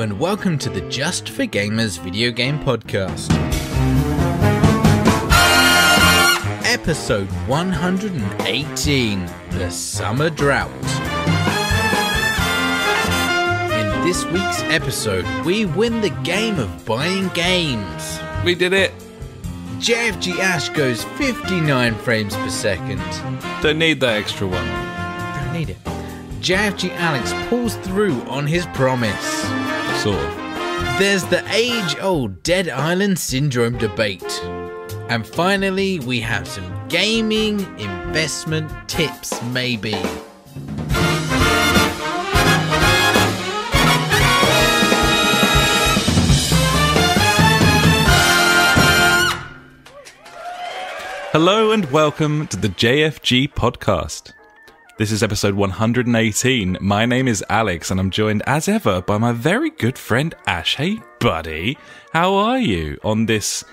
and welcome to the Just for Gamers video game podcast. Episode 118, The Summer Drought. In this week's episode, we win the game of buying games. We did it. JfG Ash goes 59 frames per second. Don't need that extra one. Don't need it. JfG Alex pulls through on his promise. Sort of. There's the age-old Dead Island Syndrome debate. And finally, we have some gaming investment tips, maybe. Hello and welcome to the JfG podcast. This is episode 118. My name is Alex and I'm joined as ever by my very good friend Ash. Hey buddy, how are you on this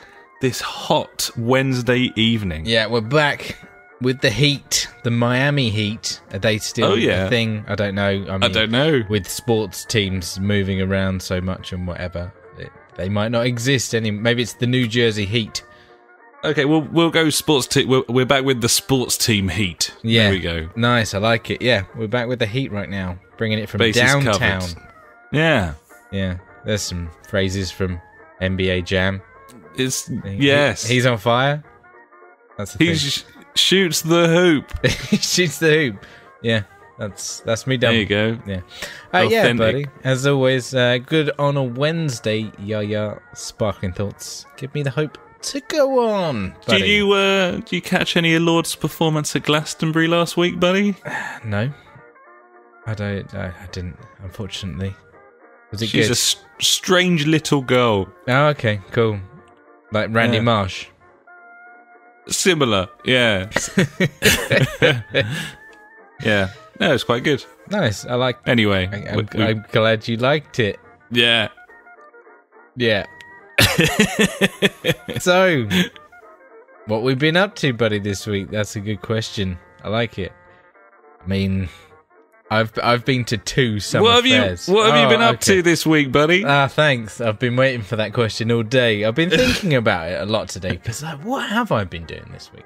hot Wednesday evening? Yeah, we're back with the heat, the Miami Heat. Are they still a thing? I don't know. I don't know. With sports teams moving around so much and whatever, they might not exist anymore. Maybe it's the New Jersey Heat. Okay, we'll go sports team. We're back with the sports team Heat. Yeah, there we go. Nice, I like it. Yeah, we're back with the Heat right now, bringing it from Bases downtown. covered. Yeah. There's some phrases from NBA Jam. Yes. He's on fire. That's the thing. Shoots the hoop. He shoots the hoop. Yeah, that's me done. There you go. Yeah. Yeah, buddy. As always, good on a Wednesday. Sparkling thoughts. Give me the hope to go on, buddy. Did you catch any of Lord's performance at Glastonbury last week, buddy? No, I didn't. Unfortunately, was it She's good? She's a strange little girl. Oh, okay, cool. Like Randy Marsh. Similar, yeah. Yeah, no, it's quite good. Nice. I like. Anyway, I'm glad you liked it. Yeah. So, what we've been up to, buddy, this week? That's a good question. I like it. I mean, I've been to 2 summer fairs. What have you been up to this week, buddy? Thanks. I've been waiting for that question all day. I've been thinking about it a lot today because, what have I been doing this week?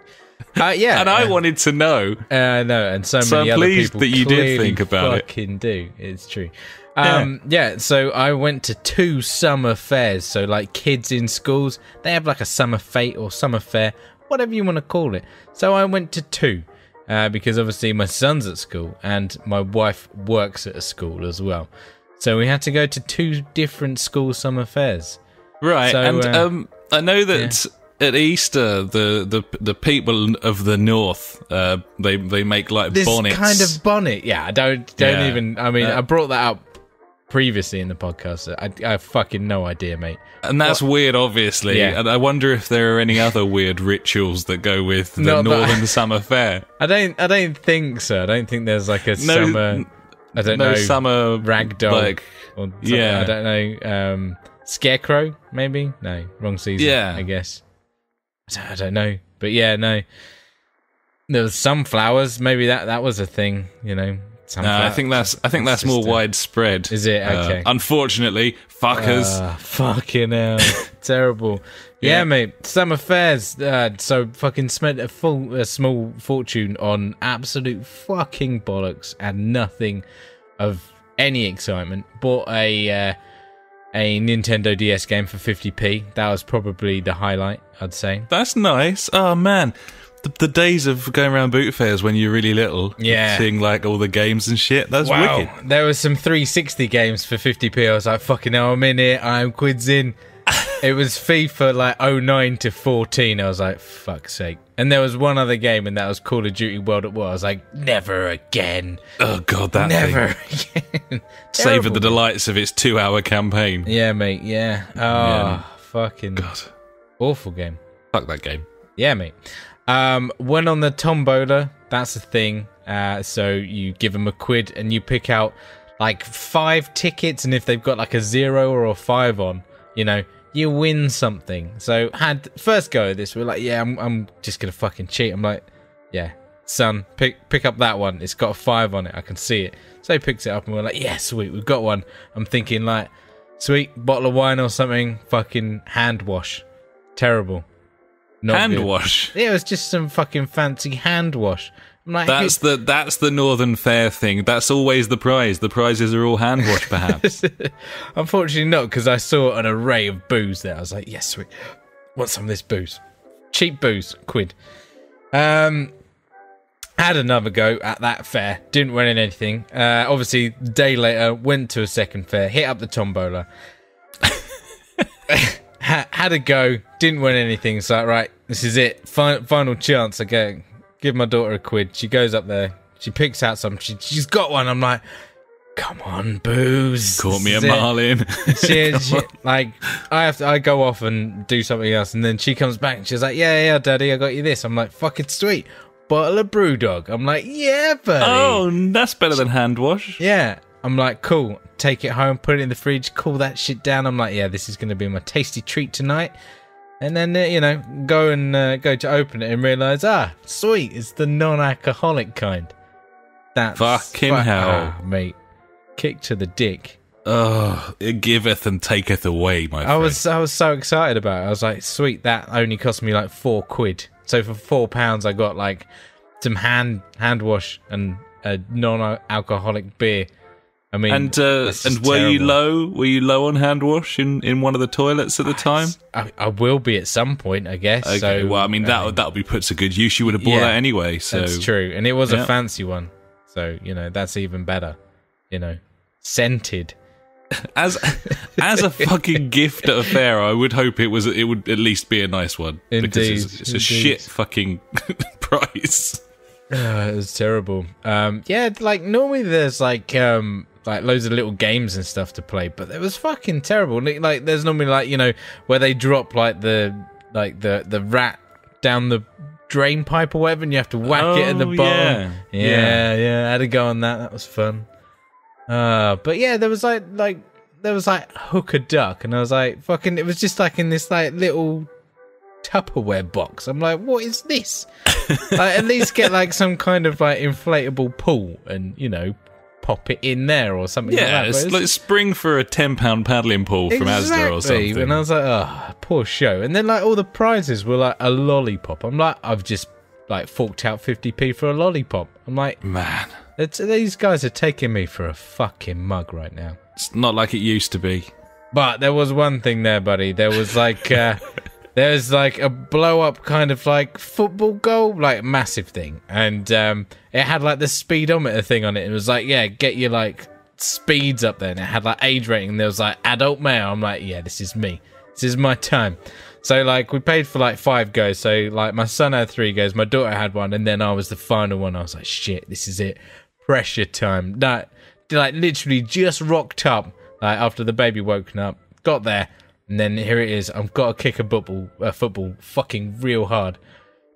And I wanted to know. No, and so many other people that you did think about it. Fucking do. It's true. So I went to 2 summer fairs. So like kids in schools, they have like a summer fete or summer fair, whatever you want to call it. So I went to 2 because obviously my son's at school and my wife works at a school as well. So we had to go to 2 different school summer fairs. Right, so, and I know that at Easter the people of the north they make like this bonnets. Kind of bonnet. Yeah, I don't even. I mean, I brought that up previously in the podcast. I have fucking no idea, mate. And that's weird, obviously. Yeah. And I wonder if there are any other weird rituals that go with the Northern Summer Fair. I don't think so. I don't think there's like a summer. I don't know. Summer ragdoll. Like, or I don't know. Scarecrow, maybe. No, wrong season. Yeah, I guess. I don't know, but no. There was sunflowers. Maybe that was a thing. You know. I think that's more widespread. Is it? Okay. Unfortunately, fuckers. Fucking hell. Terrible. Yeah, mate. Summer fairs. So fucking spent a small fortune on absolute fucking bollocks and nothing of any excitement. Bought a Nintendo DS game for 50p. That was probably the highlight, I'd say. That's nice. Oh man. The days of going around boot fairs when you're really little, seeing like all the games and shit, that's wicked. There was some 360 games for 50p. I was like, fucking hell, I'm in it, I'm quids in. It was FIFA like 09 to 14. I was like, fuck's sake. And there was one other game, and that was Call of Duty World at War. I was like, never again. Oh god, that never thing. Again. Savour the delights of its 2-hour campaign. Yeah, mate, yeah. Fucking god. Awful game. Fuck that game. Yeah, mate. Went on the Tombola. That's a thing. So you give them £1 and you pick out like 5 tickets, and if they've got like a 0 or a 5 on, you know, you win something. So had first go at this, we're like, I'm just gonna fucking cheat. I'm like, son, pick up that one. It's got a 5 on it. I can see it. So he picks it up and we're like, yeah, sweet, we've got one. I'm thinking like, Sweet bottle of wine or something. Fucking hand wash. Terrible. Not hand good. wash? Yeah, it was just some fucking fancy hand wash. I'm like, that's the Northern Fair thing. That's always the prize. The prizes are all hand wash, perhaps. Unfortunately not, because I saw an array of booze there. I was like, yes, sweet. Want some of this booze. Cheap booze. Quid. Had another go at that fair. Didn't win anything. Obviously, a day later, went to a second fair. Hit up the Tombola. Had a go. Didn't win anything. So, right, this is it. Final chance. I go. Give my daughter a quid. She goes up there. She picks out some. She's got one. I'm like, come on, booze. Caught me a marlin. I go off and do something else, and then she comes back and she's like, yeah, daddy, I got you this. I'm like, fucking sweet. Bottle of Brewdog. I'm like, yeah, buddy. Oh, that's better than hand wash. Yeah. I'm like, cool. Take it home, put it in the fridge, cool that shit down. I'm like, yeah, this is going to be my tasty treat tonight. And then, go to open it and realise, sweet, it's the non-alcoholic kind. That's fucking hell. Mate. Kick to the dick. Oh, it giveth and taketh away, my friend. I was so excited about it. I was like, sweet, that only cost me like £4. So for £4, I got like some hand wash and a non-alcoholic beer. I mean, and were you low? Were you low on hand wash in one of the toilets at the time? I will be at some point, I guess. Okay, so, well, I mean that'll be put to good use. You would have bought that anyway. So that's true, and it was a fancy one. So that's even better. Scented. As a fucking gift at a fair, I would hope it would at least be a nice one. Indeed, because it's a shit fucking price. It was terrible. Normally there's like loads of little games and stuff to play, but it was fucking terrible. Like there's normally where they drop like the rat down the drain pipe or whatever, and you have to whack it at the bottom. Yeah. I had to go on that. That was fun. But yeah, there was like hook a duck, and I was like, fucking, it was just like in this like little Tupperware box. I'm like, what is this? Like, at least get like some kind of like inflatable pool and pop it in there or something like that. It's like spring for a £10 paddling pool from Asda or something. And I was like, oh, poor show. And then like all the prizes were like a lollipop. I'm like, I've just like forked out 50p for a lollipop. I'm like, man, these guys are taking me for a fucking mug right now. It's not like it used to be. But there was one thing there, buddy. There was like there's like a blow up kind of like football goal, like massive thing, and it had like the speedometer thing on it. It was like, yeah, get your like speeds up there, and it had like age rating. There was like adult male. I'm like, yeah, this is me. This is my time. So like we paid for like 5 goes. So like my son had 3 goes, my daughter had 1, and then I was the final one. I was like, shit, this is it. Pressure time. Like literally just rocked up like after the baby woken up, got there. And then here it is. I've got to kick a football fucking real hard.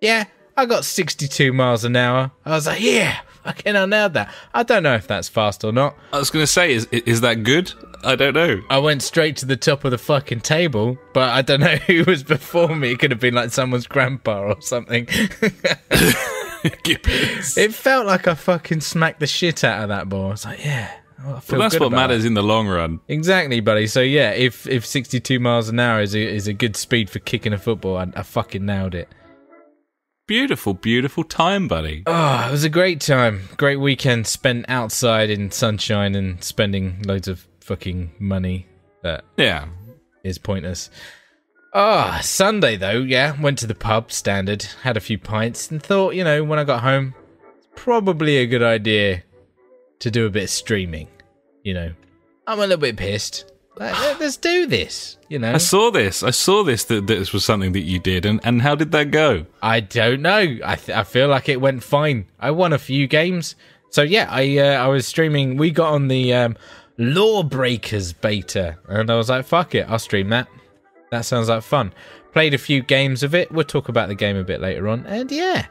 Yeah, I got 62 miles an hour. I was like, yeah, fucking I nailed that. I don't know if that's fast or not. I was going to say, is that good? I don't know. I went straight to the top of the fucking table, but I don't know who was before me. It could have been like someone's grandpa or something. It felt like I fucking smacked the shit out of that ball. I was like, yeah. Well, that's what matters in the long run. Exactly, buddy. So yeah, if 62 miles an hour is a good speed for kicking a football, I fucking nailed it. Beautiful, beautiful time, buddy. Oh, it was a great time. Great weekend spent outside in sunshine and spending loads of fucking money that is pointless. Oh, Sunday though, went to the pub, standard, had a few pints, and thought, when I got home, it's probably a good idea to do a bit of streaming. I'm a little bit pissed. Let's do this, I saw this that this was something that you did, and how did that go? I don't know. I feel like it went fine. I won a few games. So yeah, I was streaming. We got on the Lawbreakers beta, and I was like, fuck it, I'll stream that. That sounds like fun. Played a few games of it. We'll talk about the game a bit later on. And yeah,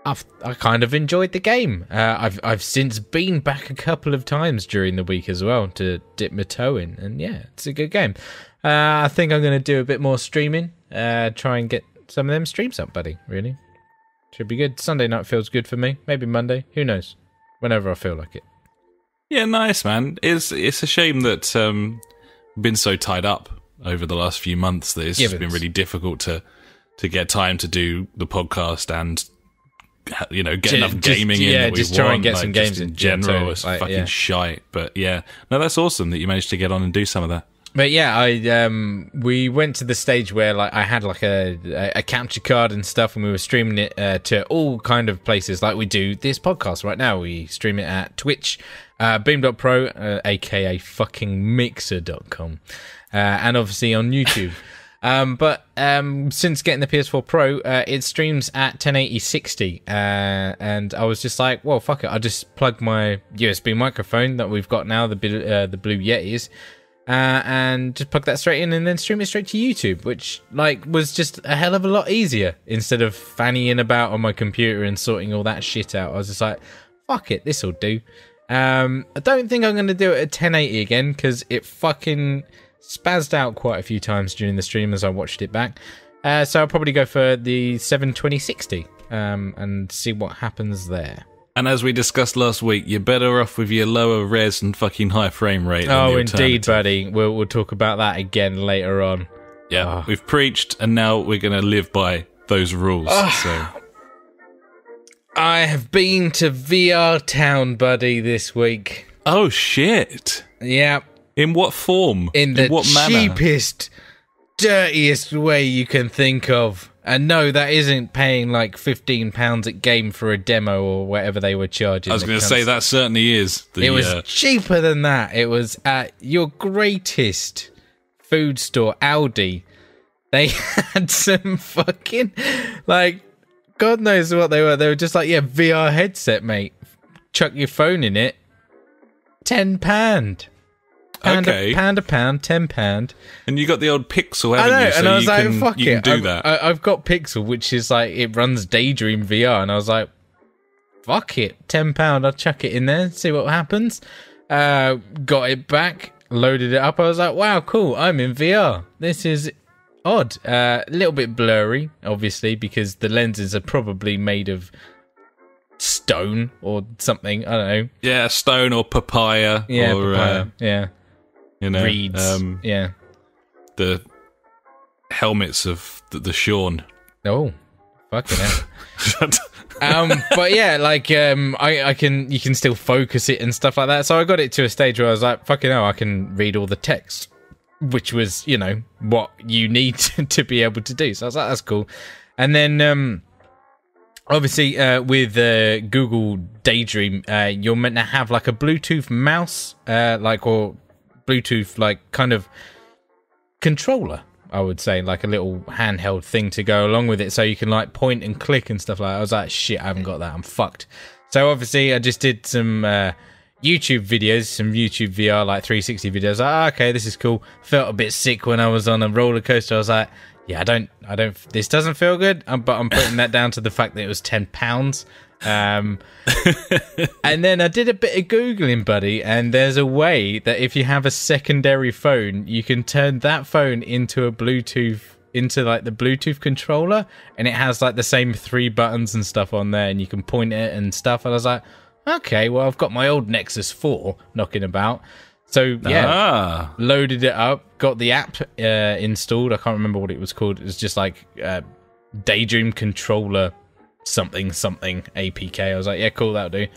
I kind of enjoyed the game. I've since been back a couple of times during the week as well to dip my toe in, and yeah, it's a good game. I think I'm going to do a bit more streaming. Try and get some of them streams up, buddy. Really, should be good. Sunday night feels good for me. Maybe Monday. Who knows? Whenever I feel like it. Yeah, nice, man. It's a shame that been so tied up over the last few months that it's just been really difficult to get time to do the podcast and get enough gaming in that we just want. Try and get some games in general. It's fucking shite. But yeah, no, that's awesome that you managed to get on and do some of that. But yeah, we went to the stage where like I had like a capture card and stuff, and we were streaming it to all kind of places like we do this podcast right now. We stream it at Twitch, beam.pro, aka fucking mixer.com, and obviously on YouTube. But since getting the PS4 Pro, it streams at 1080 60, and I was just like, well, fuck it, I'll just plug my USB microphone that we've got now, the Blue Yetis, and just plug that straight in and then stream it straight to YouTube, which like was just a hell of a lot easier instead of fannying about on my computer and sorting all that shit out. I was just like, fuck it, this'll do. I don't think I'm going to do it at 1080 again, because it fucking spazzed out quite a few times during the stream as I watched it back. So I'll probably go for the 720/60 and see what happens there. And as we discussed last week, you're better off with your lower res and fucking high frame rate. Oh, indeed, buddy. We'll talk about that again later on. Yeah, we've preached, and now we're going to live by those rules. So I have been to VR Town, buddy, this week. Oh, shit. Yeah. In what form? In the what manner? cheapest, dirtiest way you can think of. And no, that isn't paying like £15 a game for a demo or whatever they were charging. I was going to say that certainly is. It was cheaper than that. It was at your greatest food store, Aldi. They had some fucking, like, God knows what they were. They were just like, yeah, VR headset, mate. Chuck your phone in it. £10. Okay. Pound, £10. And you got the old Pixel, haven't you? So and I was like, fuck it. You can do that. I've got Pixel, which is like, it runs Daydream VR. And I was like, fuck it. £10. I'll chuck it in there, see what happens. Got it back, loaded it up. I was like, wow, cool. I'm in VR. This is odd. A little bit blurry, obviously, because the lenses are probably made of stone or something. I don't know. Yeah, stone or papaya. Yeah, or, papaya. Yeah. Reeds. Yeah. The helmets of the Shawn. Oh, fucking hell. But yeah, like you can still focus it and stuff like that. So I got it to a stage where I was like, fucking hell, I can read all the text, which was, what you need to be able to do. So I was like, that's cool. And then obviously with Google Daydream, you're meant to have like a Bluetooth mouse, or Bluetooth like kind of controller, I would say, like a little handheld thing to go along with it, so you can like point and click and stuff like that. I was like, shit, I haven't got that, I'm fucked. So obviously I just did some YouTube videos, some YouTube VR like 360 videos. Like, okay, this is cool. Felt a bit sick when I was on a roller coaster. I was like, yeah, I don't this doesn't feel good, but I'm putting that down to the fact that it was £10. And then I did a bit of Googling, buddy, and there's a way that if you have a secondary phone, you can turn that phone into a Bluetooth, into like the Bluetooth controller, and it has like the same 3 buttons and stuff on there, and you can point it and stuff. And I was like, okay, well, I've got my old Nexus 4 knocking about. So, yeah, loaded it up, got the app installed. I can't remember what it was called. It was just like Daydream Controller something APK. I was like, yeah, cool, that'll do.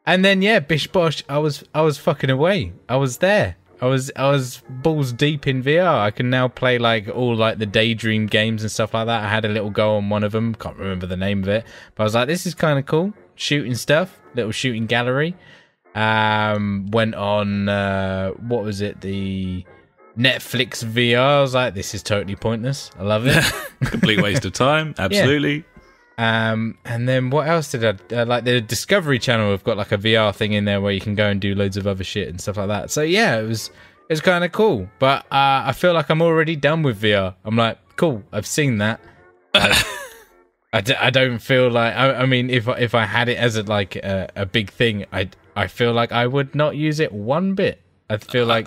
And then, yeah, bish bosh, I was fucking away. I was there. I was balls deep in VR. I can now play like all like the Daydream games and stuff like that. I had a little go on one of them. Can't remember the name of it. But I was like, this is kind of cool. Shooting stuff. Little shooting gallery. Went on, what was it? The Netflix VR. I was like, this is totally pointless. I love it. Complete waste of time. Absolutely. Yeah. And then what else did I like? The Discovery Channel have got like a VR thing in there where you can go and do loads of other shit and stuff like that. So yeah, it was kind of cool. But I feel like I'm already done with VR. I'm like, cool, I've seen that. I don't feel like I mean if I had it as a big thing, I feel like I would not use it one bit. I feel like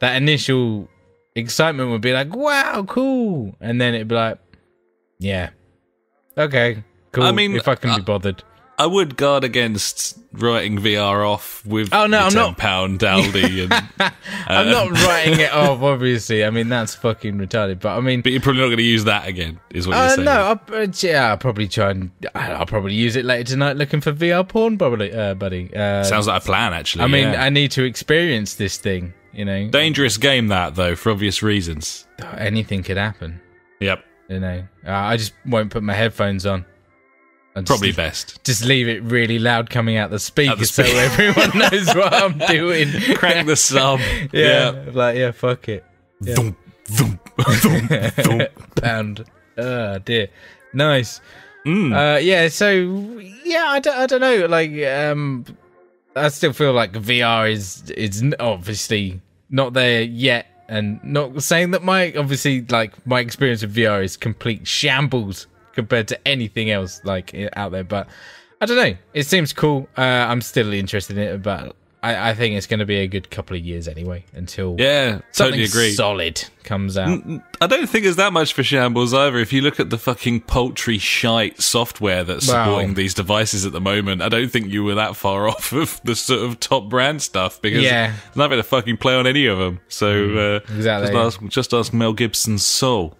that initial excitement would be like, wow, cool, and then it'd be like, yeah. Okay, cool. I mean, if I can be bothered. I would guard against writing VR off with I'm not. £10 Aldi. And, I'm not writing it off, obviously. I mean, that's fucking retarded. But I mean, but you're probably not going to use that again, is what you're saying. No, I'll probably try and I'll probably use it later tonight, looking for VR porn, probably, buddy. Sounds like a plan, actually. I mean, I need to experience this thing. You know, dangerous game that though, for obvious reasons. Anything could happen. Yep. You know, I just won't put my headphones on. Probably best. Just leave it really loud coming out the speaker so everyone knows what I'm doing. Crank the sub. Yeah, fuck it. Yeah. Thump, thump, thump, thump. Pound. Oh, dear. Nice. I don't know. Like, I still feel like VR is obviously not there yet. And not saying that my experience with VR is complete shambles compared to anything else like out there, but I don't know. It seems cool. I'm still interested in it, but I think it's going to be a good couple of years anyway until totally agree. Solid comes out. I don't think it's that much for shambles either. If you look at the fucking paltry shite software that's supporting these devices at the moment, I don't think you were that far off of the sort of top brand stuff because there's nothing to fucking play on any of them. So exactly. Just ask Mel Gibson's Soul.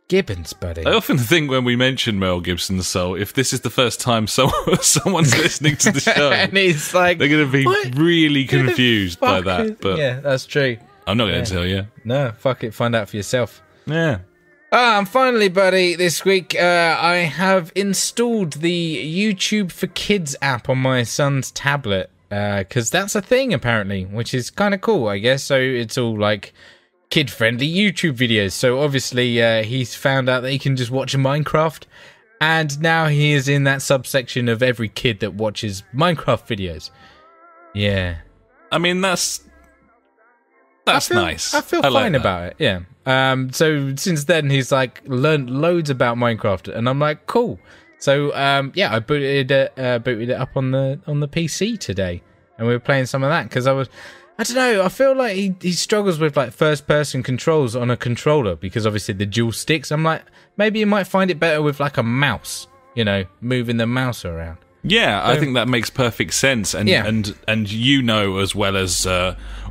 Gibbons, buddy. I often think when we mention Mel Gibson's Soul, if this is the first time someone's listening to the show, and it's like, they're going to be really confused by that. But yeah, that's true. I'm not going to tell you. No, fuck it. Find out for yourself. Yeah. And finally, buddy, this week I have installed the YouTube for Kids app on my son's tablet because that's a thing apparently, which is kind of cool, I guess. So it's all like kid-friendly YouTube videos. So obviously he's found out that he can just watch Minecraft, and now he is in that subsection of every kid that watches Minecraft videos. Yeah. I mean, that's nice. I feel fine about it, yeah. So since then he's like learned loads about Minecraft, and I'm like, cool. So I booted it up on the PC today, and we were playing some of that because I don't know, I feel like he struggles with like first person controls on a controller because obviously the dual sticks. I'm like, maybe you might find it better with like a mouse, you know, moving the mouse around. Yeah, I think that makes perfect sense, and you know as well as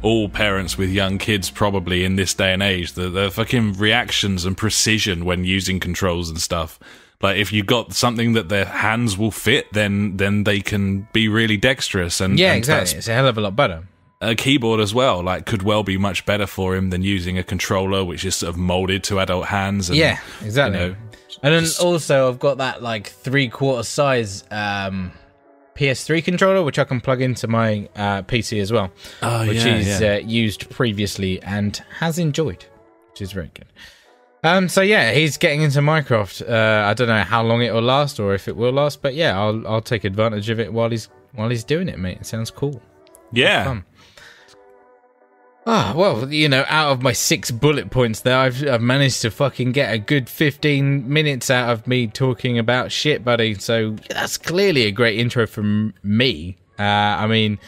all parents with young kids probably in this day and age, the fucking reactions and precision when using controls and stuff. Like if you've got something that their hands will fit, then they can be really dexterous, and exactly. It's a hell of a lot better. A keyboard as well, like, could well be much better for him than using a controller, which is sort of molded to adult hands. And, yeah, exactly. You know, and then also I've got that like 3/4 size PS3 controller, which I can plug into my PC as well, which is used previously and has enjoyed, which is very good. So yeah, he's getting into Minecraft. I don't know how long it will last or if it will last, but yeah, I'll take advantage of it while he's doing it, mate. It sounds cool. Yeah. Fun. Well, you know, out of my 6 bullet points there, I've managed to fucking get a good 15 minutes out of me talking about shit, buddy. So that's clearly a great intro from me. I mean,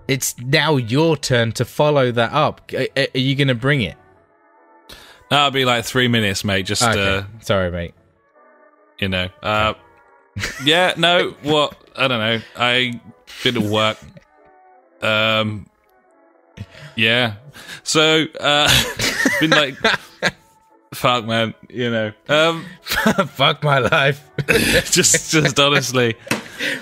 it's now your turn to follow that up. Are you going to bring it? That'll be like 3 minutes, mate. Just okay. Sorry, mate. You know. Yeah, no, what? I don't know. I bit of work. Yeah. So, been like, fuck, man, you know. Fuck my life. just honestly.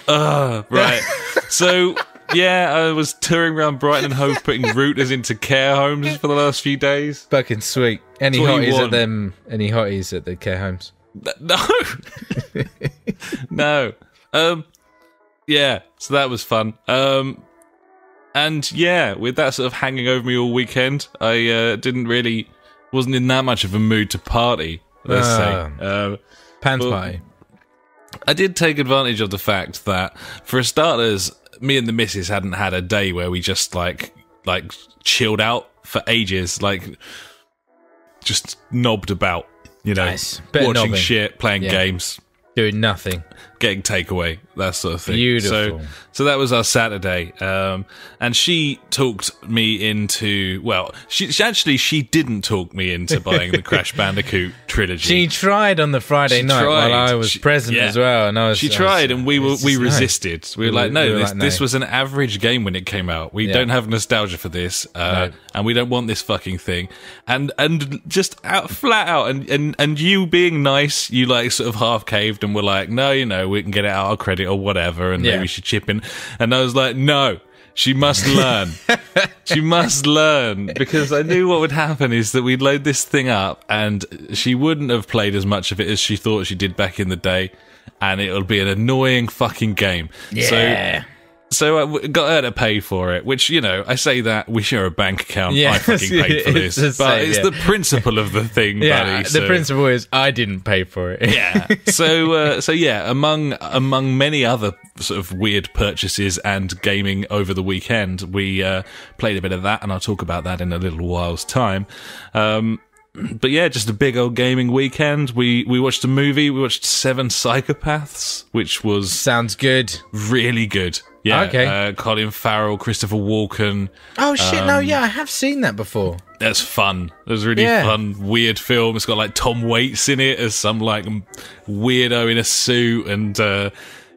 Right. So, yeah, I was touring around Brighton and Hove putting routers into care homes for the last few days. Fucking sweet. Any hotties at them? Any hotties at the care homes? No. No. Yeah, so that was fun. And yeah, with that sort of hanging over me all weekend, I wasn't in that much of a mood to party, let's say. Pants party. I did take advantage of the fact that, for starters, me and the missus hadn't had a day where we just like chilled out for ages, like just knobbed about, you know, nice. watching shit, playing games. Doing nothing. Getting takeaway, that sort of thing. Beautiful. So that was our Saturday. And she talked me into... Well, she didn't talk me into buying the Crash Bandicoot trilogy. She tried on the Friday night while I was present as well. And She tried, and we resisted. We were like, no, this was an average game when it came out. We don't have nostalgia for this, and we don't want this fucking thing. And just flat out, and you being nice, you like sort of half caved and were like, no, we can get it out of credit or whatever, and maybe she chip in. And I was like, no, she must learn. She must learn, because I knew what would happen is that we'd load this thing up and she wouldn't have played as much of it as she thought she did back in the day, and it'll be an annoying fucking game. So I got her to pay for it, which, I say that, we share a bank account, I fucking paid for this. But it's the principle of the thing, buddy. The principle is I didn't pay for it. So among many other sort of weird purchases and gaming over the weekend, we played a bit of that, and I'll talk about that in a little while's time. But yeah, just a big old gaming weekend. We watched a movie. We watched Seven Psychopaths, which was... Sounds good. Really good. Yeah. Okay. Colin Farrell, Christopher Walken. Oh, shit. No, I have seen that before. That's fun. It was a really fun, weird film. It's got, like, Tom Waits in it as some, like, weirdo in a suit, and...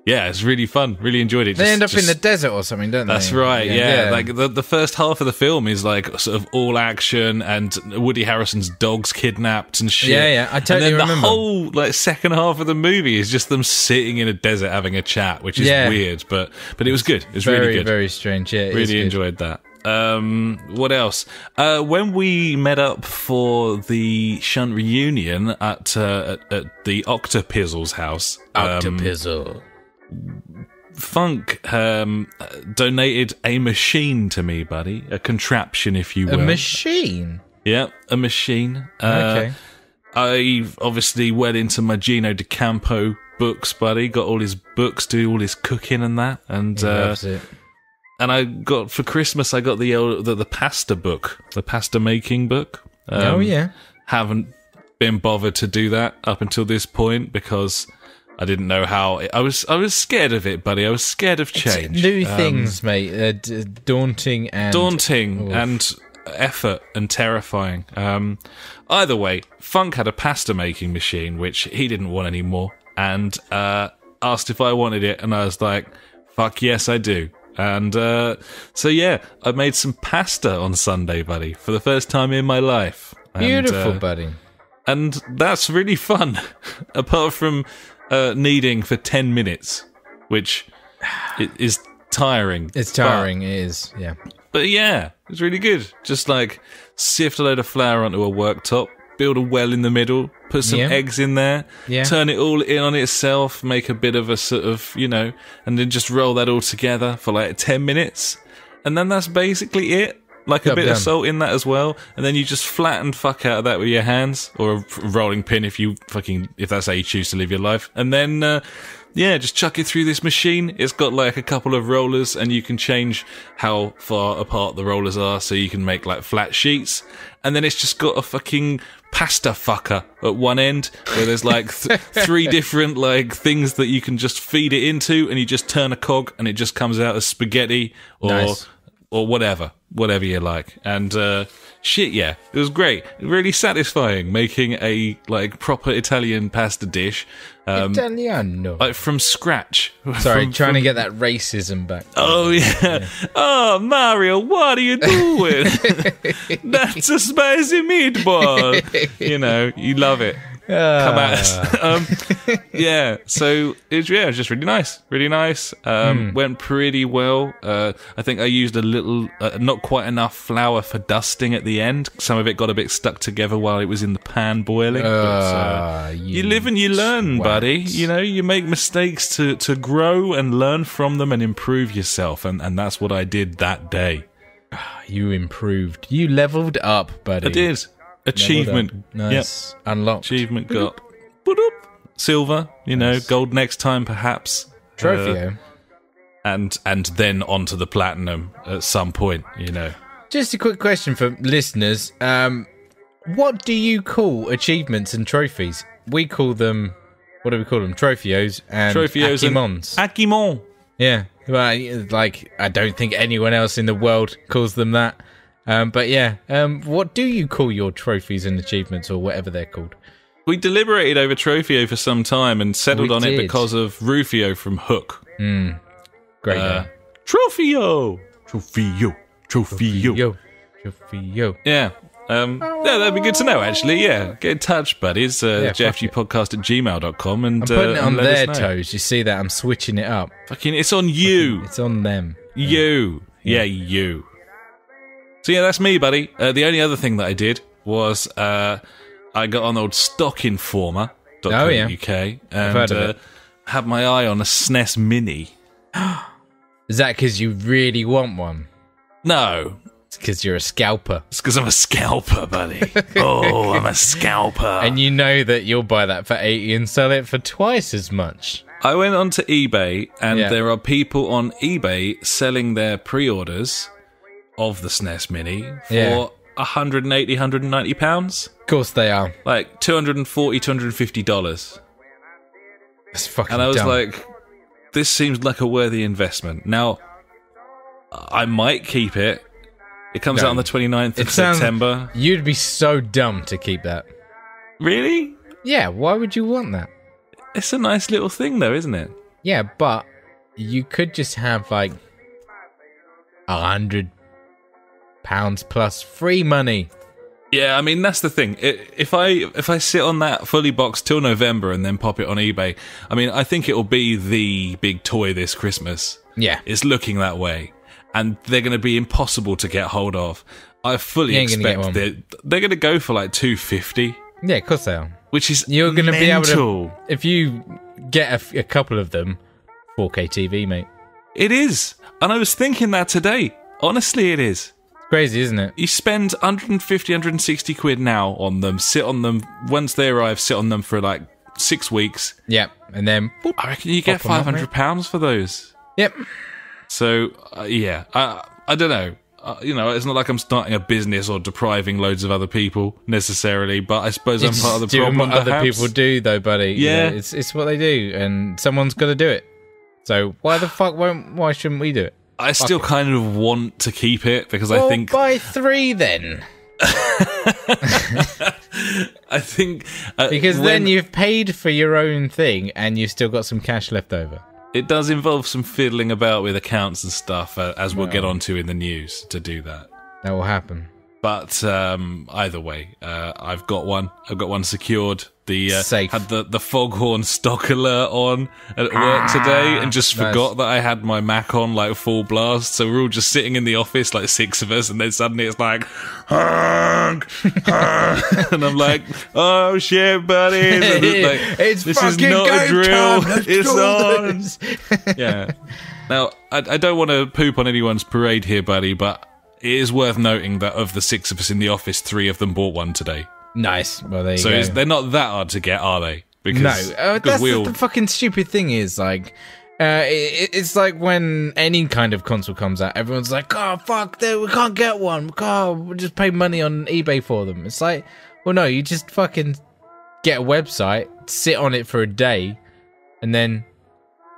yeah, it's really fun. Really enjoyed it. They end up in the desert or something, don't they? That's right, yeah. Like, the first half of the film is, like, sort of all action, and Woody Harrelson's dog's kidnapped and shit. Yeah, I totally remember. And then the whole, like, second half of the movie is just them sitting in a desert having a chat, which is weird, but it was good. It was really good. Very strange, yeah. Really enjoyed that. What else? When we met up for the Shunt reunion at the Octopizzle's house. Octopizzle. Funk donated a machine to me, buddy. A contraption, if you will. A machine? Yeah, a machine. Okay. I've obviously went into my Gino D'Acampo books, buddy. Got all his books, do all his cooking and that. And loves it. And I got, for Christmas, I got the pasta book, the pasta making book. Haven't been bothered to do that up until this point because... I didn't know how. I was scared of it, buddy. I was scared of change. It's new things, mate. Daunting and effort and terrifying. Either way, Funk had a pasta making machine which he didn't want anymore, and asked if I wanted it, and I was like, "Fuck yes, I do." And so yeah, I made some pasta on Sunday, buddy, for the first time in my life. Beautiful, buddy. And that's really fun. Apart from kneading for 10 minutes, which is tiring. It's tiring, it is, yeah. But yeah, it's really good. Just like sift a load of flour onto a worktop, build a well in the middle, put some eggs in there, turn it all in on itself, make a bit of a sort of, and then just roll that all together for like 10 minutes. And then that's basically it. Like a bit of salt in that as well, and then you just flatten fuck out of that with your hands, or a rolling pin if that's how you choose to live your life. And then, just chuck it through this machine. It's got like a couple of rollers, and you can change how far apart the rollers are, so you can make like flat sheets. And then it's just got a fucking pasta fucker at one end, where there's like three different like things that you can just feed it into, and you just turn a cog, and it just comes out as spaghetti or whatever you like. And shit, yeah, it was great. Really satisfying making a like proper Italian pasta dish. Italiano. Like from scratch. Sorry, trying to get that racism back. Oh yeah. Oh Mario, what are you doing? That's a spicy meatball. You love it. Come at us. Yeah, so it was just really nice. Went pretty well. I think I used a little, not quite enough flour for dusting at the end. Some of it got a bit stuck together while it was in the pan boiling. You live and you learn, buddy. You make mistakes to grow and learn from them and improve yourself. And that's what I did that day. You improved. You leveled up, buddy. I did. Achievement. Nice. Yep. Unlocked. Achievement got silver, nice. Gold next time perhaps. Trophy. And then onto the platinum at some point, Just a quick question for listeners. What do you call achievements and trophies? We call them what do we call them? Trophios and Akimons. Akimon. Yeah, well, like, I don't think anyone else in the world calls them that. But yeah, what do you call your trophies and achievements, or whatever they're called? We deliberated over Trophio for some time and settled on it because of Rufio from Hook. Great name. Trophio! Yeah. Yeah, that'd be good to know, actually. Yeah, get in touch, buddies. JfGpodcast@gmail.com. And I'm putting it on let their us know. toes. You see that? I'm switching it up. Fucking, it's on you. It's on them. You. Yeah, you. So yeah, that's me, buddy. The only other thing that I did was I got on old stockinformer.co.uk and heard of it. had my eye on a SNES Mini. Is that because you really want one? No. It's because you're a scalper. It's because I'm a scalper, buddy. Oh, I'm a scalper. And you know that you'll buy that for 80 and sell it for twice as much. I went onto eBay, and there are people on eBay selling their pre-orders of the SNES Mini for £180, £190. Of course they are. Like $240, $250. That's fucking And I was dumb. like, this seems like a worthy investment. Now, I might keep it. It comes out on the 29th of September. You'd be so dumb to keep that. Really? Yeah, why would you want that? It's a nice little thing, though, isn't it? Yeah, but you could just have like £100 plus free money. Yeah, I mean, that's the thing. If I sit on that fully boxed till November and then pop it on eBay, I mean, I think it'll be the big toy this Christmas. Yeah. It's looking that way. And they're going to be impossible to get hold of. I fully expect that they're going to go for like $250. Yeah, of course they are. Which is You're going to be able mental. to, if you get a couple of them, 4K TV, mate. It is. And I was thinking that today. Honestly, it is. Crazy, isn't it? You spend 150, 160 quid now on them, sit on them, once they arrive, sit on them for like 6 weeks. Yep, and then... boop, I reckon you get £500 for those. Yep. So, yeah, I don't know. You know, it's not like I'm starting a business or depriving loads of other people necessarily, but I suppose I'm part of the doing problem. what other people do, though, buddy. Yeah. You know, it's what they do, and someone's got to do it. So why the fuck why shouldn't we do it? I still kind of want to keep it because Well, I think... buy 3 then. I think... Because then you've paid for your own thing and you've still got some cash left over. It does involve some fiddling about with accounts and stuff, as we'll get onto in the news, to do that. That will happen. But either way, I've got one. I've got one secured. Safe. Had the foghorn stock alert on at work today, and just forgot that I had my Mac on like full blast. So we're all just sitting in the office, like 6 of us, and then suddenly it's like, honk, honk. And I'm like, oh shit, buddy! It's this fucking is not a drill. It's on. This. Yeah. Now I don't want to poop on anyone's parade here, buddy, but it is worth noting that of the 6 of us in the office, 3 of them bought one today. Nice. Well, there you so go. they're not that hard to get, are they? Because, no. That's we all... the fucking stupid thing is, like, it's like when any kind of console comes out, everyone's like, oh, fuck, we can't get one. We'll just pay money on eBay for them. It's like, well, no, you just fucking get a website, sit on it for a day, and then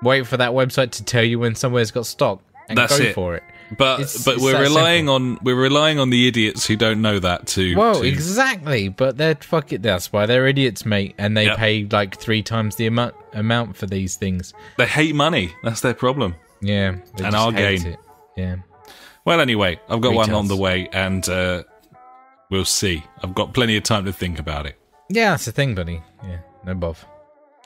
wait for that website to tell you when somewhere's got stock and go for it. But we're relying on the idiots who don't know that to. Well, exactly. But they're fucking. That's why they're idiots, mate. And they pay like 3 times the amount for these things. They hate money. That's their problem. Yeah, they and just our hate gain. it. Yeah. Well, anyway, I've got Retails. one on the way, and we'll see. I've got plenty of time to think about it. Yeah, that's the thing, buddy. Yeah, no bov.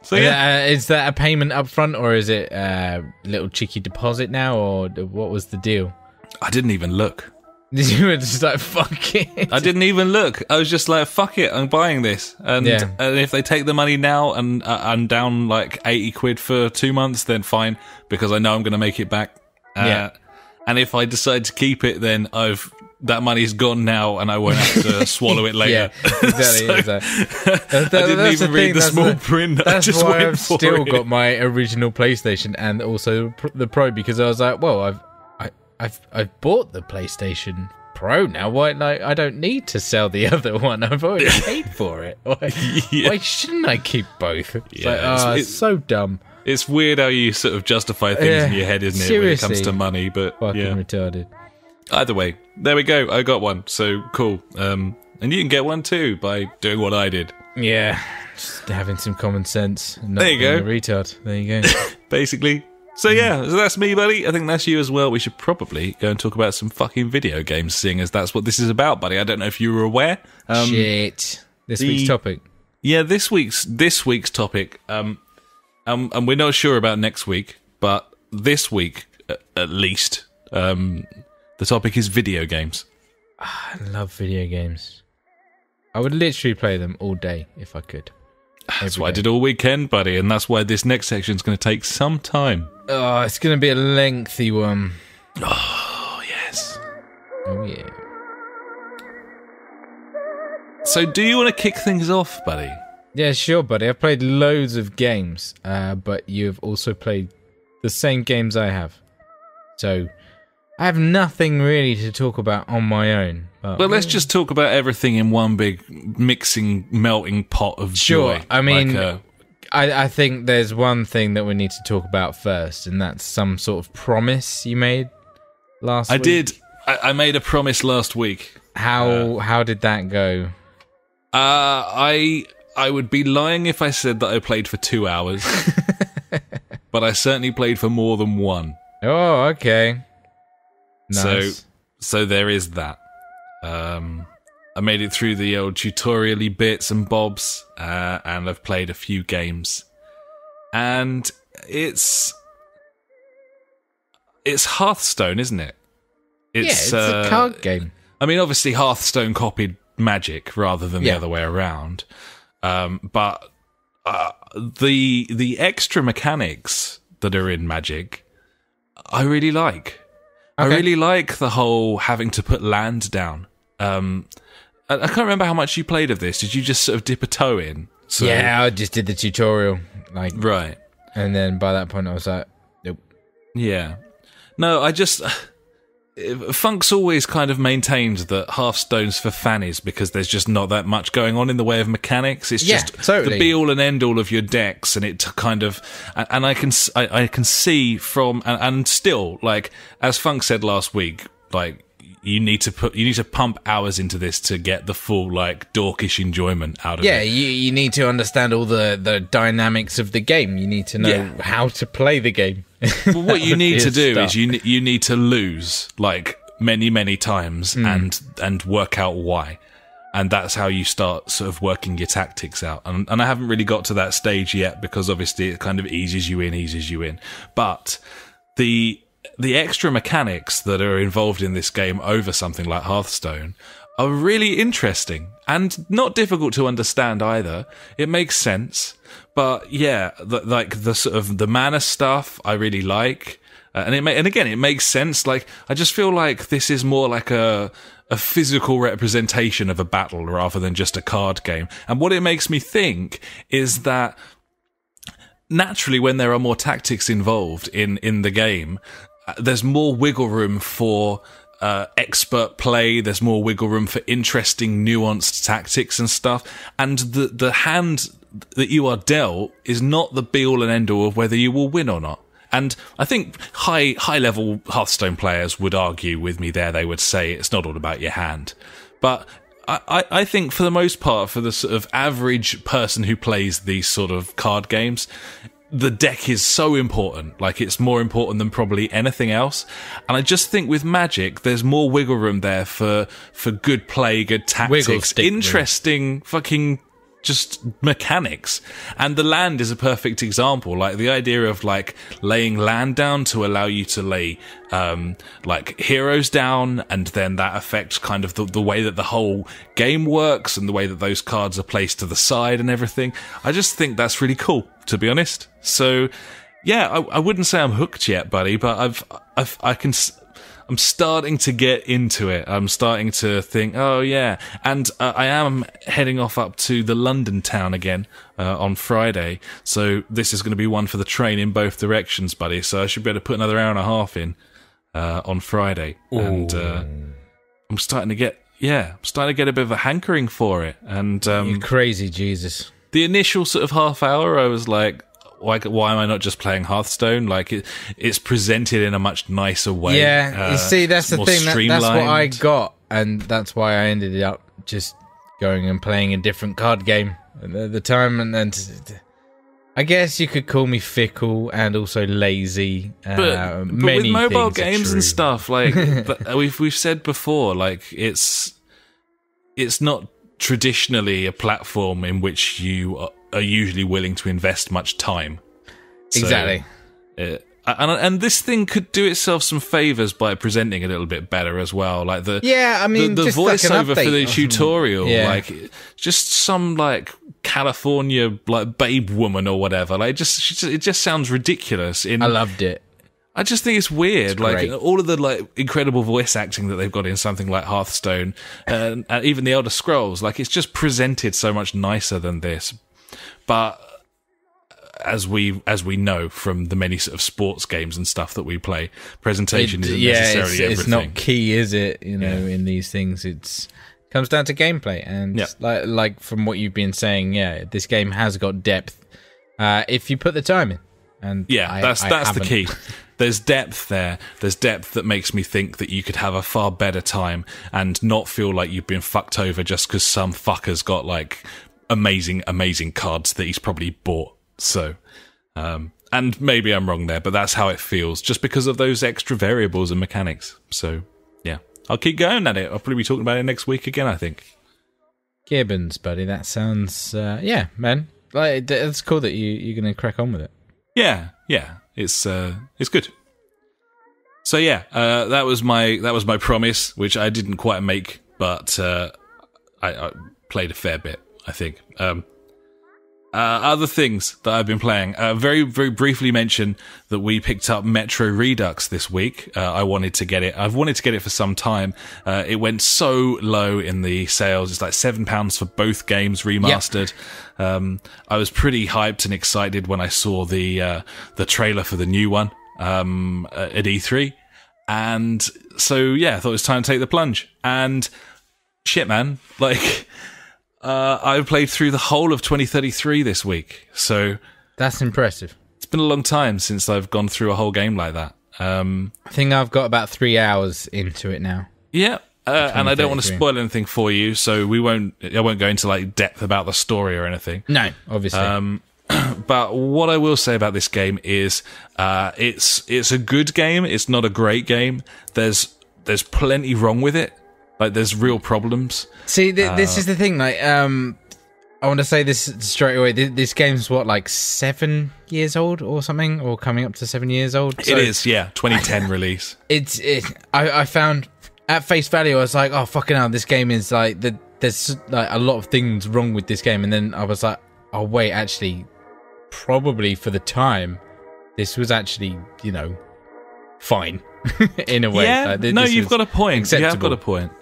So yeah, is that a payment up front, or is it a little cheeky deposit now, or what was the deal? I didn't even look. You were just like, fuck it. I didn't even look. I was just like, fuck it, I'm buying this. And if they take the money now and I'm down like 80 quid for 2 months, then fine, because I know I'm going to make it back. And if I decide to keep it, then that money's gone now, and I won't have to swallow it later. Yeah, exactly. I didn't even read the small print. That's I just why went I've for still it. got my original PlayStation and also the Pro, because I was like, well, I've bought the PlayStation Pro now. Why? Like, I don't need to sell the other one. I've already paid for it. Why shouldn't I keep both? It's so dumb. It's weird how you sort of justify things in your head, isn't it, when it comes to money? But fucking retarded. Either way, there we go. I got one, so cool. And you can get one too by doing what I did. Yeah, just having some common sense. And not there you go, being a retard. There you go. Basically. So yeah, so that's me, buddy. I think that's you as well. We should probably go and talk about some fucking video games, seeing as that's what this is about, buddy. I don't know if you were aware. Shit. This week's topic. Yeah, this week's topic. And we're not sure about next week, but this week, at least, the topic is video games. I love video games. I would literally play them all day if I could. That's what I did all weekend, buddy, and that's why this next section is going to take some time. Oh, it's going to be a lengthy one. Oh, yes. Oh, yeah. So, do you want to kick things off, buddy? Yeah, sure, buddy. I've played loads of games, but you've also played the same games I have. So, I have nothing really to talk about on my own. Well, let's just talk about everything in one big mixing, melting pot of joy. Sure. I mean, I think there's one thing that we need to talk about first, and that's some sort of promise you made last week. I did. I made a promise last week. How did that go? I would be lying if I said that I played for 2 hours, but I certainly played for more than one. Oh, okay. Nice. So there is that. I made it through the old tutorial-y bits and bobs, and I've played a few games. And it's Hearthstone, isn't it? It's a card game. I mean, obviously Hearthstone copied Magic rather than the other way around. But the extra mechanics that are in Magic, I really like. Okay. I really like the whole having to put land down. I can't remember how much you played of this. Did you just sort of dip a toe in? Yeah, I just did the tutorial. Right. And then by that point I was like, nope. Yeah. No, Funk's always kind of maintained that Hearthstone's for fannies because there's just not that much going on in the way of mechanics. It's just totally the be-all and end-all of your decks, and it kind of... And I can see from... And still, like, as Funk said last week, like, you need to pump hours into this to get the full, like, dorkish enjoyment out of it. Yeah, you need to understand all the dynamics of the game. You need to know how to play the game. Well, what you need to do is you need to lose, like, many times and work out why. And that's how you start sort of working your tactics out. And I haven't really got to that stage yet because obviously it kind of eases you in. But the extra mechanics that are involved in this game over something like Hearthstone are really interesting and not difficult to understand either. It makes sense. But yeah, the sort of the mana stuff I really like. And again, it makes sense. Like, I just feel like this is more like a physical representation of a battle rather than just a card game. And what it makes me think is that naturally when there are more tactics involved in the game, there's more wiggle room for expert play. There's more wiggle room for interesting, nuanced tactics and stuff. And the hand that you are dealt is not the be-all and end-all of whether you will win or not. And I think high-level Hearthstone players would argue with me there. They would say it's not all about your hand. But I think for the most part, for the sort of average person who plays these sort of card games, the deck is so important. Like, it's more important than probably anything else. And I just think with Magic, there's more wiggle room there for good play, good tactics, interesting fucking just mechanics. And the land is a perfect example. Like, the idea of, like, laying land down to allow you to lay like heroes down, and then that affects kind of the way that the whole game works and the way that those cards are placed to the side and everything. I just think that's really cool, to be honest. So yeah, I wouldn't say I'm hooked yet, buddy, but I'm starting to get into it. I'm starting to think, oh yeah. And I am heading up to the London town again on Friday. So this is going to be one for the train in both directions, buddy. So I should be able to put another hour and a half in on Friday. And I'm starting to get a bit of a hankering for it. And you crazy Jesus. The initial sort of half hour, I was like, why am I not just playing Hearthstone? Like, it's presented in a much nicer way. Yeah, you see, that's the thing. That's what I got, and that's why I ended up just going and playing a different card game at the time. And then I guess you could call me fickle and also lazy. But with mobile games and stuff, like we've said before, like it's not traditionally a platform in which you are usually willing to invest much time. Exactly. And this thing could do itself some favors by presenting a little bit better as well. Like the voiceover for the tutorial, like just some like California like babe woman or whatever. Like it just sounds ridiculous. I loved it. I just think it's weird. It's like great. all of the like incredible voice acting that they've got in something like Hearthstone and even the Elder Scrolls, like it's just presented so much nicer than this. But as we know from the many sort of sports games and stuff that we play, presentation isn't necessarily everything. It's not key, is it? You know, in these things, it comes down to gameplay. And like from what you've been saying, this game has got depth if you put the time in. And that's the key. There's depth there. There's depth that makes me think that you could have a far better time and not feel like you've been fucked over just because some fucker's got like amazing cards that he's probably bought. So, and maybe I'm wrong there, but that's how it feels, just because of those extra variables and mechanics. So, yeah, I'll keep going at it. I'll probably be talking about it next week again, I think. Gibbons, buddy, that sounds, man. Like, it's cool that you're going to crack on with it. Yeah, it's good. So yeah, that was my promise, which I didn't quite make, but I played a fair bit, I think. Other things that I've been playing. Very, very briefly mention that we picked up Metro Redux this week. I wanted to get it. I've wanted to get it for some time. It went so low in the sales. It's like £7 for both games remastered. Yep. I was pretty hyped and excited when I saw the trailer for the new one at E3. And so, yeah, I thought it was time to take the plunge. And shit, man, like... I played through the whole of 2033 this week, so... That's impressive. It's been a long time since I've gone through a whole game like that. I think I've got about 3 hours into it now. Yeah, and I don't want to spoil anything for you, so I won't go into like depth about the story or anything. No, obviously. But what I will say about this game is it's a good game, it's not a great game. There's plenty wrong with it. Like, there's real problems. See, this is the thing. Like, I want to say this straight away. This game's what, like 7 years old or something, or coming up to 7 years old. So, it is, yeah, 2010 release. I found at face value, I was like, oh fucking hell, this game is like there's like a lot of things wrong with this game, and then I was like, oh wait, actually, probably for the time, this was actually fine in a way. Yeah, like, you've got a point. Acceptable. You have got a point.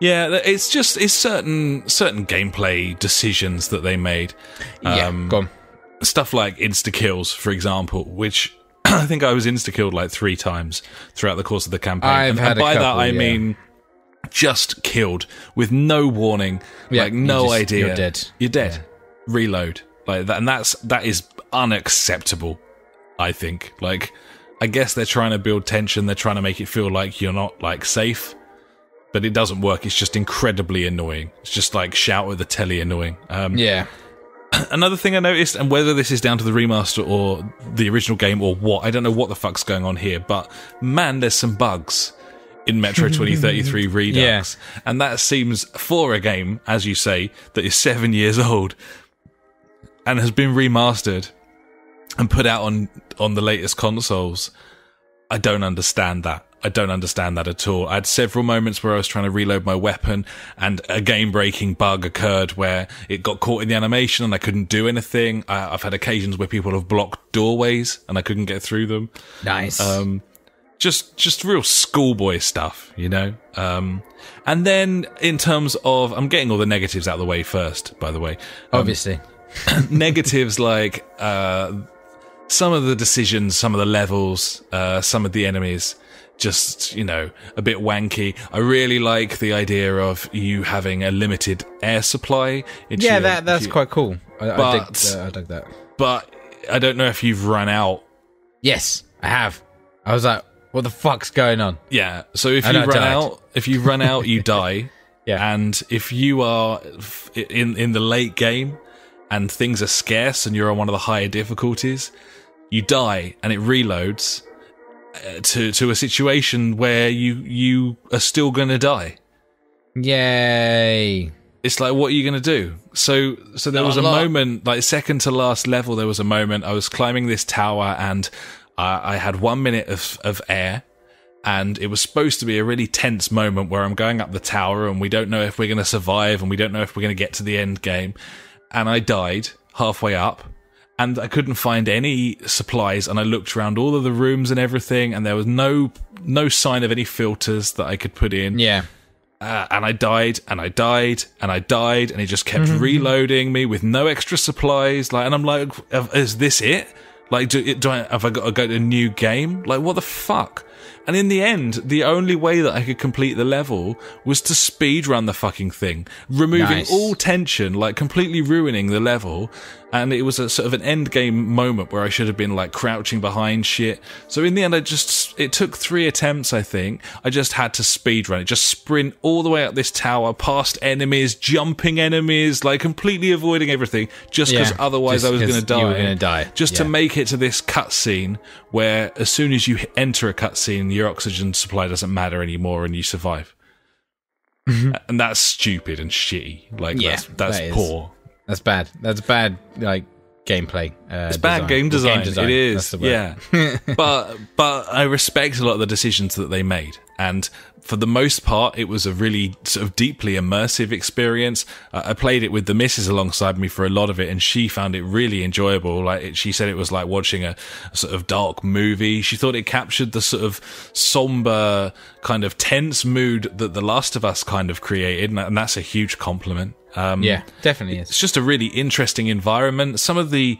Yeah, it's certain gameplay decisions that they made. Go on. Stuff like insta-kills, for example, which I think I was insta-killed like 3 times throughout the course of the campaign. And by that I mean just killed with no warning, like no idea. You're dead. You're dead. Yeah. Reload. Like that, and that is unacceptable, I think. Like, I guess they're trying to build tension, they're trying to make it feel like you're not like safe. But it doesn't work. It's just incredibly annoying. It's just like shout at the telly annoying. Another thing I noticed, and whether this is down to the remaster or the original game or what, I don't know what the fuck's going on here, but man, there's some bugs in Metro 2033 Redux. Yeah. And that seems, for a game, as you say, that is 7 years old and has been remastered and put out on the latest consoles, I don't understand that. I don't understand that at all. I had several moments where I was trying to reload my weapon and a game-breaking bug occurred where it got caught in the animation and I couldn't do anything. I've had occasions where people have blocked doorways and I couldn't get through them. Nice. Just real schoolboy stuff, And then in terms of... I'm getting all the negatives out of the way first, by the way. Obviously. Negatives like some of the decisions, some of the levels, some of the enemies... just, you know, a bit wanky. I really like the idea of you having a limited air supply. That's quite cool. I dig that. But I don't know if you've run out. Yes, I have. I was like, what the fuck's going on? Yeah, so if you run out, you die. Yeah. And if you are in the late game and things are scarce and you're on one of the higher difficulties, you die and it reloads to a situation where you are still going to die. Yay. It's like, what are you going to do? So there was a moment, like second to last level, there was a moment I was climbing this tower and I had 1 minute of air, and it was supposed to be a really tense moment where I'm going up the tower and we don't know if we're going to survive and we don't know if we're going to get to the end game. And I died halfway up and I couldn't find any supplies, and I looked around all of the rooms and everything and there was no sign of any filters that I could put in. Yeah. And I died, and I died, and I died, and it just kept reloading me with no extra supplies. Like, and I'm like, is this it? Like, have I got to go to a new game? Like, what the fuck? And in the end, the only way that I could complete the level was to speedrun the fucking thing, removing all tension, like completely ruining the level. And it was a sort of an end game moment where I should have been like crouching behind shit. So in the end, it took 3 attempts, I think. I just had to speedrun it, just sprint all the way up this tower, past enemies, jumping enemies, like completely avoiding everything, just because otherwise I was going to die. You were going to die. Just to make it to this cutscene where as soon as you enter a cutscene, your oxygen supply doesn't matter anymore and you survive. And that's stupid and shitty. Like, that's poor. That's bad. That's bad, like, gameplay. It's bad game design. It is. Yeah. but I respect a lot of the decisions that they made. And for the most part, it was a really sort of deeply immersive experience. I played it with the missus alongside me for a lot of it, and she found it really enjoyable. Like, she said it was like watching a sort of dark movie. She thought it captured the sort of somber, kind of tense mood that The Last of Us kind of created, and that's a huge compliment. Yeah, definitely is. It's just a really interesting environment. Some of the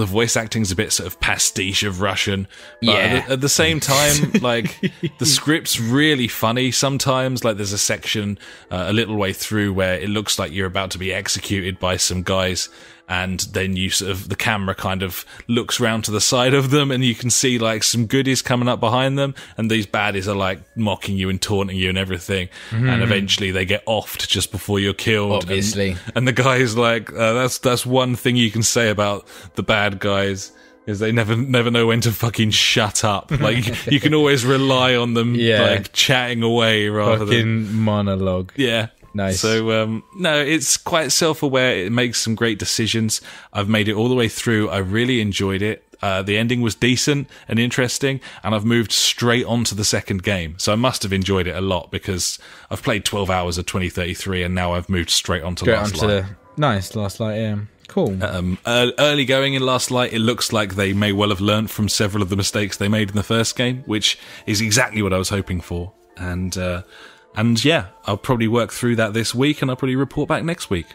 voice acting is a bit sort of pastiche of Russian, but at the same time, like, the script's really funny sometimes. Like, there's a section a little way through where it looks like you're about to be executed by some guys, and then the camera kind of looks round to the side of them and you can see like some goodies coming up behind them, and these baddies are like mocking you and taunting you and everything. And eventually they get offed just before you're killed. Obviously. And the guy's like, that's one thing you can say about the bad guys, is they never know when to fucking shut up. Like, you can always rely on them like chatting away rather than monologue. Yeah. Nice. So, no, it's quite self-aware. It makes some great decisions. I've made it all the way through. I really enjoyed it. The ending was decent and interesting, and I've moved straight on to the second game. So I must have enjoyed it a lot, because I've played 12 hours of 2033, and now I've moved straight on to Last Light. Nice, Last Light, yeah. Cool. Early going in Last Light, it looks like they may well have learnt from several of the mistakes they made in the first game, which is exactly what I was hoping for. And yeah, I'll probably work through that this week, and I'll probably report back next week.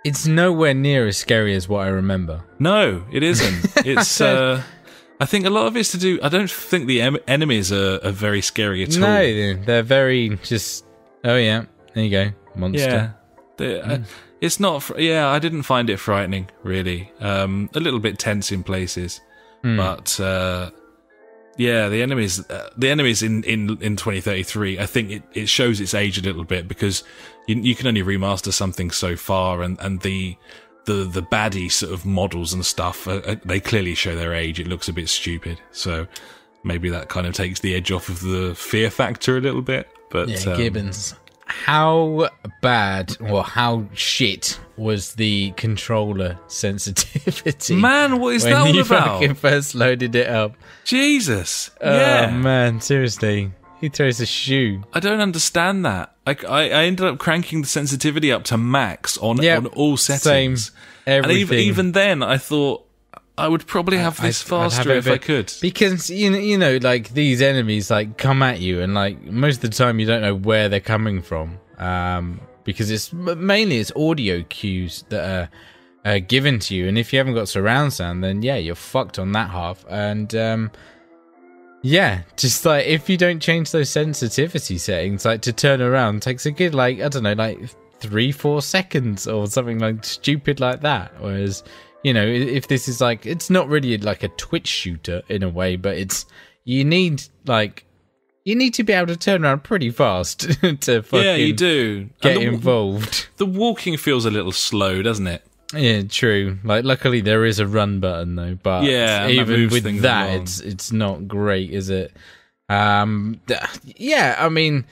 It's nowhere near as scary as what I remember. No, it isn't. It's, I think a lot of it's to do, I don't think the enemies are very scary at all. No, they're very just, oh yeah, there you go, monster. Yeah. It's not, I didn't find it frightening, really. A little bit tense in places, but, yeah, the enemies in 2033, I think it shows its age a little bit, because you can only remaster something so far, and the baddie sort of models and stuff, they clearly show their age. It looks a bit stupid, so maybe that kind of takes the edge off of the fear factor a little bit. But yeah, Gibbons. How bad or how shit was the controller sensitivity? Man, what is that all about? When you first loaded it up. Jesus. Oh, man, seriously. He throws a shoe. I don't understand that. I ended up cranking the sensitivity up to max on all settings. Same. Everything. And even then, I thought I would probably have this faster if I could. Because, you know, like, these enemies, like, come at you, and, like, most of the time you don't know where they're coming from. Because it's audio cues that are given to you, and if you haven't got surround sound, then, yeah, you're fucked on that half. And, Yeah, just like if you don't change those sensitivity settings, like to turn around takes a good like I don't know, like 3-4 seconds or something like stupid like that. Whereas, you know, if this is like, it's not really like a Twitch shooter in a way, but you need to be able to turn around pretty fast to fucking you do get involved. The walking feels a little slow, doesn't it? Yeah, true. Like, luckily there is a run button though, but even with that, it's not great, is it? Yeah, I mean,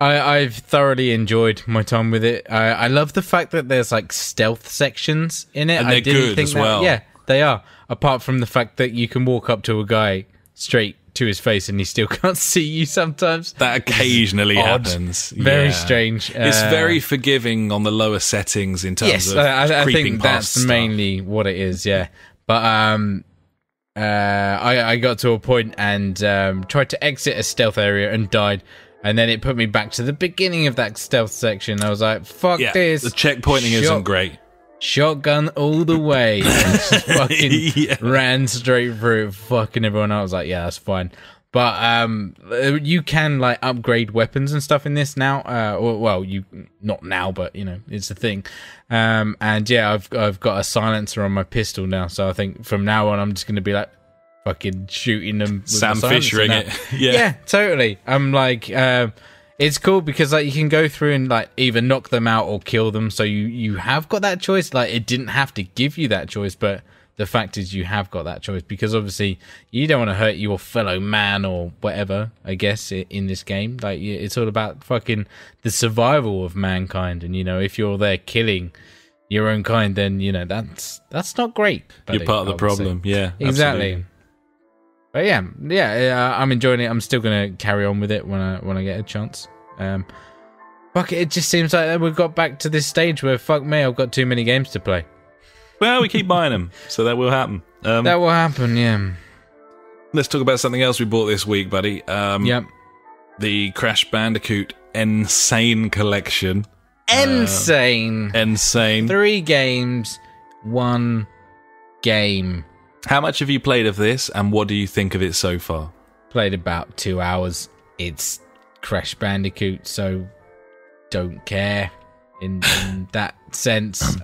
I've thoroughly enjoyed my time with it. I love the fact that there's like stealth sections in it. And they're good as well. Yeah, they are. Apart from the fact that you can walk up to a guy straight to his face and he still can't see you sometimes. That occasionally happens. Very strange. It's very forgiving on the lower settings in terms of I creeping think past that's stuff. mainly what it is, yeah. But I got to a point and tried to exit a stealth area and died. And then it put me back to the beginning of that stealth section. I was like, fuck this. The checkpointing isn't great. Shotgun all the way. And just fucking ran straight through, fucking everyone. I was like, yeah, that's fine. But you can like upgrade weapons and stuff in this now. Well, you not now, but you know, it's a thing. And yeah, I've got a silencer on my pistol now. So I think from now on, I'm just going to be like fucking shooting them. With Sam Fishering it. Yeah, totally. I'm like. It's cool because like you can go through and like either knock them out or kill them, so you have got that choice. Like it didn't have to give you that choice, but the fact is you have got that choice because obviously you don't want to hurt your fellow man or whatever. I guess in this game, like it's all about fucking the survival of mankind, and you know if you're there killing your own kind, then you know that's not great. You're part of the problem. Yeah, exactly. Absolutely. But yeah, I'm enjoying it. I'm still gonna carry on with it when I get a chance. Fuck it just seems like we've got back to this stage where fuck me, I've got too many games to play. Well, we keep buying them, so that will happen. That will happen, yeah. Let's talk about something else we bought this week, buddy. Yep. The Crash Bandicoot Insane Collection. Insane. 3 games, 1 game. How much have you played of this, and what do you think of it so far? Played about 2 hours. It's Crash Bandicoot, so don't care in that sense.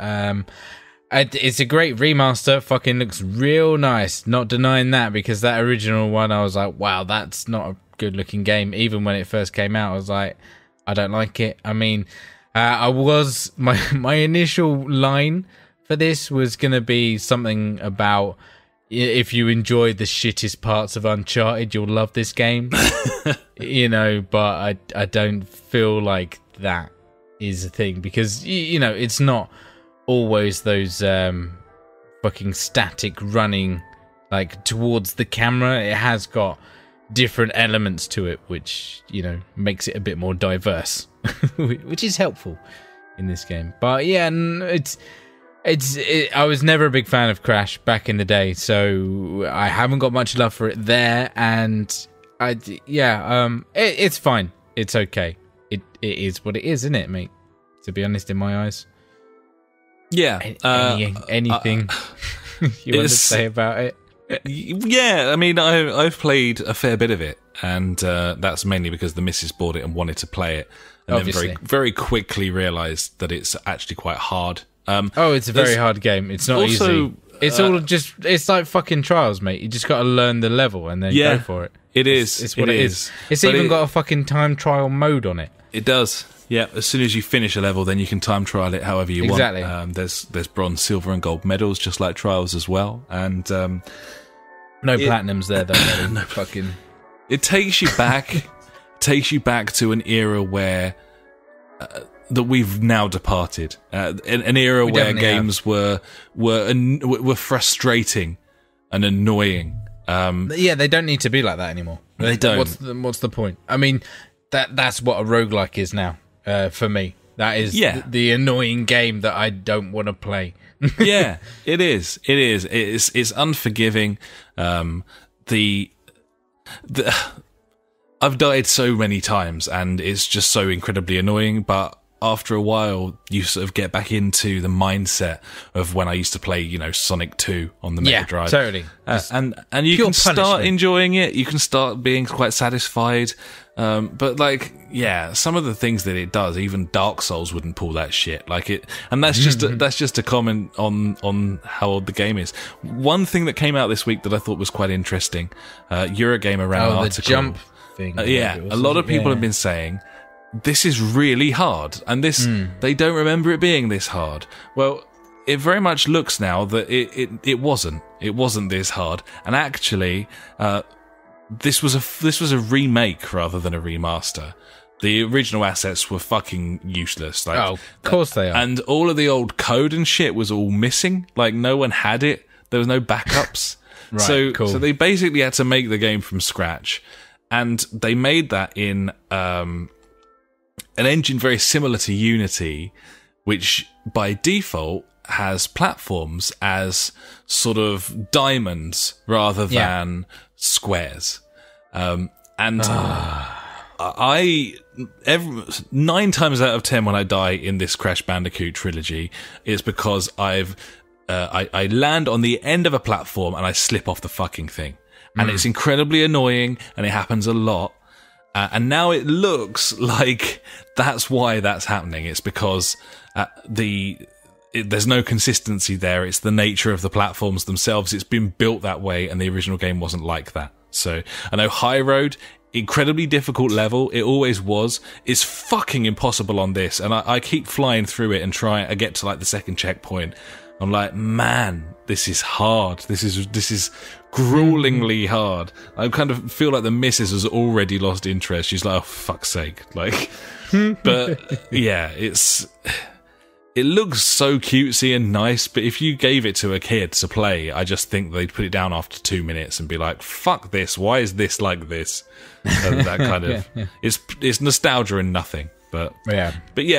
It's a great remaster. Fucking looks real nice. Not denying that, because that original one, I was like, wow, that's not a good looking game. Even when it first came out, I was like, I don't like it. I mean, my initial line for this was going to be something about, if you enjoy the shittest parts of Uncharted, you'll love this game. You know, but I don't feel like that is a thing, because you know it's not always those fucking static running like towards the camera. It has got different elements to it, which you know makes it a bit more diverse, which is helpful in this game. But yeah, I was never a big fan of Crash back in the day, so I haven't got much love for it there. And it's fine. It's okay. It is what it is, isn't it, mate? To be honest, in my eyes. Yeah. Anything you want to say about it? Yeah, I mean, I've played a fair bit of it, and that's mainly because the missus bought it and wanted to play it, and Obviously. then very quickly realised that it's actually quite hard. It's a very hard game. It's not easy. It's all just, it's like fucking Trials, mate. You just got to learn the level and then go for it. It is. It's what it is. It's even got a fucking time trial mode on it. It does. Yeah, as soon as you finish a level, then you can time trial it however you Exactly. want. There's bronze, silver, and gold medals, just like Trials as well. And no platinums there though. No fucking. It takes you back. To an era where that we've now departed. An era where games were frustrating and annoying. They don't need to be like that anymore. They don't. What's the point? I mean, that's what a roguelike is now. For me, that is the annoying game that I don't want to play. Yeah, it is. It's unforgiving. I've died so many times, and it's just so incredibly annoying. But after a while, you sort of get back into the mindset of when I used to play, you know, Sonic 2 on the Mega Drive. Totally. And you can start enjoying it. You can start being quite satisfied. But like, yeah, some of the things that it does, even Dark Souls wouldn't pull that shit. Like it, and that's just a comment on how old the game is. One thing that came out this week that I thought was quite interesting, Eurogamer ran an article. The jump thing. A lot of people have been saying this is really hard, and they don't remember it being this hard. Well, it very much looks now that it wasn't this hard, and actually, this was a remake rather than a remaster. The original assets were fucking useless. Like, of course they are. And all of the old code and shit was all missing. Like, no one had it. There was no backups. Right, cool. So they basically had to make the game from scratch. And they made that in an engine very similar to Unity, which by default has platforms as sort of diamonds rather than squares. I 9 times out of 10 when I die in this Crash Bandicoot trilogy, it's because I land on the end of a platform and I slip off the fucking thing. And it's incredibly annoying, and it happens a lot. And now it looks like that's why that's happening. It's because there's no consistency there. It's the nature of the platforms themselves. It's been built that way, and the original game wasn't like that. So I know High Road, incredibly difficult level. It always was. It's fucking impossible on this, and I keep flying through it and I get to like the second checkpoint. I'm like, man, this is hard. This is gruelingly hard. I kind of feel like the missus has already lost interest. She's like, oh, fuck's sake. Like, but yeah, it looks so cutesy and nice, but if you gave it to a kid to play, I just think they'd put it down after 2 minutes and be like, fuck this, why is this like this? That kind of, it's nostalgia and nothing. But yeah,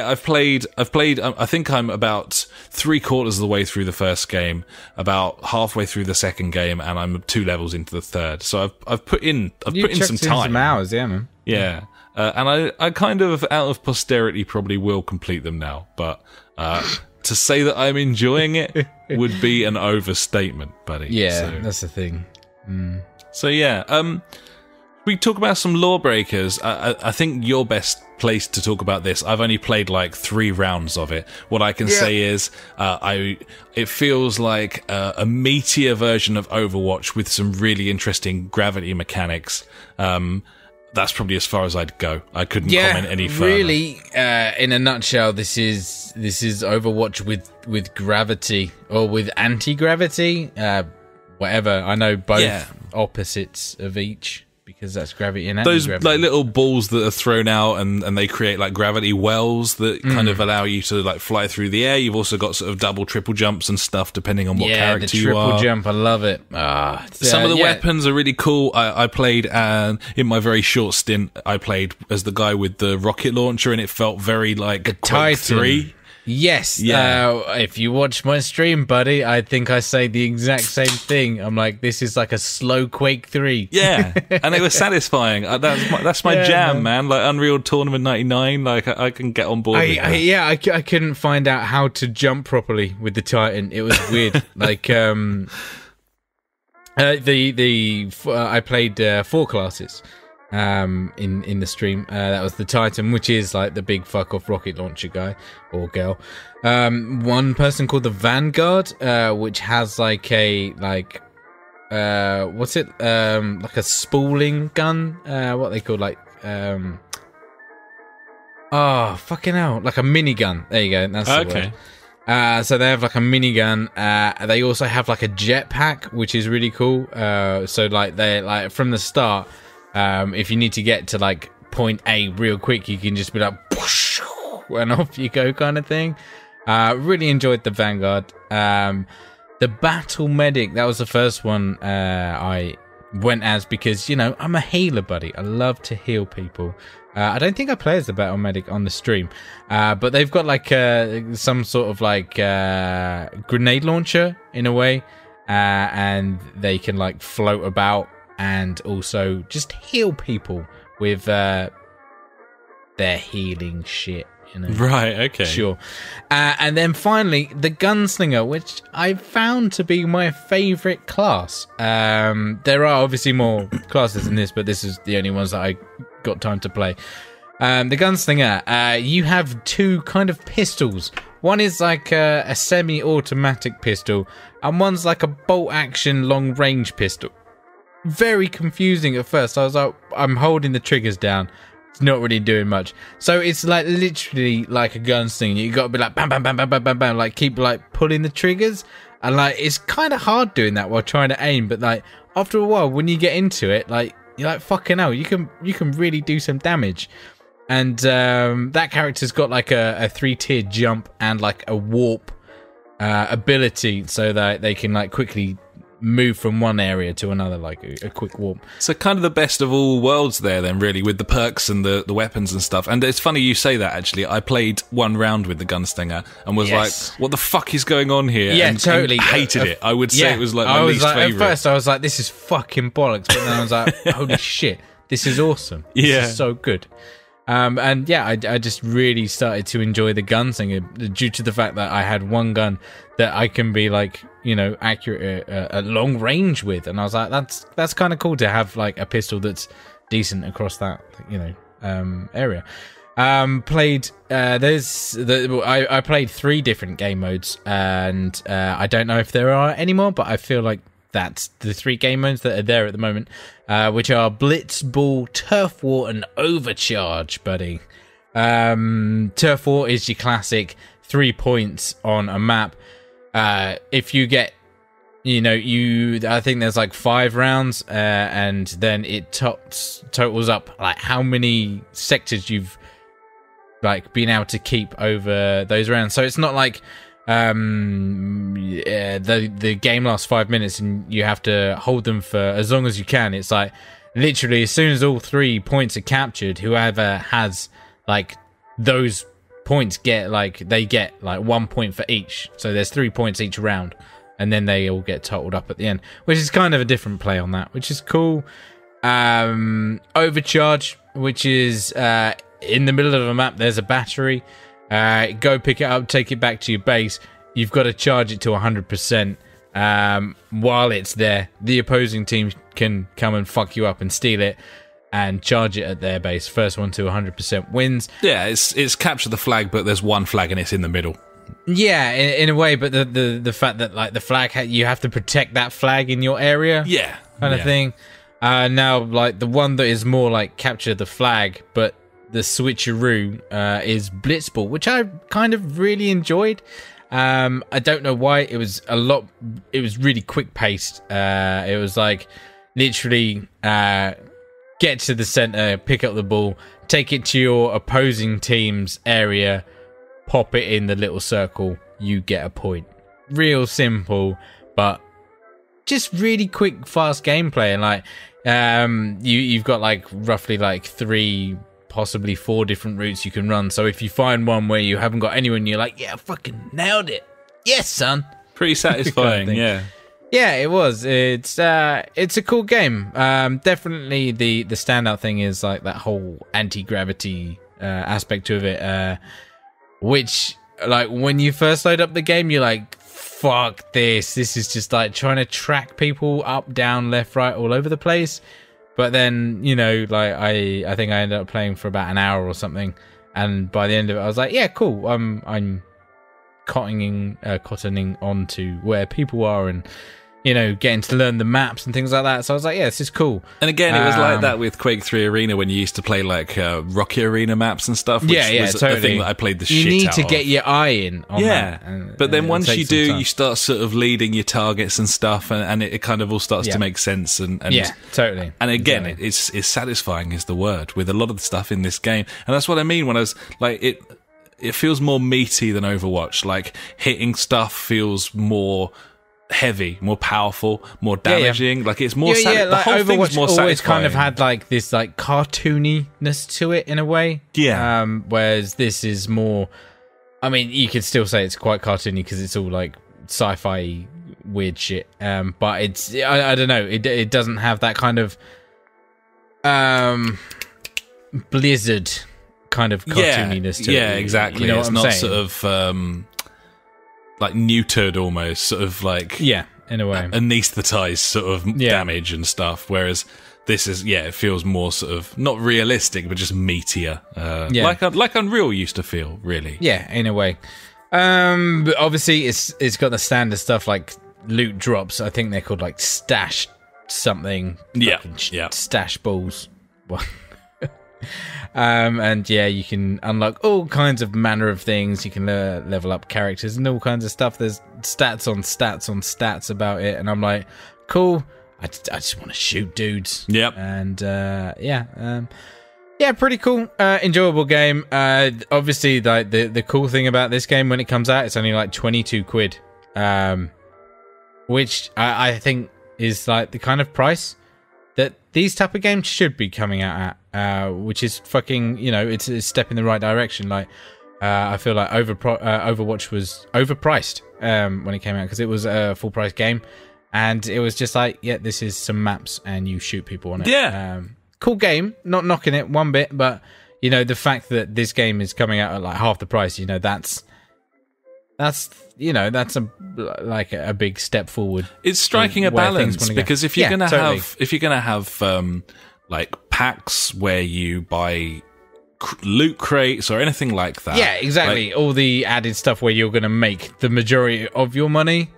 I've played. I think I'm about 3/4 of the way through the first game, about halfway through the second game, and I'm 2 levels into the third. So I've put in some time, some hours, yeah, man. Yeah, and I kind of, out of posterity, probably will complete them now. But to say that I'm enjoying it would be an overstatement, buddy. Yeah, that's the thing. So yeah, we talk about some Lawbreakers. I think you're best placed to talk about this. I've only played like 3 rounds of it. What I can say is, it feels like a meatier version of Overwatch with some really interesting gravity mechanics. That's probably as far as I'd go. I couldn't comment any further. Really, in a nutshell, this is Overwatch with gravity or with anti-gravity. Whatever. I know both opposites of each, because that's gravity and anti-gravity. Those like little balls that are thrown out and they create like gravity wells that kind of allow you to like fly through the air. You've also got sort of double, triple jumps and stuff depending on what character you are. Yeah, the triple jump, I love it. Some of the weapons are really cool. I played, in my very short stint, I played as the guy with the rocket launcher, and it felt very like the Quake 3. Yes. If you watch my stream, buddy, I think I say the exact same thing. I'm like, this is like a slow Quake 3. Yeah, and it was satisfying. That's my jam, man. Like Unreal Tournament 99, like I can get on board with that. I couldn't find out how to jump properly with the Titan. It was weird. Like, I played 4 classes. In the stream, that was the Titan, which is like the big fuck off rocket launcher guy or girl. One person called the Vanguard, which has like what's it? Like a spooling gun. What they call like fucking hell, like a minigun. There you go. That's the word. So they have like a minigun. They also have like a jetpack, which is really cool. So like they like from the start. If you need to get to like point A real quick, you can just be like, whoosh, and off you go, kind of thing. Really enjoyed the Vanguard. The Battle Medic, that was the first one I went as, because, you know, I'm a healer, buddy. I love to heal people. I don't think I play as the Battle Medic on the stream, but they've got like some sort of like grenade launcher in a way, and they can like float about and also just heal people with their healing shit. You know? Right, okay. Sure. And then finally, the gunslinger, which I found to be my favourite class. There are obviously more classes in this, but this is the only ones that I got time to play. The gunslinger, you have two kind of pistols. One is like a semi-automatic pistol, and one's like a bolt-action long-range pistol. Very confusing at first. I was like, I'm holding the triggers down. It's not really doing much. So it's like literally like a gunslinger. You got to be like bam, bam, bam, bam, bam, bam, bam, like keep like pulling the triggers, and like it's kind of hard doing that while trying to aim. But like after a while, when you get into it, like you're like fucking hell, you can really do some damage. And that character's got like a 3-tiered jump and like a warp ability, so that they can like quickly move from one area to another, like a quick warp. So kind of the best of all worlds there then, really, with the perks and the weapons and stuff. And it's funny you say that, actually. I played one round with the gunslinger and was like, what the fuck is going on here? Yeah, totally. And hated it. I would say it was like my least favourite. At first I was like, this is fucking bollocks, but then I was like, holy shit, this is awesome. This is so good. And yeah, I just really started to enjoy the gunslinger due to the fact that I had one gun that I can be like, you know, accurate at long range with, and I was like, that's kind of cool to have like a pistol that's decent across that, you know, area. I played 3 different game modes, and I don't know if there are any more, but I feel like that's the 3 game modes that are there at the moment, which are Blitz, Ball, Turf War, and Overcharge, buddy. Turf War is your classic 3 points on a map. If you get, you know, I think there's like 5 rounds, and then it totals up like how many sectors you've like been able to keep over those rounds. So it's not like the game lasts 5 minutes and you have to hold them for as long as you can. It's like literally as soon as all 3 points are captured, whoever has like those points get like 1 point for each. So there's 3 points each round, and then they all get totaled up at the end, which is kind of a different play on that, which is cool. Overcharge, which is in the middle of a map, there's a battery. Go pick it up, take it back to your base. You've got to charge it to 100%. While it's there, the opposing team can come and fuck you up and steal it and charge it at their base. First one to 100% wins. Yeah, it's capture the flag, but there's one flag and it's in the middle. Yeah, in a way, but the fact that like the flag, you have to protect that flag in your area. Yeah, kind of thing. Now, like the one that is more like capture the flag, but the switcheroo is Blitzball, which I kind of really enjoyed. I don't know why. It was really quick paced. It was like literally get to the center, pick up the ball, take it to your opposing team's area, pop it in the little circle, you get a point. Real simple, but just really quick, fast gameplay. And like you've got like roughly like 3, possibly 4 different routes you can run. So if you find one where you haven't got anyone, you're like, yeah, fucking nailed it. Yes, son. Pretty satisfying, kind of yeah. Yeah, it was. It's a cool game. Definitely the standout thing is like that whole anti-gravity aspect of it, which like when you first load up the game, you're like, fuck this. This is just like trying to track people up, down, left, right, all over the place. But then, you know, like I think I ended up playing for about an hour or something, and by the end of it, I was like, yeah, cool. I'm cottoning on to where people are, and you know, getting to learn the maps and things like that. So I was like, yeah, this is cool. And again, it was like that with Quake 3 Arena when you used to play like Rocky Arena maps and stuff. Which was totally. the thing that I played the shit out of. You need to get your eye in on that. But then once you do, you start sort of leading your targets and stuff, and it kind of all starts to make sense. And yeah, totally. And again, it's satisfying is the word with a lot of the stuff in this game. And that's what I mean when I was like, it feels more meaty than Overwatch. Like Mm. hitting stuff feels more heavy, more powerful, more damaging. Like it's more like the whole Overwatch thing's more always satisfying. kind of had like this like cartooniness to it in a way. Yeah. Whereas this is more, I mean, you could still say it's quite cartoony because it's all like sci-fi weird shit. But it's I don't know, it doesn't have that kind of Blizzard kind of cartooniness to it. Yeah, exactly. You know it's what not I'm saying? sort of like neutered almost, sort of like Yeah, in a way. Anesthetized sort of damage and stuff, whereas this is, it feels more sort of not realistic, but just meatier, like Unreal used to feel, really. Yeah, in a way. But obviously, it's got the standard stuff like loot drops. I think they're called like stash something. Stash balls. And you can unlock all kinds of manner of things. You can level up characters and all kinds of stuff. There's stats on stats on stats about it, and I'm like, cool. I just want to shoot dudes. Yep. And pretty cool. Enjoyable game. Obviously, like the cool thing about this game when it comes out, it's only like 22 quid, which I think is like the kind of price that these type of games should be coming out at, which is fucking, it's a step in the right direction. Like, I feel like Overwatch was overpriced when it came out because it was a full price game, and it was just like, this is some maps and you shoot people on it. Yeah. Cool game, not knocking it one bit, but the fact that this game is coming out at like half the price, that's a big step forward. It's striking a balance because if you're gonna have like packs where you buy loot crates or anything like that, exactly, like, all the added stuff where you're gonna make the majority of your money,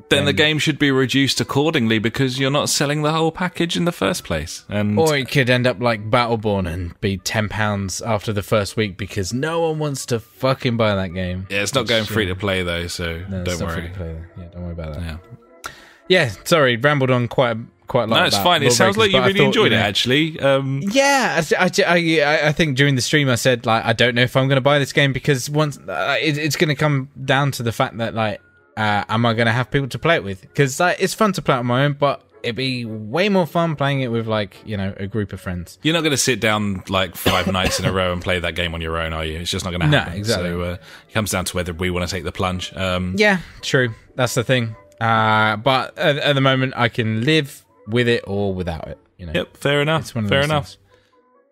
then the game should be reduced accordingly because you're not selling the whole package in the first place. Or it could end up like Battleborn and be £10 after the first week because no one wants to fucking buy that game. Yeah, it's not going free to play though, so don't worry. Don't worry about that. Yeah, sorry, rambled on quite a lot. No, it's fine. It sounds like you really enjoyed it, actually. I think during the stream I said like I don't know if I'm going to buy this game because once it's going to come down to the fact that like. Am I going to have people to play it with? Because it's fun to play it on my own, but it'd be way more fun playing it with, like, a group of friends. You're not going to sit down, like, 5 nights in a row and play that game on your own, are you? It's just not going to happen. No, exactly. So it comes down to whether we want to take the plunge. Yeah, true. That's the thing. But at the moment, I can live with it or without it. Yep, fair enough. It's one of fair those enough. things.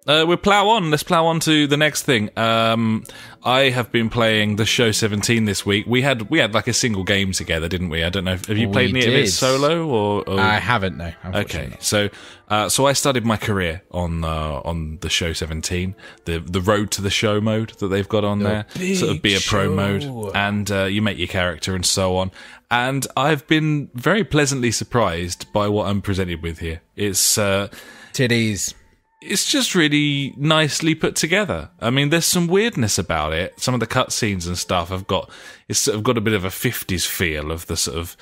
We'll plow on. Let's plow on to the next thing. I have been playing the show 17 this week. We had like a single game together, didn't we? I don't know. Have you played any of it solo or? I haven't. No. Okay. So I started my career on the show 17, the road to the show mode that they've got on there, sort of be a pro mode, and you make your character and so on. And I've been very pleasantly surprised by what I'm presented with here. It's titties. It's just really nicely put together. I mean, there's some weirdness about it. Some of the cutscenes and stuff it's sort of got a bit of a 50s feel of the sort of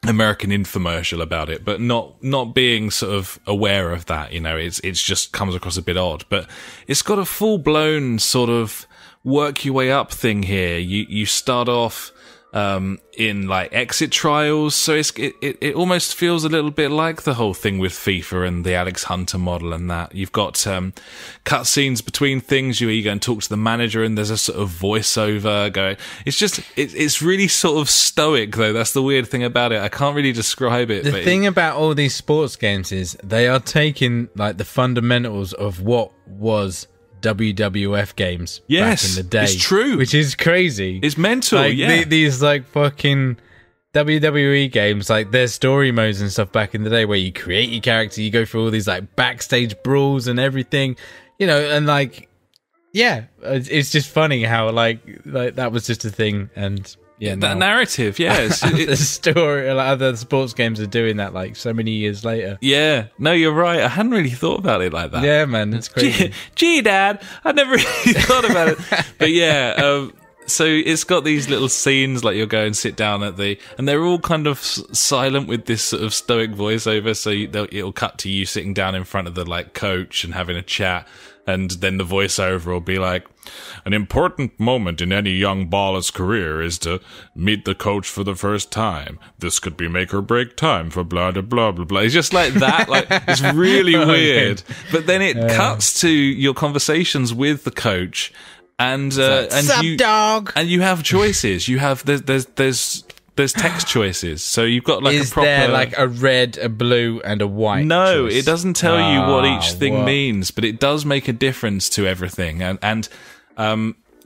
American infomercial about it, but not being sort of aware of that. It's just comes across a bit odd. But it's got a full blown sort of work your way up thing here. You start off in like exit trials, so it almost feels a little bit like the whole thing with FIFA and the Alex Hunter model and that. You've got cutscenes between things. You go and talk to the manager, and there's a sort of voiceover going. It's really sort of stoic, though. That's the weird thing about it. I can't really describe it. The thing about all these sports games is they are taking like the fundamentals of what was WWF games back in the day. It's true. Which is crazy. It's mental, these like fucking WWE games, like their story modes and stuff back in the day where you create your character, you go through all these like backstage brawls and everything, and like, it's just funny how like that was just a thing. And that narrative, the story, like other sports games are doing that like so many years later. Yeah, no, you're right. I hadn't really thought about it like that. Yeah, man, it's crazy. Gee, Dad, I never really thought about it. But so it's got these little scenes like you'll go and sit down and they're all kind of silent with this sort of stoic voiceover. So it'll cut to you sitting down in front of the like coach and having a chat. And then the voiceover will be like, an important moment in any young baller's career is to meet the coach for the first time. This could be make or break time for blah, blah, blah, blah, blah. It's just like that. Like, it's really weird. But then it cuts to your conversations with the coach and Sup, dog? And you have choices. You have, there's There's text choices, so you've got like Is a proper. there like a red, a blue, and a white? No, choice? it doesn't tell you what each thing what? means, but it does make a difference to everything. And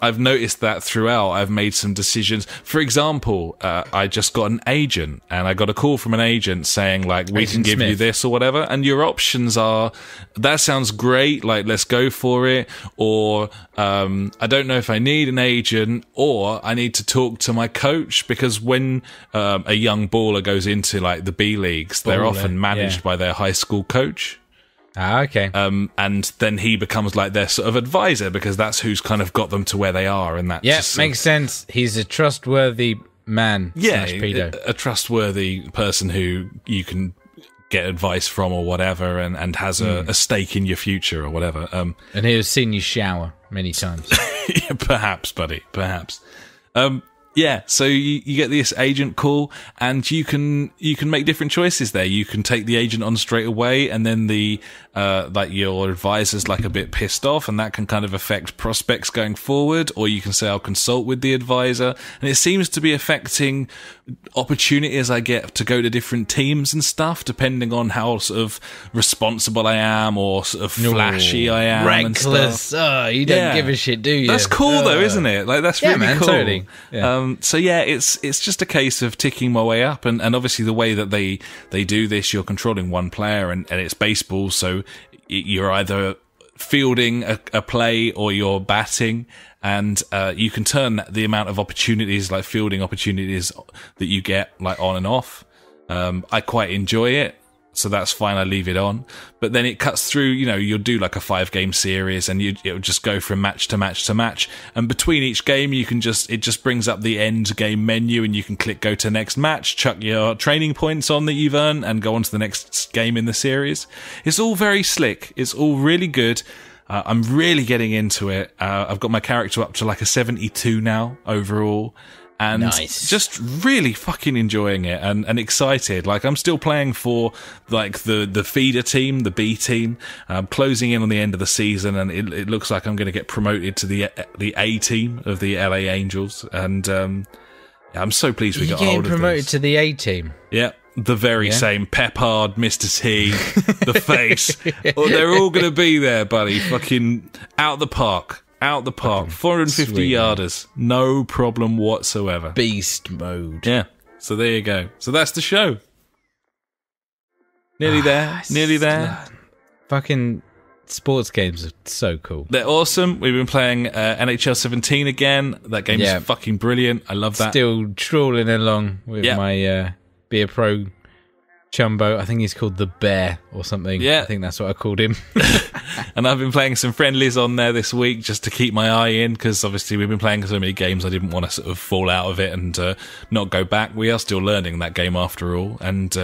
I've noticed that throughout. I've made some decisions. For example, I just got an agent, and I got a call from an agent saying, like, we can give you this or whatever. And your options are, that sounds great, like, let's go for it. Or, I don't know if I need an agent, or I need to talk to my coach, because when a young baller goes into, like, the B leagues, they're often managed by their high school coach. Ah, okay. And then he becomes like their sort of advisor, because that's who's kind of got them to where they are. And that makes sense. He's a trustworthy man. Yeah, pedo. a trustworthy person who you can get advice from or whatever, and has a stake in your future or whatever. And he has seen you shower many times. Yeah, perhaps, buddy, perhaps. Yeah, so you get this agent call, and you can make different choices there. You can take the agent on straight away, and then like your advisor's like a bit pissed off, and that can kind of affect prospects going forward. Or you can say, I'll consult with the advisor, and it seems to be affecting opportunities I get to go to different teams and stuff, depending on how sort of responsible I am or sort of flashy I am. Reckless. And you don't give a shit, do you? That's cool though, isn't it? Like, that's really man, cool. Totally. Yeah. So yeah, it's just a case of ticking my way up, and obviously the way that they do this, you're controlling one player, and it's baseball, so you're either fielding a play or you're batting, and you can turn the amount of opportunities, like fielding opportunities, that you get like on and off. I quite enjoy it, so that's fine. I leave it on, but then it cuts through. You'll do like a 5-game series, and it'll just go from match to match to match. And between each game, it just brings up the end game menu, and you can click go to next match, chuck your training points on that you've earned, and go on to the next game in the series. It's all very slick. It's all really good. I'm really getting into it. I've got my character up to like a 72 now overall. And just really fucking enjoying it and excited. Like, I'm still playing for like the feeder team, the B team. I'm closing in on the end of the season, and it looks like I'm going to get promoted to the A team of the LA Angels. And I'm so pleased we got hold of this. You're getting promoted to the A team? Yeah. The very same Peppard, Mr. T, the face. They're all going to be there, buddy. Fucking out the park. 450 yarders. No problem whatsoever. Beast mode. Yeah. So there you go. So that's the show. Nearly there. Fucking sports games are so cool. They're awesome. We've been playing NHL 17 again. That game is fucking brilliant. I love that. Still trawling along with my Be a Pro Chumbo. I think he's called the Bear or something. Yeah. I think that's what I called him. And I've been playing some friendlies on there this week just to keep my eye in, because obviously we've been playing so many games, I didn't want to sort of fall out of it and not go back. We are still learning that game after all, and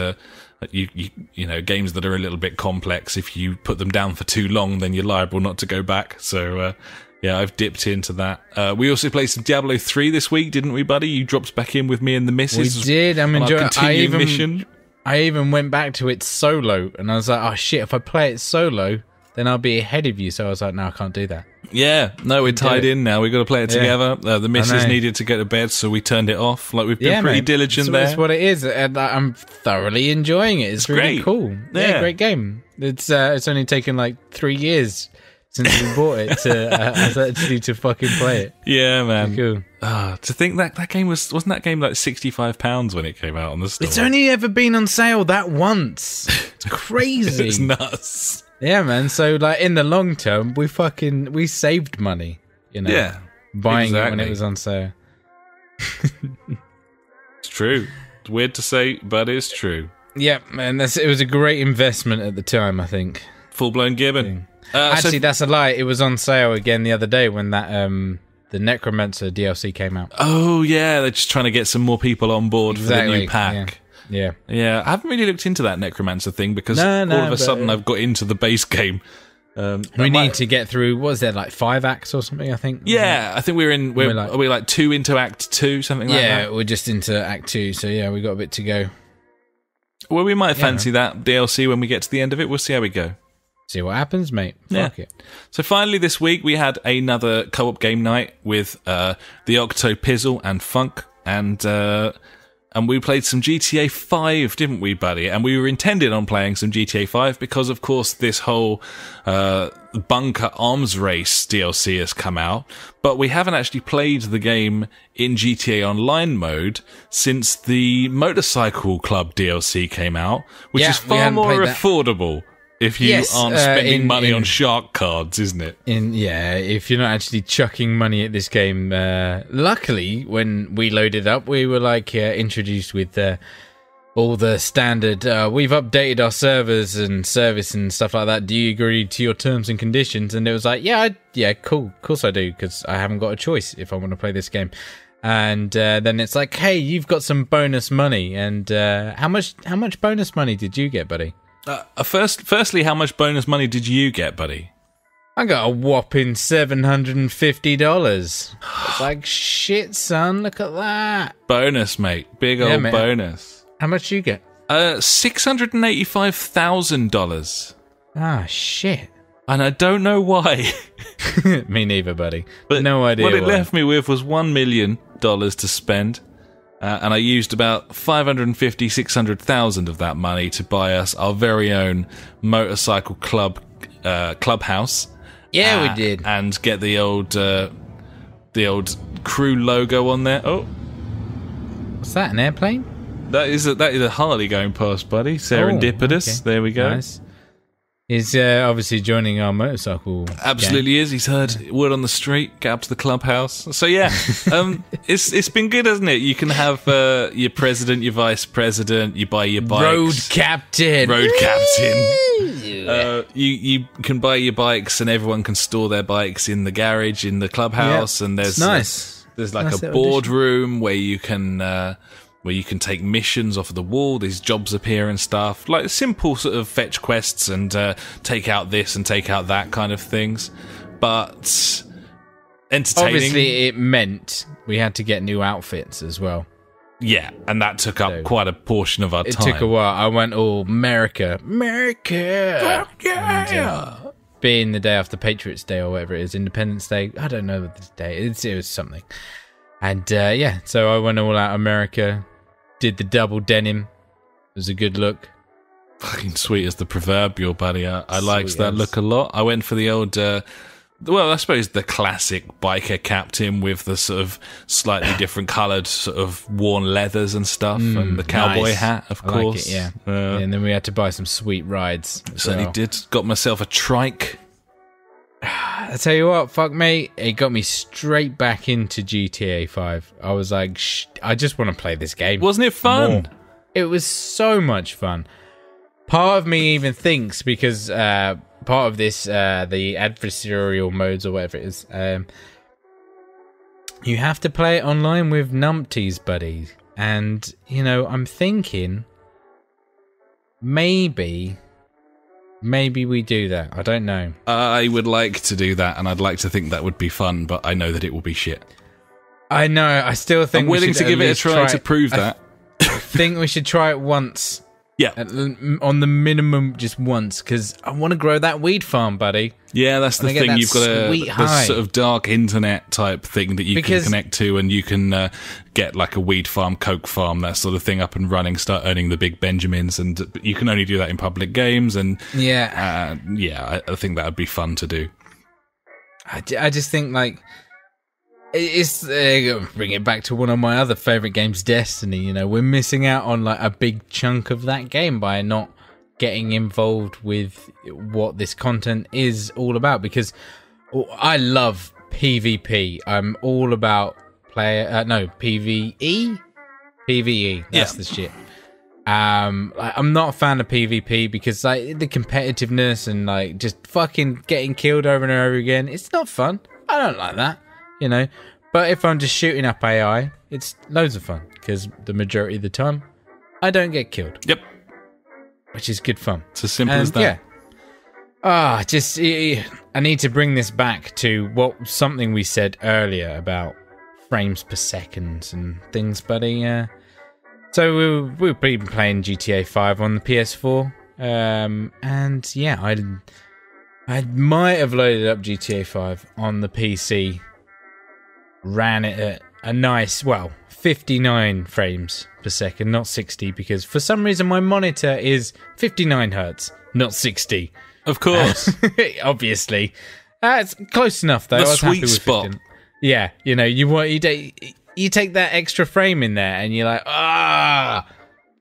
you know, games that are a little bit complex, if you put them down for too long, then you're liable not to go back. So yeah, I've dipped into that. We also played some Diablo 3 this week, didn't we, buddy? You dropped back in with me and the missus. We did. I'm enjoying it. I even went back to it solo, and I was like, oh shit, if I play it solo, then I'll be ahead of you. So I was like, no, I can't do that. Yeah, no, we're tied in now. We've got to play it together. The missus needed to go to bed, so we turned it off. Like, we've been pretty diligent there. That's what it is, and I'm thoroughly enjoying it. It's really cool. Yeah, great game. It's only taken like 3 years since we bought it to fucking play it. Yeah, man. Cool. To think that game wasn't that game like £65 when it came out on the store? It's only ever been on sale that once. It's crazy. It's nuts. Yeah, man. So like in the long term, we saved money, you know. Yeah, buying it when it was on sale. It's true. It's weird to say, but it's true. Yeah, man. It was a great investment at the time, I think. Full-blown gibbon. Actually, that's a lie. It was on sale again the other day when that the Necromancer DLC came out. Oh yeah, they're just trying to get some more people on board for the new pack. Yeah. I haven't really looked into that Necromancer thing because all of a sudden I've got into the base game. We need to get through. What was there, like 5 acts or something? I think. Yeah, I think we're like 2 into Act 2, something like that. Yeah, we're just into Act 2, so yeah, we got a bit to go. Well, we might fancy that DLC when we get to the end of it. We'll see how we go. See what happens, mate. Fuck it. So finally this week we had another co-op game night with the Octo Pizzle and Funk, and and we played some GTA 5, didn't we, buddy? And we were intended on playing some GTA 5 because, of course, this whole bunker arms race DLC has come out. But we haven't actually played the game in GTA Online mode since the Motorcycle Club DLC came out, which is far more affordable. If you aren't spending money on shark cards, isn't it? If you're not actually chucking money at this game. Luckily, when we loaded up, we were introduced with all the standard, we've updated our servers and service and stuff like that. Do you agree to your terms and conditions? And it was like, yeah, cool. Of course I do, because I haven't got a choice if I want to play this game. And then it's like, hey, you've got some bonus money. And how much bonus money did you get, buddy? Firstly, how much bonus money did you get, buddy? I got a whopping $750. It's like, shit, son, look at that. Bonus, mate. Big old bonus. How much did you get? $685,000. Ah, shit. And I don't know why. Me neither, buddy. But no idea what it left me with was $1 million to spend. And I used about $550,000, $600,000 of that money to buy us our very own motorcycle clubhouse. Yeah, we did, and get the old crew logo on there. Oh, what's that? An airplane? That is a Harley going past, buddy. Serendipitous. Okay. There we go. Nice. He's obviously joining our motorcycle. Absolutely gang. is. He's heard word on the street. Get up to the clubhouse. So yeah, it's been good, hasn't it? You can have your president, your vice president. You buy your bikes. Road captain. You can buy your bikes, and everyone can store their bikes in the garage in the clubhouse. And there's nice. There's like a boardroom where you can take missions off of the wall. These jobs appear and stuff. Like simple sort of fetch quests and take out this and take out that kind of things. But entertaining. Obviously, it meant we had to get new outfits as well. Yeah, and that took up quite a portion of our time. It took a while. I went all America. Yeah! And, being the day after Patriots Day or whatever it is, Independence Day. I don't know this day. It was something. And so I went all out America. Did the double denim. It was a good look. Fucking sweet as the proverbial, buddy. I liked that look a lot. I went for the old, I suppose the classic biker captain with the sort of slightly different coloured sort of worn leathers and stuff, and the cowboy hat, of course. Like it, and then we had to buy some sweet rides. Certainly did. Got myself a trike. I tell you what, fuck me, it got me straight back into GTA 5. I was like, I just want to play this game. Wasn't it fun? More. It was so much fun. Part of me even thinks, because part of this, the adversarial modes or whatever it is, you have to play it online with numpties, buddy. And, I'm thinking, maybe we do that. I don't know. I would like to do that, and I'd like to think that would be fun, but I know that it will be shit. I know. I still think I'm willing to give it a try to prove that. I think we should try it once. Yeah. On the minimum, just once, because I want to grow that weed farm, buddy. Yeah, that's the thing. You've got this sort of dark internet type thing that you can connect to, and you can get like a weed farm, coke farm, that sort of thing up and running, start earning the big Benjamins, and you can only do that in public games. And I think that would be fun to do. I just think it's bring it back to one of my other favorite games, Destiny. We're missing out on like a big chunk of that game by not getting involved with what this content is all about, because I love PvP. I'm all about PvE. That's the shit. I'm not a fan of PvP because the competitiveness and just fucking getting killed over and over again, it's not fun. I don't like that. But if I'm just shooting up AI, it's loads of fun, because the majority of the time, I don't get killed. Yep. Which is good fun. It's as simple as that. Yeah. I need to bring this back to something we said earlier about frames per second and things, buddy. So we've been playing GTA 5 on the PS4. And yeah, I might have loaded up GTA 5 on the PC. Ran it at a nice, 59 frames per per second, not 60, because for some reason my monitor is 59 hertz, not 60. Of course. Obviously. It's close enough, though. The I was happy sweet with spot. 15. Yeah, you know, you take that extra frame in there and you're like,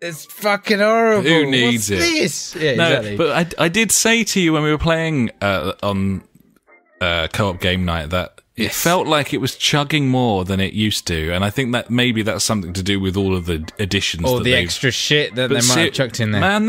it's fucking horrible. Who needs What's it? This? Yeah, No, exactly. but I did say to you when we were playing on co-op game night that it felt like it was chugging more than it used to, and I think that maybe that's something to do with all of the additions. Or the extra shit that they might have chucked in there. Man,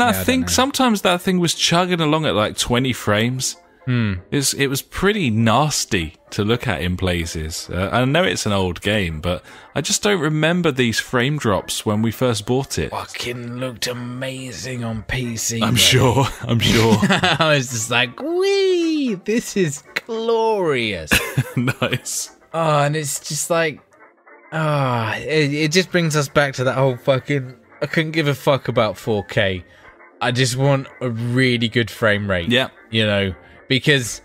sometimes that thing was chugging along at like 20 frames. It was pretty nasty to look at in places. I know it's an old game, but I just don't remember these frame drops when we first bought it. Fucking looked amazing on PC. I'm sure. I was just like, wee, this is glorious. Nice. Oh, and it's just like, it just brings us back to that whole fucking, I couldn't give a fuck about 4K. I just want a really good frame rate. Yeah. You know, because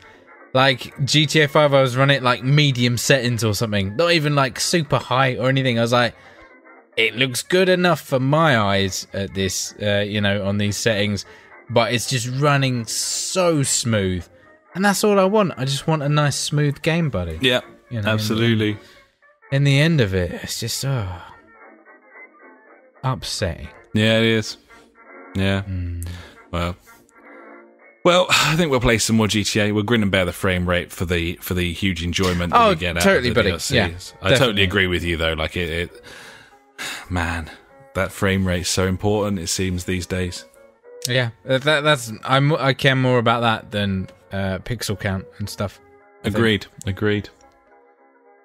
like GTA 5, I was running it like medium settings or something, not even like super high or anything. I was like, it looks good enough for my eyes at this, on these settings, but it's just running so smooth. And that's all I want. I just want a nice smooth game, buddy. Yeah, absolutely. In the end of it, it's just upsetting. Yeah, it is. Yeah. Well, I think we'll play some more GTA. We'll grin and bear the frame rate for the huge enjoyment that we get out of the DLCs. Yeah, I totally agree with you though. Like man, that frame rate's so important. It seems these days. Yeah, I care more about that than pixel count and stuff. Agreed.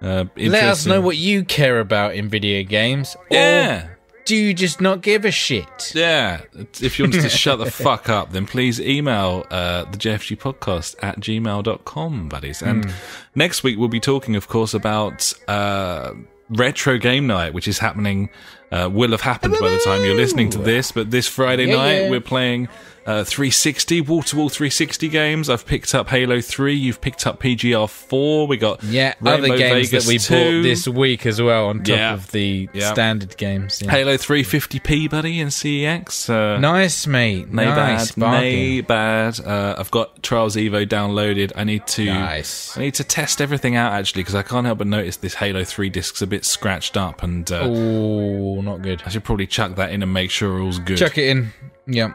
Let us know what you care about in video games. Yeah. Or do you just not give a shit? Yeah. If you want us to shut the fuck up, then please email the JfG podcast at gmail.com, buddies. And next week we'll be talking, of course, about Retro Game Night, which is happening, will have happened by the time you're listening to this, but this Friday night we're playing 360, wall-to-wall 360 games. I've picked up Halo 3, you've picked up PGR 4, we got other games Vegas that we 2. bought this week as well, on top of the standard games. Yeah. Halo 350p, buddy, in CEX. Nice, mate. Nice. Bad. I've got Trials Evo downloaded. I need to test everything out, actually, because I can't help but notice this Halo 3 disc's a bit scratched up, and not good. I should probably chuck that in and make sure all's good. Chuck it in. Yep.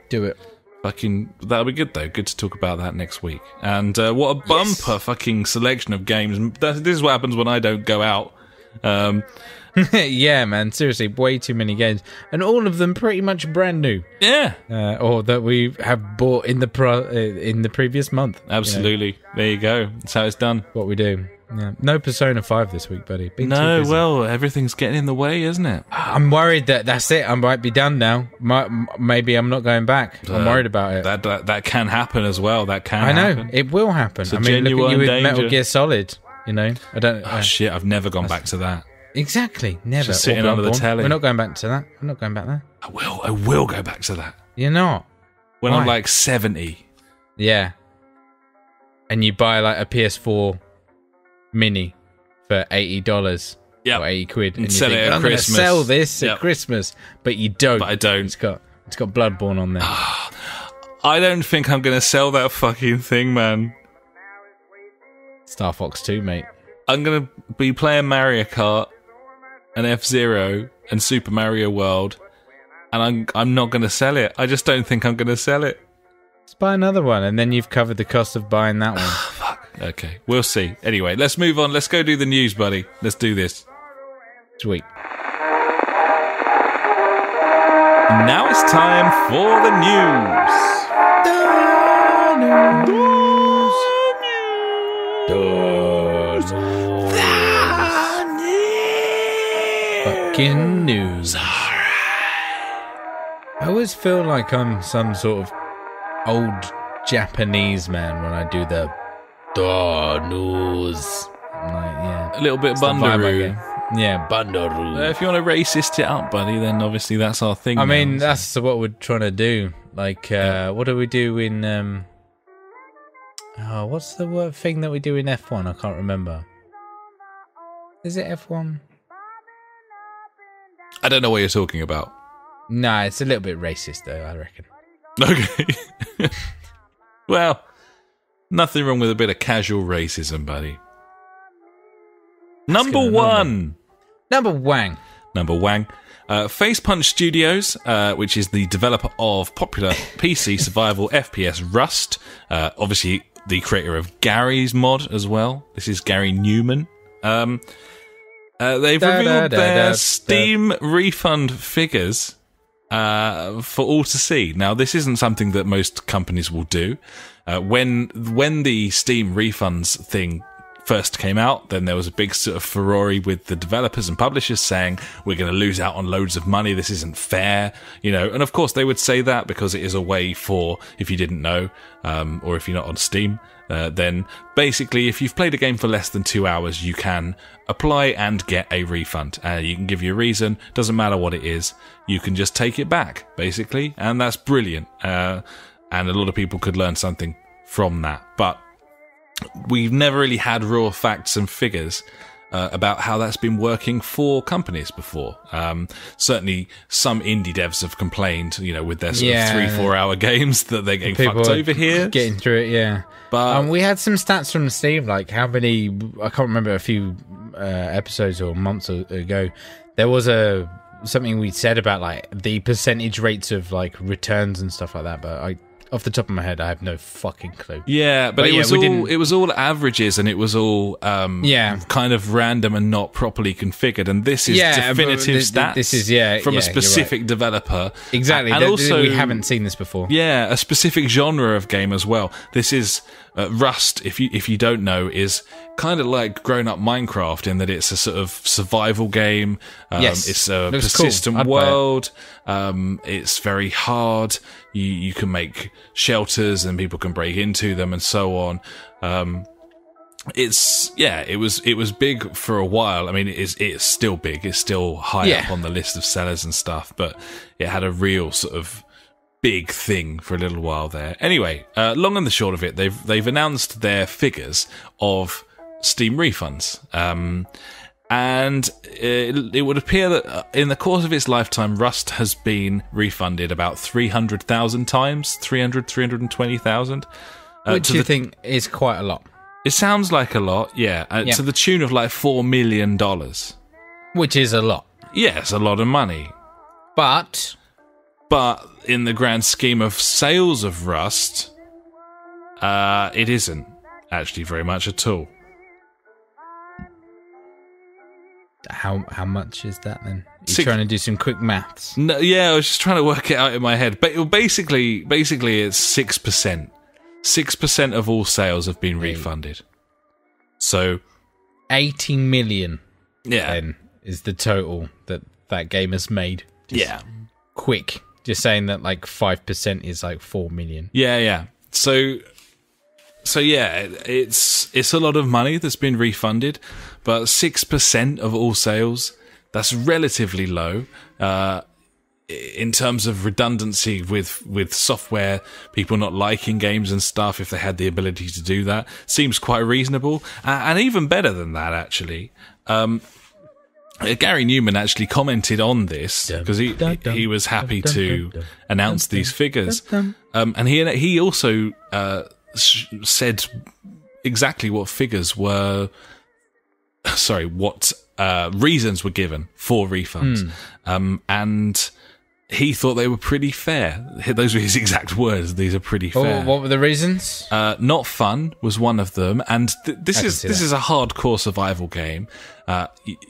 Do it. Fucking, that'll be good though. Good to talk about that next week. And what a bumper fucking selection of games. This is what happens when I don't go out. Yeah, man. Seriously, way too many games, and all of them pretty much brand new. Yeah, or that we have bought in the previous month. Absolutely. There you go. That's how it's done. What we do. Yeah. No Persona 5 this week, buddy. No, well, everything's getting in the way, isn't it? I'm worried that's it. I might be done now. Maybe I'm not going back. I'm worried about it. That can happen as well. That can happen. I know. It will happen. It's a look at you with danger. Metal Gear Solid. You know? I don't... Oh, shit. I've never gone back to that. Exactly. Never. Just sitting under the telly. We're not going back to that. We're not going back there. I will go back to that. You're not? When Why? I'm like 70. Yeah. And you buy like a PS4 Mini for $80 or 80 quid, and you sell think, it at I'm going to Christmas. sell this at Christmas, but you don't. But I don't. It's got Bloodborne on there. I don't think I'm going to sell that fucking thing, man. Star Fox 2, mate. I'm going to be playing Mario Kart and F-Zero and Super Mario World, and I'm not going to sell it. I just don't think I'm going to sell it. Let's buy another one, and then you've covered the cost of buying that one. Fuck. Okay, we'll see. Anyway, let's move on. Let's go do the news, buddy. Let's do this. Sweet. Now it's time for the news. Fucking news. I always feel like I'm some sort of old Japanese man when I do the news. I'm like, yeah. A little bit Bundaroo. Yeah, Bundaroo. If you want to racist it up, buddy, then obviously that's our thing. I mean, that's what we're trying to do. Like, what do we do in... what's the thing that we do in F1? I can't remember. Is it F1? I don't know what you're talking about. No, it's a little bit racist, though, I reckon. Okay. Well, nothing wrong with a bit of casual racism, buddy. Number one. Number Wang. Face Punch Studios, which is the developer of popular PC survival FPS Rust. Obviously, the creator of Gary's mod as well. This is Gary Newman. They've revealed their Steam refund figures for all to see. Now, this isn't something that most companies will do. When the Steam refunds thing first came out, then there was a big sort of furore with the developers and publishers saying, we're going to lose out on loads of money, this isn't fair, and of course they would say that because it is a way for, if you didn't know, or if you're not on Steam, then basically if you've played a game for less than 2 hours, you can apply and get a refund. You can give your reason, doesn't matter what it is, you can just take it back, basically, and that's brilliant. And a lot of people could learn something from that, but we've never really had raw facts and figures about how that's been working for companies before. Certainly, some indie devs have complained, with their sort of 3-4 hour games that they're getting fucked over here. Getting through it, yeah. But we had some stats from Steam, like how many, I can't remember, a few episodes or months ago, there was something we said about like the percentage rates of like returns and stuff like that, but off the top of my head, I have no fucking clue. Yeah, but it was all averages, and it was all kind of random and not properly configured. And this is definitive stats. This is from a specific developer. Exactly, and also we haven't seen this before. Yeah, a specific genre of game as well. This is Rust. If you don't know, is kind of like grown-up Minecraft in that it's a sort of survival game. Yes, it's a persistent world. It's very hard. You can make shelters and people can break into them and so on. It was big for a while. I mean, it's still big. It's still high up on the list of sellers and stuff, but it had a real sort of big thing for a little while there. Anyway, long and the short of it, they've announced their figures of Steam refunds. And it would appear that in the course of its lifetime, Rust has been refunded about 300,000 times, 320,000. Which you think is quite a lot. It sounds like a lot, yeah. To the tune of like $4 million. Which is a lot. Yeah, it's a lot of money. But in the grand scheme of sales of Rust, it isn't actually very much at all. How much is that then? You're trying to do some quick maths. No, yeah, I was just trying to work it out in my head. But basically it's 6%. 6% of all sales have been refunded. So 80 million then is the total that game has made. Quick. Just saying that like 5% is like 4 million. Yeah. So yeah, it's a lot of money that's been refunded, but 6% of all sales, that's relatively low. In terms of redundancy with software, people not liking games and stuff, if they had the ability to do that, seems quite reasonable. And even better than that, actually. Gary Newman actually commented on this because he was happy to announce these figures. And he also said exactly what figures were... Sorry, what reasons were given for refunds. And he thought they were pretty fair. Those were his exact words. These are pretty fair. What were the reasons? Not fun was one of them. And this is a hardcore survival game.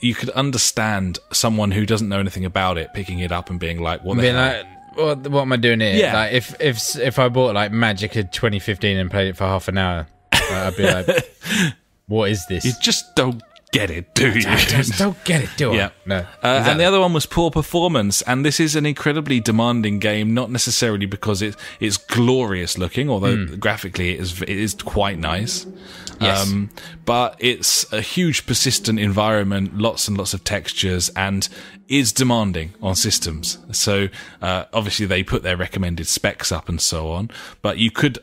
You could understand someone who doesn't know anything about it picking it up and being like, what the hell? What am I doing here? Yeah. Like if I bought like Magic in 2015 and played it for half an hour, I'd be like, what is this? You just don't get it, do you? Just don't get it, do I? Yeah. No. Exactly. And the other one was poor performance, and this is an incredibly demanding game, not necessarily because it's glorious looking, although graphically it is quite nice. Yes. But it's a huge persistent environment, lots and lots of textures, and is demanding on systems. So obviously they put their recommended specs up and so on, but you could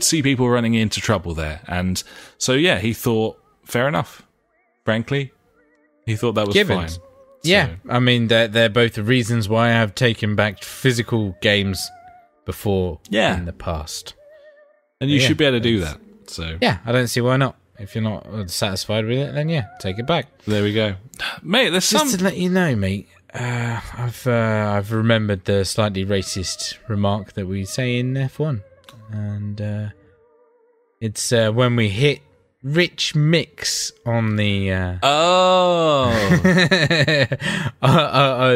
see people running into trouble there. And so yeah, he thought fair enough. Frankly, he thought that was fine. Yeah, I mean, they're both the reasons why I have taken back physical games before in the past. And you should be able to do that. So yeah, I don't see why not. If you're not satisfied with it, then take it back. There we go. Mate, there's Just to let you know, mate, I've remembered the slightly racist remark that we say in F1. And it's when we hit rich mix on the...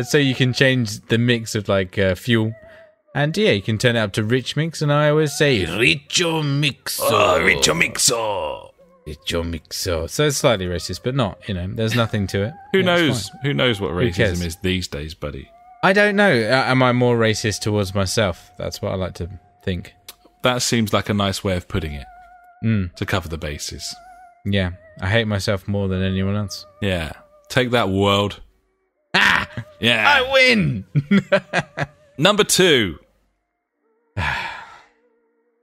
so you can change the mix of fuel. And you can turn it up to rich mix, and I always say richo mixo. Oh, richo mixo. Richo mixo. So it's slightly racist, but not, there's nothing to it. Who knows? Who knows what racism is these days, buddy? I don't know. Am I more racist towards myself? That's what I like to think. That seems like a nice way of putting it. To cover the bases. Yeah. I hate myself more than anyone else. Yeah. Take that, world. Ah! Yeah. I win! Number 2.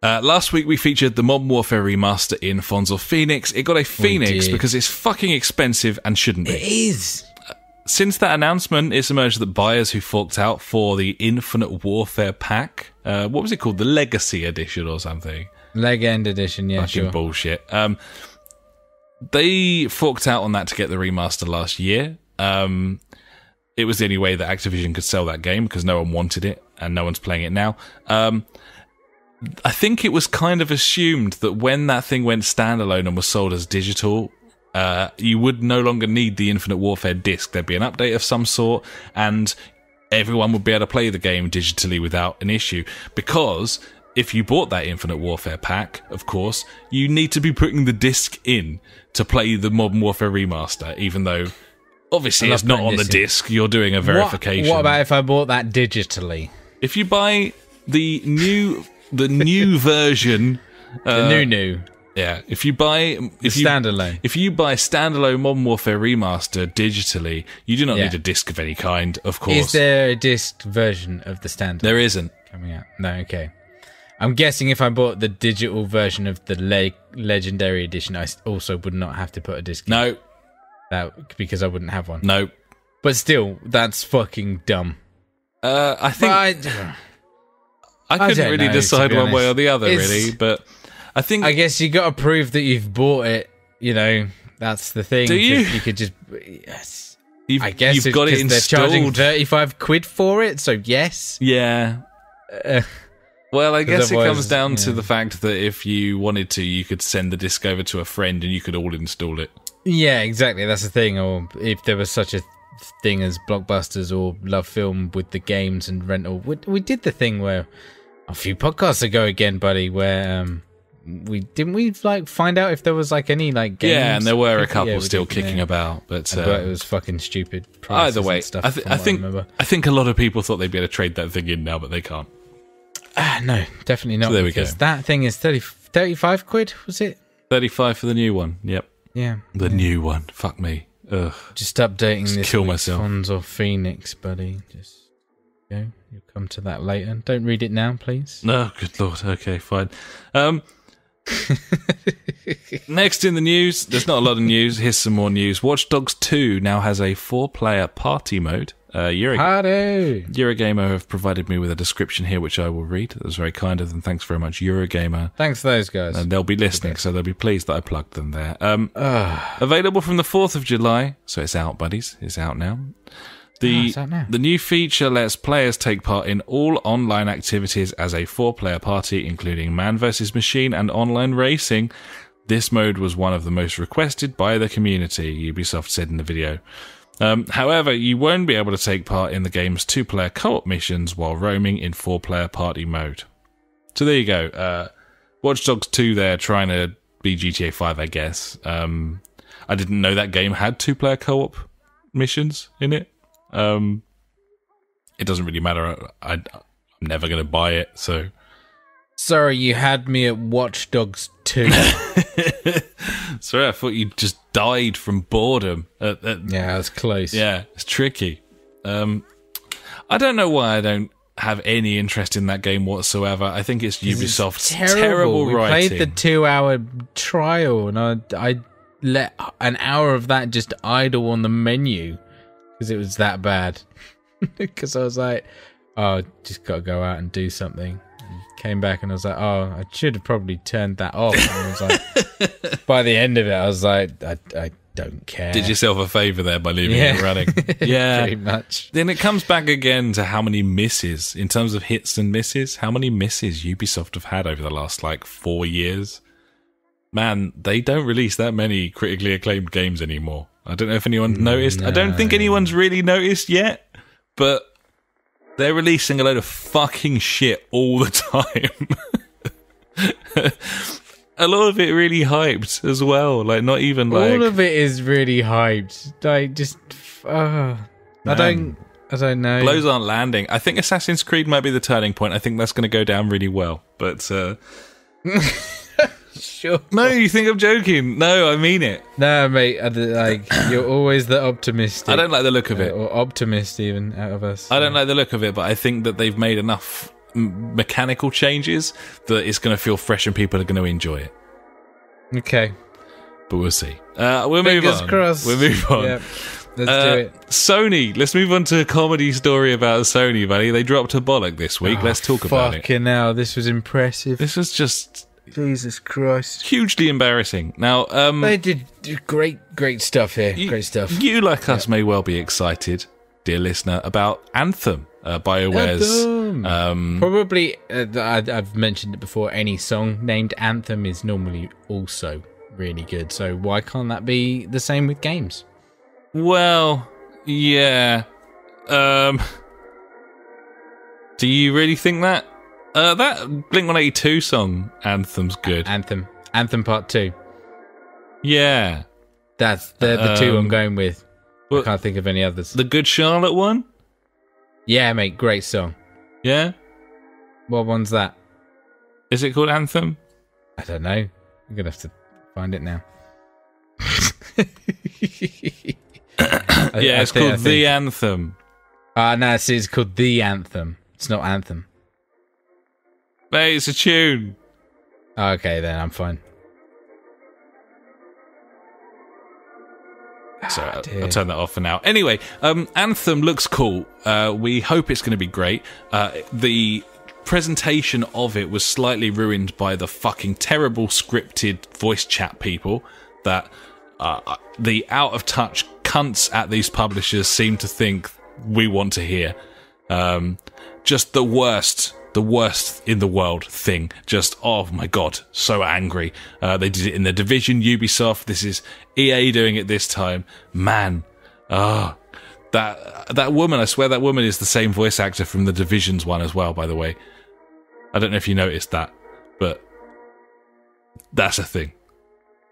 Last week we featured the Modern Warfare remaster in Fonz of Phoenix. It got a Phoenix because it's fucking expensive and shouldn't be. It is. Since that announcement, it's emerged that buyers who forked out for the Infinite Warfare pack, what was it called? The Legacy Edition or something? Legend Edition, yeah, fucking bullshit. They forked out on that to get the remaster last year. It was the only way that Activision could sell that game because no one wanted it and no one's playing it now. I think it was kind of assumed that when that thing went standalone and was sold as digital, you would no longer need the Infinite Warfare disc. There'd be an update of some sort and everyone would be able to play the game digitally without an issue. Because if you bought that Infinite Warfare pack, of course, you need to be putting the disc in to play the Modern Warfare remaster, even though... Obviously, it's not on the disc. You're doing a verification. What about if I bought that digitally? If you buy the new version, the new, yeah. If you buy standalone, if you buy standalone Modern Warfare Remaster digitally, you do not need a disc of any kind. Of course, is there a disc version of the standalone? There isn't coming out. No, okay. I'm guessing if I bought the digital version of the Legendary Edition, I also would not have to put a disc in. No. Because I wouldn't have one. No. But still, that's fucking dumb. I think... I couldn't really decide one way or the other, really. But I think... I guess you got to prove that you've bought it. That's the thing. Do you? You could just... Yes. I guess you've got it installed. They're charging 35 quid for it, so yes. Yeah. Well, I guess it comes down to the fact that if you wanted to, you could send the disc over to a friend and you could all install it. Yeah, exactly. That's the thing. Or if there was such a thing as Blockbusters or Love Film with the games and rental. We did the thing where a few podcasts ago again, buddy, where we find out if there was any games. Yeah, and there were a couple still kicking about, but it was fucking stupid. Either way, stuff, I think a lot of people thought they'd be able to trade that thing in now, but they can't. No, definitely not. So there we because go. That thing is 35 quid. Was it 35 for the new one? Yep. Yeah. The new one. Fuck me. Ugh. Just updating this kill myself. Fonz or Phoenix, buddy. Just go. You'll come to that later. Don't read it now, please. No, good lord. Okay, fine. Next in the news, there's not a lot of news. Here's some more news. Watch Dogs 2 now has a 4-player party mode. Eurogamer have provided me with a description here, which I will read. That was very kind of them. Thanks very much, Eurogamer. Thanks to those guys. And they'll be listening, so they'll be pleased that I plugged them there. Available from the 4th of July, so it's out, buddies. It's out now. It's out now. The new feature lets players take part in all online activities as a 4-player party, including man versus machine and online racing. This mode was one of the most requested by the community, Ubisoft said in the video. However, you won't be able to take part in the game's 2-player co-op missions while roaming in 4-player party mode. So there you go. Watch Dogs 2 there, trying to be GTA 5, I guess. I didn't know that game had 2-player co-op missions in it. It doesn't really matter. I'm never going to buy it, so... Sorry, you had me at Watch Dogs 2. Sorry, I thought you just died from boredom. Yeah, that's close. Yeah, it's tricky. I don't know why I don't have any interest in that game whatsoever. I think it's Ubisoft's terrible writing. We played the 2-hour trial, and I let an hour of that just idle on the menu because it was that bad. Because I was like, oh, just got to go out and do something. And came back and I was like, oh, I should have probably turned that off. And I was like, by the end of it, I was like, I don't care. Did yourself a favour there by leaving it running. Yeah. Pretty much. Then it comes back again to how many misses, in terms of hits and misses, how many misses Ubisoft have had over the last, 4 years. Man, they don't release that many critically acclaimed games anymore. I don't know if anyone noticed. No. I don't think anyone's really noticed yet, but they're releasing a load of fucking shit all the time. A lot of it really hyped as well. Not even all of it is really hyped. I don't know. Blows aren't landing. I think Assassin's Creed might be the turning point. I think that's going to go down really well. But sure. No, you think I'm joking? No, I mean it. No, mate. You're always the optimistic. I don't like the look of it, or optimist even out of us. I don't like the look of it, but I think that they've made enough mechanical changes that it's going to feel fresh and people are going to enjoy it. Okay, but we'll see. We'll move on. Fingers crossed. We'll move on. Yep. Let's do it. Sony. Let's move on to a comedy story about Sony, buddy. They dropped a bollock this week. Let's talk about it. Fucking hell, this was impressive. This was just Jesus Christ, hugely embarrassing. Now, they did great stuff here. Great stuff. You, like us, may well be excited, dear listener, about Anthem. BioWare's probably I've mentioned it before, any song named Anthem is normally also really good, so why can't that be the same with games? Well, yeah. Do you really think that? That Blink-182 song, Anthem's good. Anthem Part 2. Yeah. That's the two I'm going with. I can't think of any others. The Good Charlotte one? Yeah, mate, great song. Yeah? What one's that? Is it called Anthem? I don't know. I'm going to have to find it now. It's called The Anthem. No, it's called The Anthem. It's not Anthem. Mate, it's a tune. Okay, then I'm fine. So I'll turn that off for now. Anyway, Anthem looks cool. We hope it's going to be great. The presentation of it was slightly ruined by the fucking terrible scripted voice chat people that the out-of-touch cunts at these publishers seem to think we want to hear. Just the worst in the world thing. Just, oh my god, so angry. They did it in The Division, Ubisoft. This is EA doing it this time. Man, that woman, I swear that woman is the same voice actor from The Division's one as well, by the way. I don't know if you noticed that, but that's a thing.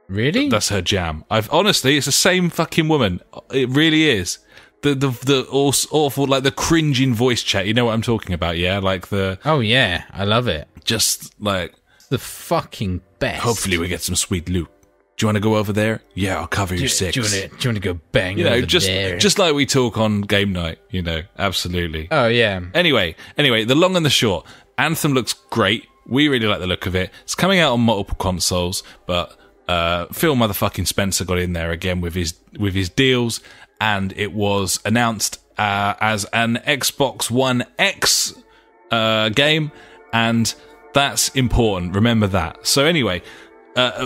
Really? That's her jam. Honestly, it's the same fucking woman. It really is. The awful, the cringing voice chat. You know what I'm talking about, yeah? Oh yeah, I love it. Just the fucking best. Hopefully we get some sweet loot. Do you want to go over there? Yeah, I'll cover your six. Do you want to go bang over there? Just like we talk on game night, absolutely. Oh yeah. Anyway, the long and the short. Anthem looks great. We really like the look of it. It's coming out on multiple consoles, but Phil motherfucking Spencer got in there again with his deals. And it was announced as an Xbox One X game, and that's important. Remember that. So anyway,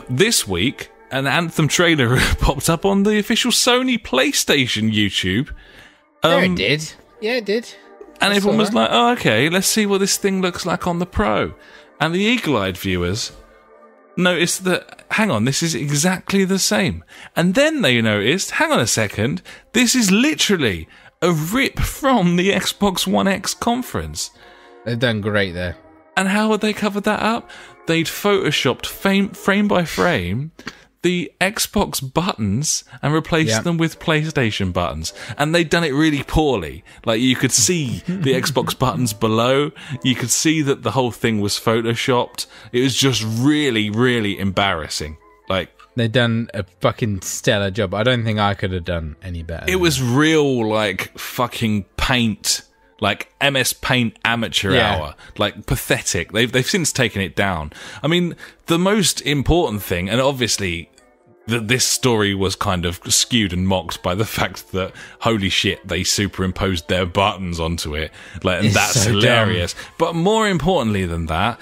this week, an Anthem trailer popped up on the official Sony PlayStation YouTube. It did. Yeah, it did. And everyone was like, oh, okay, let's see what this thing looks like on the Pro. And the eagle-eyed viewers noticed that, hang on, this is exactly the same. And then they noticed, hang on a second, this is literally a rip from the Xbox One X conference. They've done great there. And how had they covered that up? They'd photoshopped frame by frame the Xbox buttons and replaced them with PlayStation buttons. And they'd done it really poorly. You could see the Xbox buttons below. You could see that the whole thing was photoshopped. It was just really, really embarrassing. They'd done a fucking stellar job. I don't think I could have done any better. It was real, fucking paint. MS Paint amateur hour. Pathetic. They've since taken it down. I mean, the most important thing, and obviously this story was kind of skewed and mocked by the fact that, holy shit, they superimposed their buttons onto it. Like, and that's so hilarious. Dumb. But more importantly than that,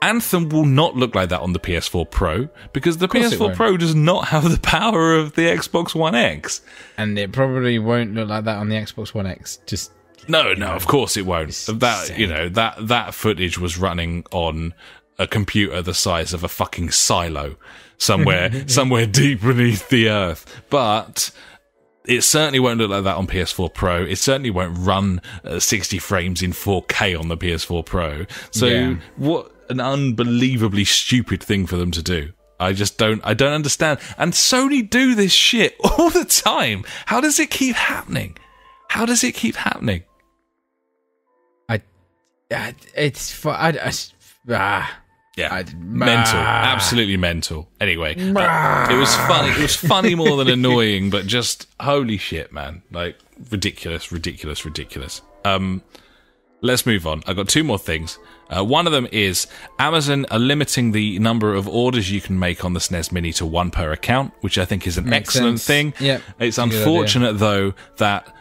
Anthem will not look like that on the PS4 Pro, because the PS4 Pro does not have the power of the Xbox One X. And it probably won't look like that on the Xbox One X. Just No, of course it won't. That footage was running on a computer the size of a fucking silo somewhere deep beneath the earth. But it certainly won't look like that on PS4 Pro. It certainly won't run 60 frames in 4K on the PS4 Pro. So what an unbelievably stupid thing for them to do. I don't understand. And Sony do this shit all the time. How does it keep happening? Mental, absolutely mental. Anyway, it was funny. It was funny more than annoying, but just holy shit, man! Like ridiculous. Let's move on. I've got two more things. One of them is Amazon are limiting the number of orders you can make on the SNES Mini to one per account, which I think is an excellent thing. Yep. It's unfortunate though that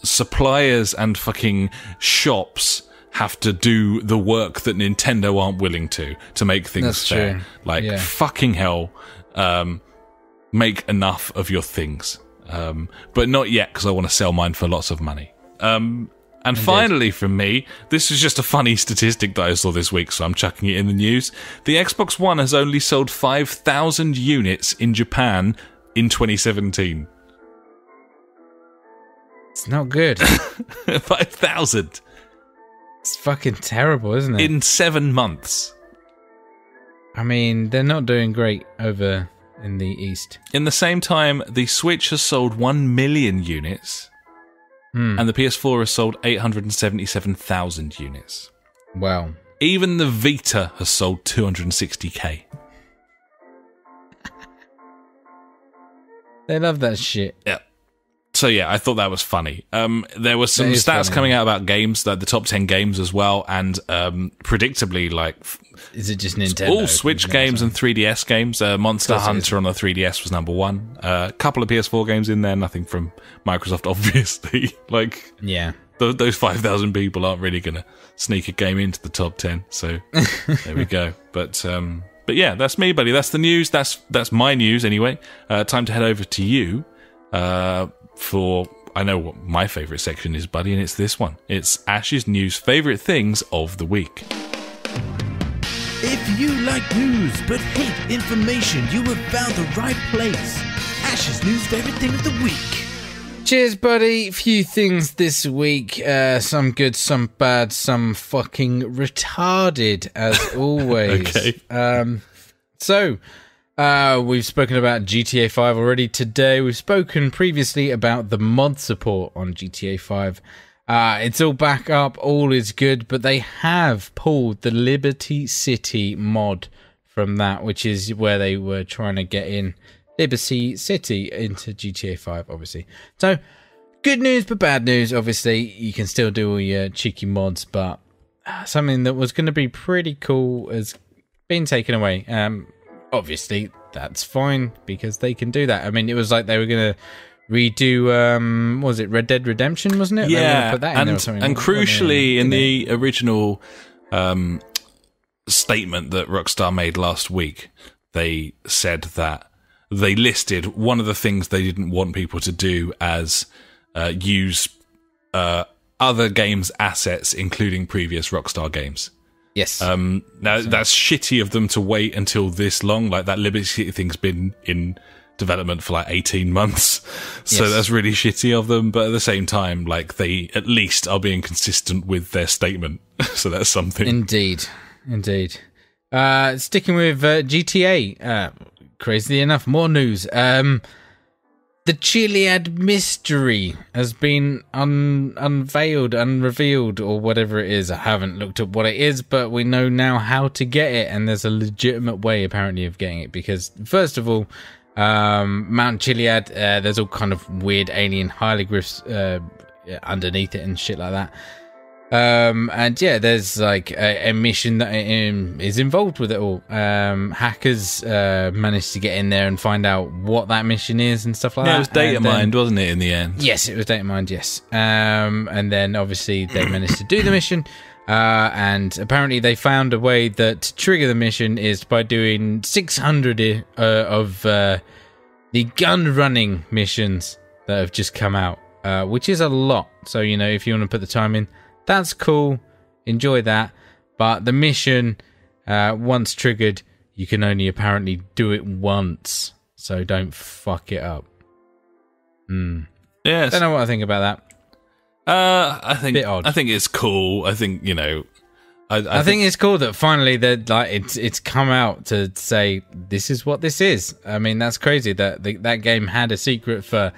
suppliers and fucking shops have to do the work that Nintendo aren't willing to make things That's fair. True. Like, fucking hell, make enough of your things. But not yet, because I want to sell mine for lots of money. And Indeed. Finally, from me, this is just a funny statistic that I saw this week, so I'm chucking it in the news. The Xbox One has only sold 5,000 units in Japan in 2017. It's not good. 5,000. It's fucking terrible, isn't it? In 7 months. I mean, they're not doing great over in the East. In the same time, the Switch has sold 1 million units, and the PS4 has sold 877,000 units. Wow. Even the Vita has sold 260k. They love that shit. Yeah. So yeah, I thought that was funny. There was some stats coming out about games, like the top 10 games as well, and predictably, like, is it just Nintendo? All Switch games and 3DS games. Monster Hunter on the 3DS was number one. A couple of PS4 games in there, nothing from Microsoft, obviously. Like, yeah, those 5,000 people aren't really going to sneak a game into the top 10. So there we go. But yeah, that's me, buddy. That's the news. That's my news anyway. Time to head over to you. For, I know what my favourite section is, buddy, and it's this one. It's Ash's News Favourite Things of the Week. If you like news but hate information, you have found the right place. Ash's News Favourite Thing of the Week. Cheers, buddy. Few things this week. Some good, some bad, some fucking retarded, as always. Okay. We've spoken about GTA 5 already today. We've spoken previously about the mod support on GTA 5. It's all back up, all is good, but they have pulled the Liberty City mod from that, which is where they were trying to get in Liberty City into GTA 5, obviously. So, good news, but bad news. Obviously, you can still do all your cheeky mods, but something that was going to be pretty cool has been taken away. Obviously, that's fine, because they can do that. I mean, it was like they were going to redo, was it Red Dead Redemption, wasn't it? Yeah, put that in there or something. And crucially, in the original statement that Rockstar made last week, they said that they listed one of the things they didn't want people to do as use other games' assets, including previous Rockstar games. Yes. Now, that's shitty of them to wait until this long. Like, that Liberty City thing's been in development for like 18 months. So yes, that's really shitty of them. But at the same time, like, they at least are being consistent with their statement. So that's something. Indeed. Sticking with GTA, crazily enough, more news. The Chiliad mystery has been unveiled, unrevealed, or whatever it is. I haven't looked at what it is, but we know now how to get it, and there's a legitimate way, apparently, of getting it. Because, first of all, Mount Chiliad, there's all kind of weird alien hieroglyphs underneath it and shit like that. And yeah, there's like a mission that is involved with it all. Hackers managed to get in there and find out what that mission is and stuff like that. Yeah, it was data mined, wasn't it, in the end? Yes, it was data mined, yes. And then obviously they managed to do the mission. And apparently they found a way that to trigger the mission is by doing 600 of the gun running missions that have just come out, which is a lot. So, you know, if you want to put the time in, that's cool. Enjoy that. But the mission, once triggered, you can only apparently do it once. So don't fuck it up. Yes. Don't know what I think about that. I think Bit odd. I think it's cool. I think, you know, I think it's cool that finally that like it's come out to say this is what this is. I mean, that's crazy that that game had a secret for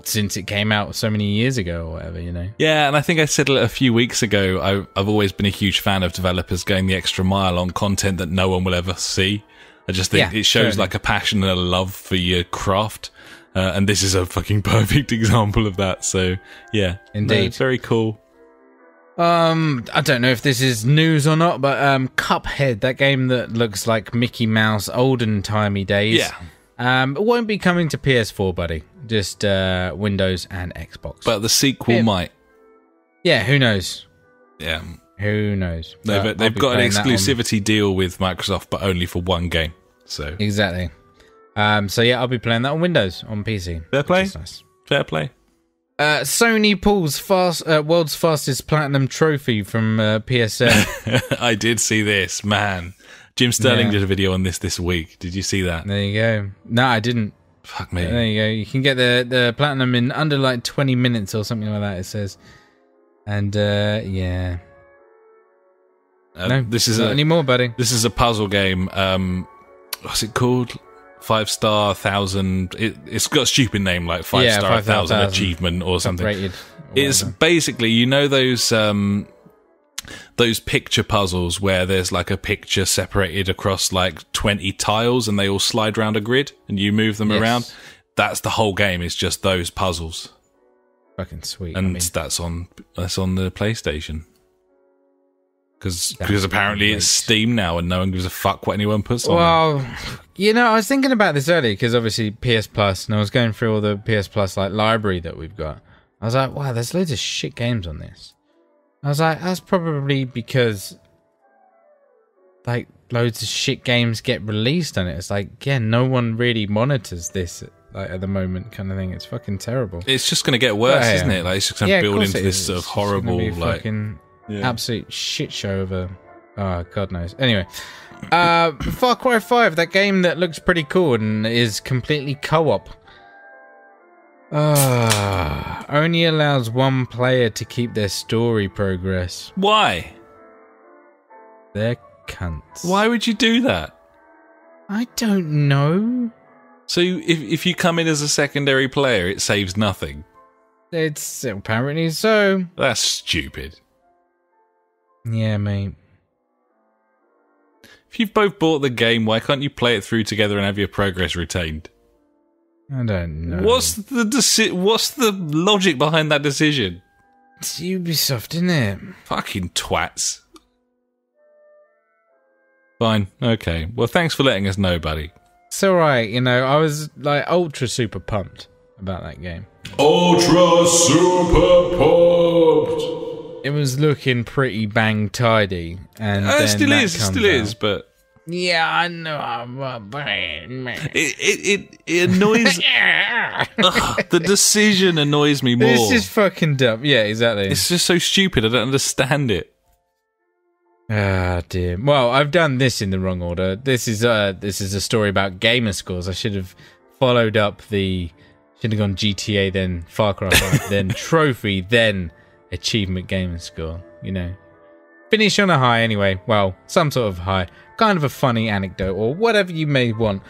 since it came out so many years ago or whatever, you know. Yeah, and I think I said a few weeks ago, I've always been a huge fan of developers going the extra mile on content that no one will ever see. I just think it shows like a passion and a love for your craft. And this is a fucking perfect example of that. So, yeah. Indeed. It's very cool. I don't know if this is news or not, but Cuphead, that game that looks like Mickey Mouse olden-timey days. Yeah. It won't be coming to PS4, buddy. Just Windows and Xbox. But the sequel might. Yeah, who knows? Yeah. Who knows? They've got an exclusivity deal with Microsoft, but only for one game. So exactly. So yeah, I'll be playing that on Windows, on PC. Fair play. Nice. Fair play. Sony pulls world's fastest platinum trophy from PSN. I did see this, man. Jim Sterling did a video on this week. Did you see that? There you go. No, I didn't. Fuck me. There you go. You can get the platinum in under like 20 minutes or something like that, it says. And yeah. No, this is not anymore, buddy. This is a puzzle game. What's it called? 5-star 1,000. It's got a stupid name like 5-star 1,000 achievement or something. Rated or it's basically, you know, those picture puzzles where there's like a picture separated across like 20 tiles and they all slide around a grid and you move them around. That's the whole game. It's just those puzzles. Fucking sweet. And that's on the PlayStation. Because apparently it's Steam now and no one gives a fuck what anyone puts on. Well, you know, I was thinking about this earlier because obviously PS Plus, and I was going through all the PS Plus like library that we've got. I was like, wow, there's loads of shit games on this. I was like, that's probably because like loads of shit games get released on it. It's like, yeah, no one really monitors this like at the moment, kind of thing. It's fucking terrible. It's just going to get worse, isn't it? Like it's just going to build into this sort of horrible, like fucking absolute shit show of a. Oh, God knows. Anyway, Far Cry 5, that game that looks pretty cool and is completely co-op. Only allows one player to keep their story progress. Why? They're cunts. Why would you do that? I don't know. So if you come in as a secondary player, it saves nothing? It's apparently so. That's stupid. Yeah, mate. If you've both bought the game, why can't you play it through together and have your progress retained? I don't know. What's the logic behind that decision? It's Ubisoft, isn't it? Fucking twats. Fine. Okay. Well, thanks for letting us know, buddy. It's alright, you know, I was like ultra super pumped about that game. Ultra super pumped! It was looking pretty bang tidy, and it still is, but yeah, I know. It annoys. The decision annoys me more. This is fucking dumb. Yeah, exactly. It's just so stupid. I don't understand it. Ah, dear. Well, I've done this in the wrong order. This is a story about gamer scores. I should have followed up should have gone GTA, then Far Cry 5, then trophy, then achievement gamer score. You know, finish on a high anyway. Well, some sort of high, kind of a funny anecdote or whatever you may want.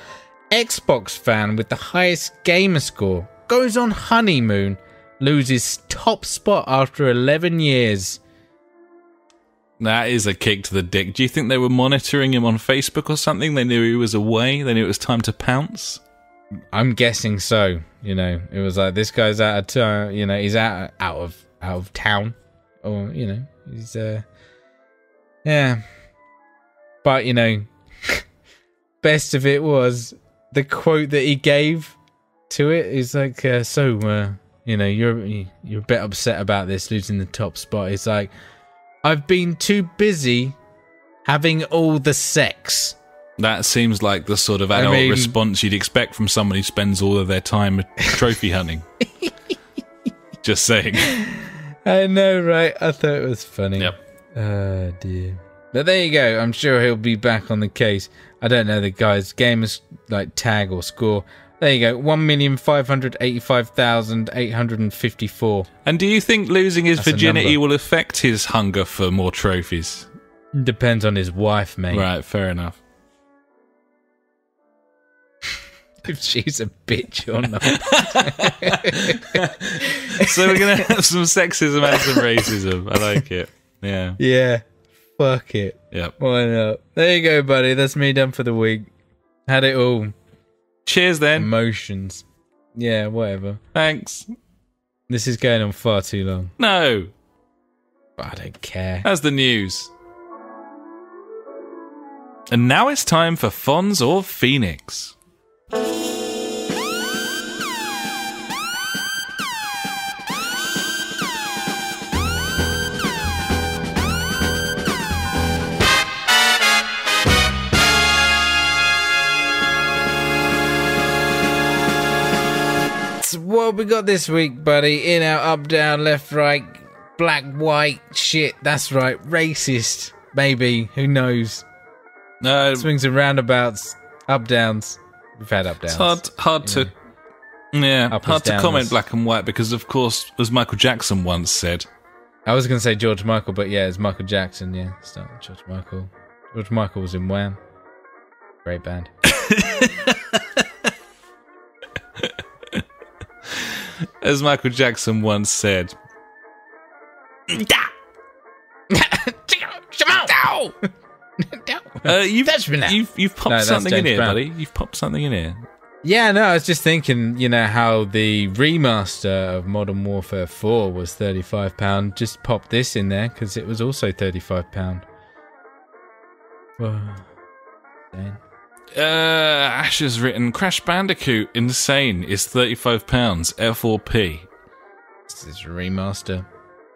Xbox fan with the highest gamer score goes on honeymoon, loses top spot after 11 years. That is a kick to the dick. Do you think they were monitoring him on Facebook or something? They knew he was away. They knew it was time to pounce. I'm guessing so. You know, it was like, this guy's out of town. You know, he's out of town Or, he's, yeah. But, best of it was the quote that he gave to it is like, you're a bit upset about this, losing the top spot. It's like, I've been too busy having all the sex. That seems like the sort of adult response you'd expect from someone who spends all of their time trophy hunting. Just saying. I know, right? I thought it was funny. Yep. Oh, dear. But there you go. I'm sure he'll be back on the case. I don't know the guy's gamer's tag or score. There you go. 1,585,854. And do you think losing his virginity will affect his hunger for more trophies? Depends on his wife, mate. Right, fair enough. If she's a bitch or not. So we're going to have some sexism and some racism. I like it. Yeah. Yeah. Fuck it. Yep. Why not? There you go, buddy. That's me done for the week. Had it all. Cheers, then. Emotions. Yeah, whatever. Thanks. This is going on far too long. No. I don't care. That's the news. And now it's time for Fonz or Phoenix. What we got this week, buddy? In, out, up, down, left, right, black, white, shit. That's right, racist. Maybe, who knows? Swings and roundabouts, up, downs. We've had up, downs. It's hard to comment black and white because, of course, as Michael Jackson once said. I was going to say George Michael, but yeah, it's Michael Jackson. Yeah, it's not George Michael. George Michael was in Wham. Great band. As Michael Jackson once said, You've popped something in here, buddy. You've popped something in here. Yeah, no, I was just thinking, how the remaster of Modern Warfare 4 was £35. Just pop this in there because it was also £35. Whoa. Dang. Ash has written Crash Bandicoot Insane is £35 F4P. This is a remaster,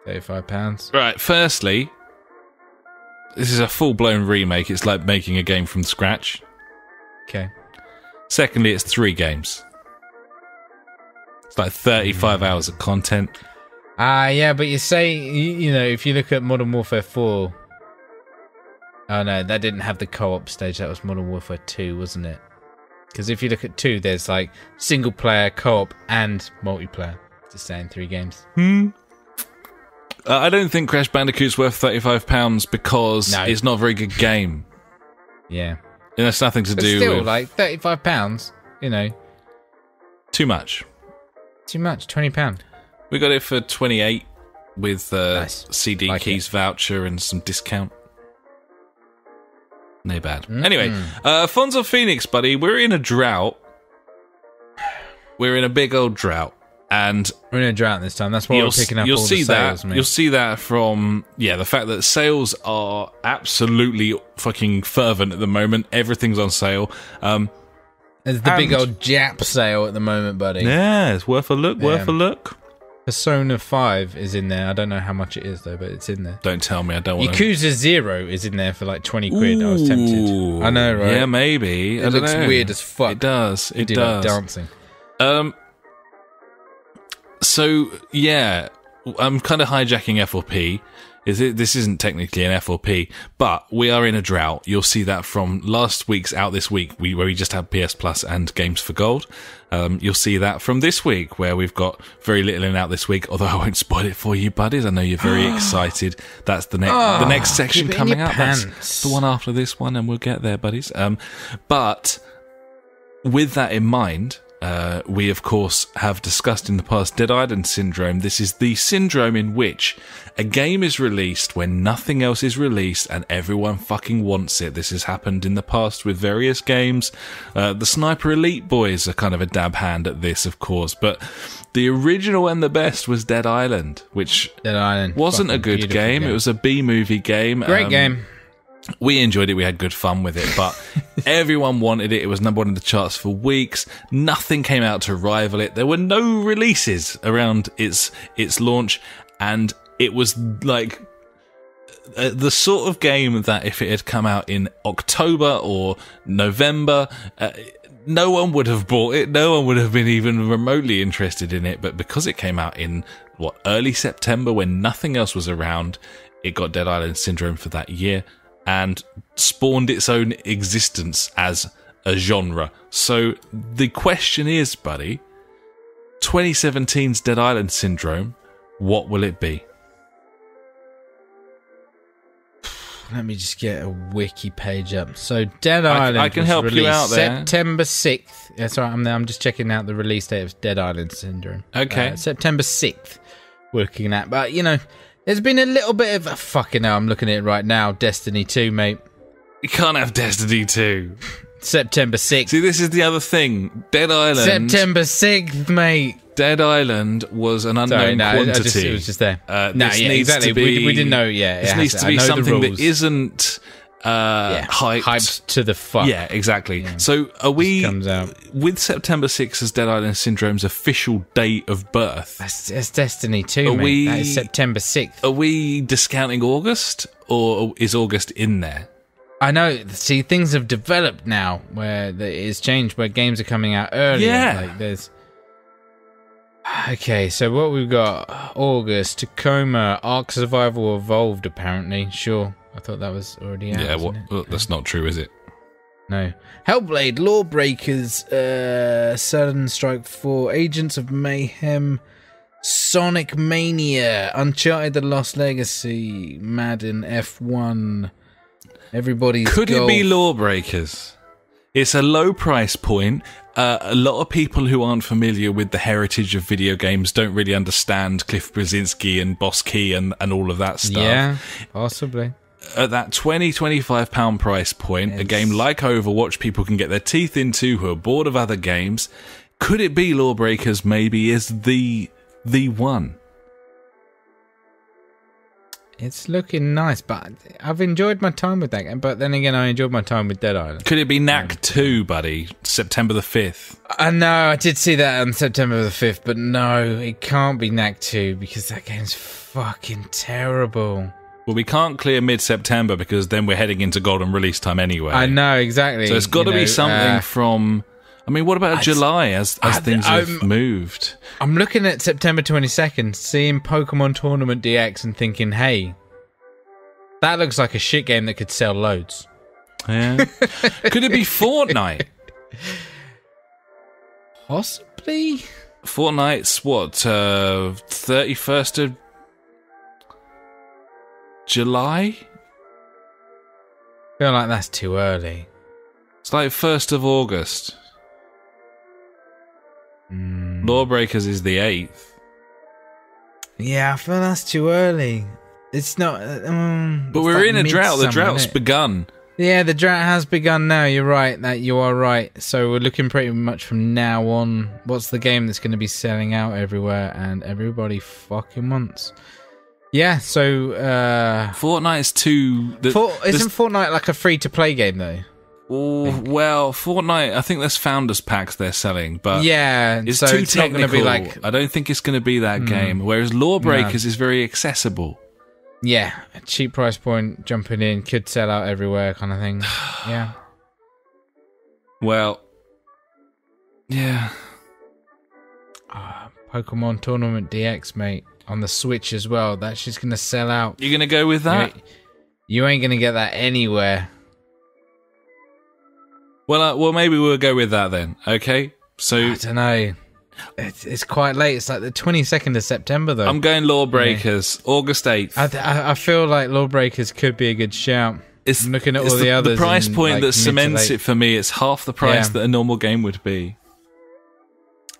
£35. Right, firstly, this is a full-blown remake. It's like making a game from scratch. Okay. Secondly, it's 3 games. It's like 35 hours of content. Yeah, but you say, if you look at Modern Warfare 4... Oh no, that didn't have the co-op stage. That was Modern Warfare 2, wasn't it? Because if you look at 2, there's single player, co-op, and multiplayer. Just saying, 3 games. I don't think Crash Bandicoot's worth £35 because it's not a very good game. Yeah. And that's nothing to do still, with... £35, Too much. Too much, £20. We got it for 28 with nice. CD keys voucher and some discount. No bad. Anyway, Fonz or Phoenix, buddy, we're in a drought. We're in a big old drought. And we're in a drought this time. That's why we're picking up all the sales, mate. You'll see that from, the fact that sales are absolutely fucking fervent at the moment. Everything's on sale. There's the big old Jap sale at the moment, buddy. Yeah, it's worth a look, worth a look. Persona 5 is in there. I don't know how much it is, though, but it's in there. Don't tell me, I don't want to... Yakuza 0 is in there for 20 quid. I was tempted. I know, right? Yeah, maybe. It looks weird as fuck. It does. It does. Dancing. So, yeah, I'm kind of hijacking F4P. This isn't technically an F4P, but we are in a drought. You'll see that from last week's Out This Week, where we just had PS Plus and Games for Gold. You'll see that from this week, where we've got very little in Out This Week, although I won't spoil it for you, buddies. I know you're very excited. That's the next section coming up. That's the one after this one, and we'll get there, buddies. But with that in mind... we, of course, have discussed in the past Dead Island syndrome. This is the syndrome in which a game is released when nothing else is released and everyone fucking wants it. This has happened in the past with various games. The Sniper Elite boys are kind of a dab hand at this, of course, but the original and the best was Dead Island, which wasn't a good game. It was a B-movie game. Great game. We enjoyed it. We had good fun with it, but everyone wanted it. It was number one in the charts for weeks. Nothing came out to rival it. There were no releases around its launch, and it was like the sort of game that if it had come out in October or November, no one would have bought it. No one would have been even remotely interested in it. But because it came out in early September when nothing else was around, it got Dead Island syndrome for that year and spawned its own existence as a genre. So the question is, buddy, 2017's Dead Island syndrome, what will it be? Let me just get a wiki page up. So Dead Island I can help you out there. September 6th. That's right, I'm just checking out the release date of Dead Island syndrome. Okay. September 6th, working at. But, there's been a little bit of... fucking hell, I'm looking at it right now. Destiny 2, mate. You can't have Destiny 2. September 6th. See, this is the other thing. Dead Island... September 6th, mate. Dead Island was an unknown quantity. It was just there. Exactly. We didn't know. Yeah, this needs to be something that isn't hyped to the fuck. Yeah, exactly. Yeah. So are we comes out with September 6th as Dead Island Syndrome's official date of birth? That's Destiny 2, mate. That is September 6th. Are we discounting August, or is August in there? I know. See, things have developed now where it's changed, where games are coming out earlier. Yeah. Like there's... Okay, so what we've got: August, Tacoma, Ark Survival Evolved. Apparently, sure. I thought that was already out. Yeah, that's not true, is it? No. Hellblade, Lawbreakers, Sudden Strike 4, Agents of Mayhem, Sonic Mania, Uncharted: The Lost Legacy, Madden F1. Everybody's Could golf. It be Lawbreakers? It's a low price point. A lot of people who aren't familiar with the heritage of video games don't really understand Cliff Brzezinski and Boss Key and all of that stuff. Yeah, possibly. At that £20-25 price point, a game like Overwatch people can get their teeth into who are bored of other games. Could it be Lawbreakers maybe is the one? It's looking nice, but I've enjoyed my time with that game. But then again, I enjoyed my time with Dead Island. Could it be Knack 2, buddy? September the 5th. I know, I did see that on September the 5th, but no, it can't be Knack 2 because that game's fucking terrible. Well, we can't clear mid-September because then we're heading into golden release time anyway. I know, exactly. So it's got to be something from... I mean, what about July as things have moved? I'm looking at September 22nd, seeing Pokemon Tournament DX and thinking, hey, that looks like a shit game that could sell loads. Yeah. Could it be Fortnite? Possibly. Fortnite's what, 31st of July? I feel like that's too early. It's like 1st of August. Lawbreakers is the 8th. Yeah, I feel that's too early. It's not... but we're in a drought. The drought's begun. Yeah, the drought has begun now. You're right. You are right. So we're looking pretty much from now on. What's the game that's going to be selling out everywhere and everybody fucking wants? Yeah, so... Fortnite's too... Isn't Fortnite like a free-to-play game, though? Oh, well, Fortnite, I think there's Founders Packs they're selling, but yeah, it's so too it's technical. Not gonna be like... I don't think it's going to be that game, whereas Lawbreakers is very accessible. Yeah, a cheap price point, jumping in, could sell out everywhere kind of thing. Yeah. Well, yeah. Pokemon Tournament DX, mate, on the Switch as well. That's just going to sell out. You're going to go with that? You ain't going to get that anywhere. Well, maybe we'll go with that then. Okay, so I don't know. It's quite late. It's like the 22nd of September, though. I'm going Lawbreakers, August 8th. I feel like Lawbreakers could be a good shout. I'm looking at all the others. The price point that cements it for me. It's half the price that a normal game would be.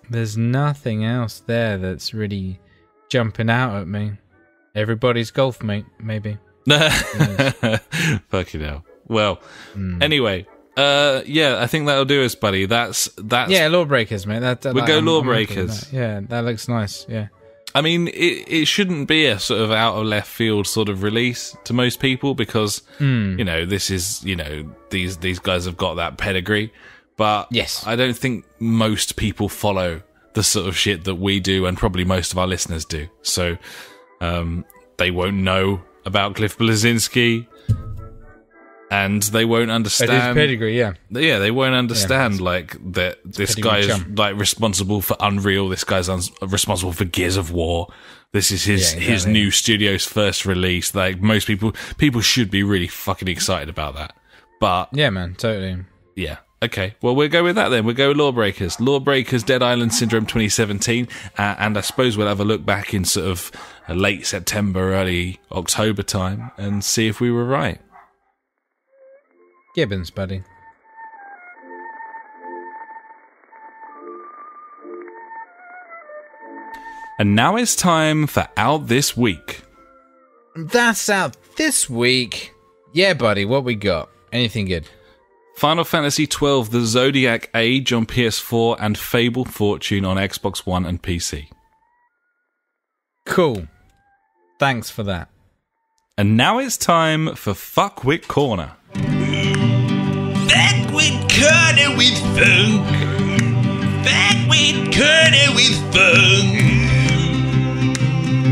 There's nothing else there that's really jumping out at me. Everybody's golf, mate, maybe. Fucking hell. Well, anyway, I think that'll do us, buddy. That's Lawbreakers, mate. We'll go Lawbreakers. Yeah, that looks nice. Yeah. I mean, it shouldn't be a sort of out of left field sort of release to most people because this is these guys have got that pedigree, but yes, I don't think most people follow the sort of shit that we do, and probably most of our listeners do. So they won't know about Cliff Blazinski, and they won't understand his pedigree. Yeah, they won't understand like that. This guy is like responsible for Unreal. This guy's responsible for Gears of War. This is his new studio's first release. Like most people should be really fucking excited about that. But yeah, man, totally. Yeah. Okay, well, we'll go with that then. We'll go with Lawbreakers. Lawbreakers Dead Island Syndrome 2017. And I suppose we'll have a look back in sort of late September, early October time and see if we were right. Gibbons, buddy. And now it's time for Out This Week. That's out this week. Yeah, buddy, what we got? Anything good? Final Fantasy XII The Zodiac Age on PS4 and Fable Fortune on Xbox One and PC. Cool. Thanks for that. And now it's time for Fuckwit Corner. Fuckwit Corner with funk. Fuckwit Corner with funk.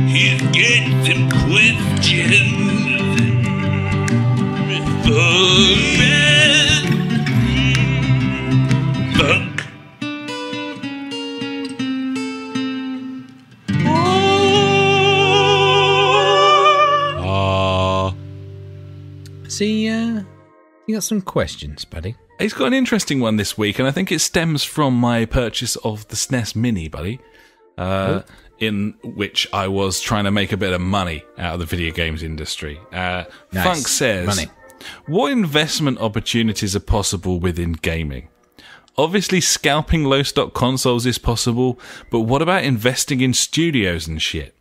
He's got some questions. Funk. See, you got some questions, buddy. He's got an interesting one this week, and I think it stems from my purchase of the SNES Mini, buddy, in which I was trying to make a bit of money out of the video games industry. Nice. Funk says, money. What investment opportunities are possible within gaming? Obviously, scalping low-stock consoles is possible, but what about investing in studios and shit?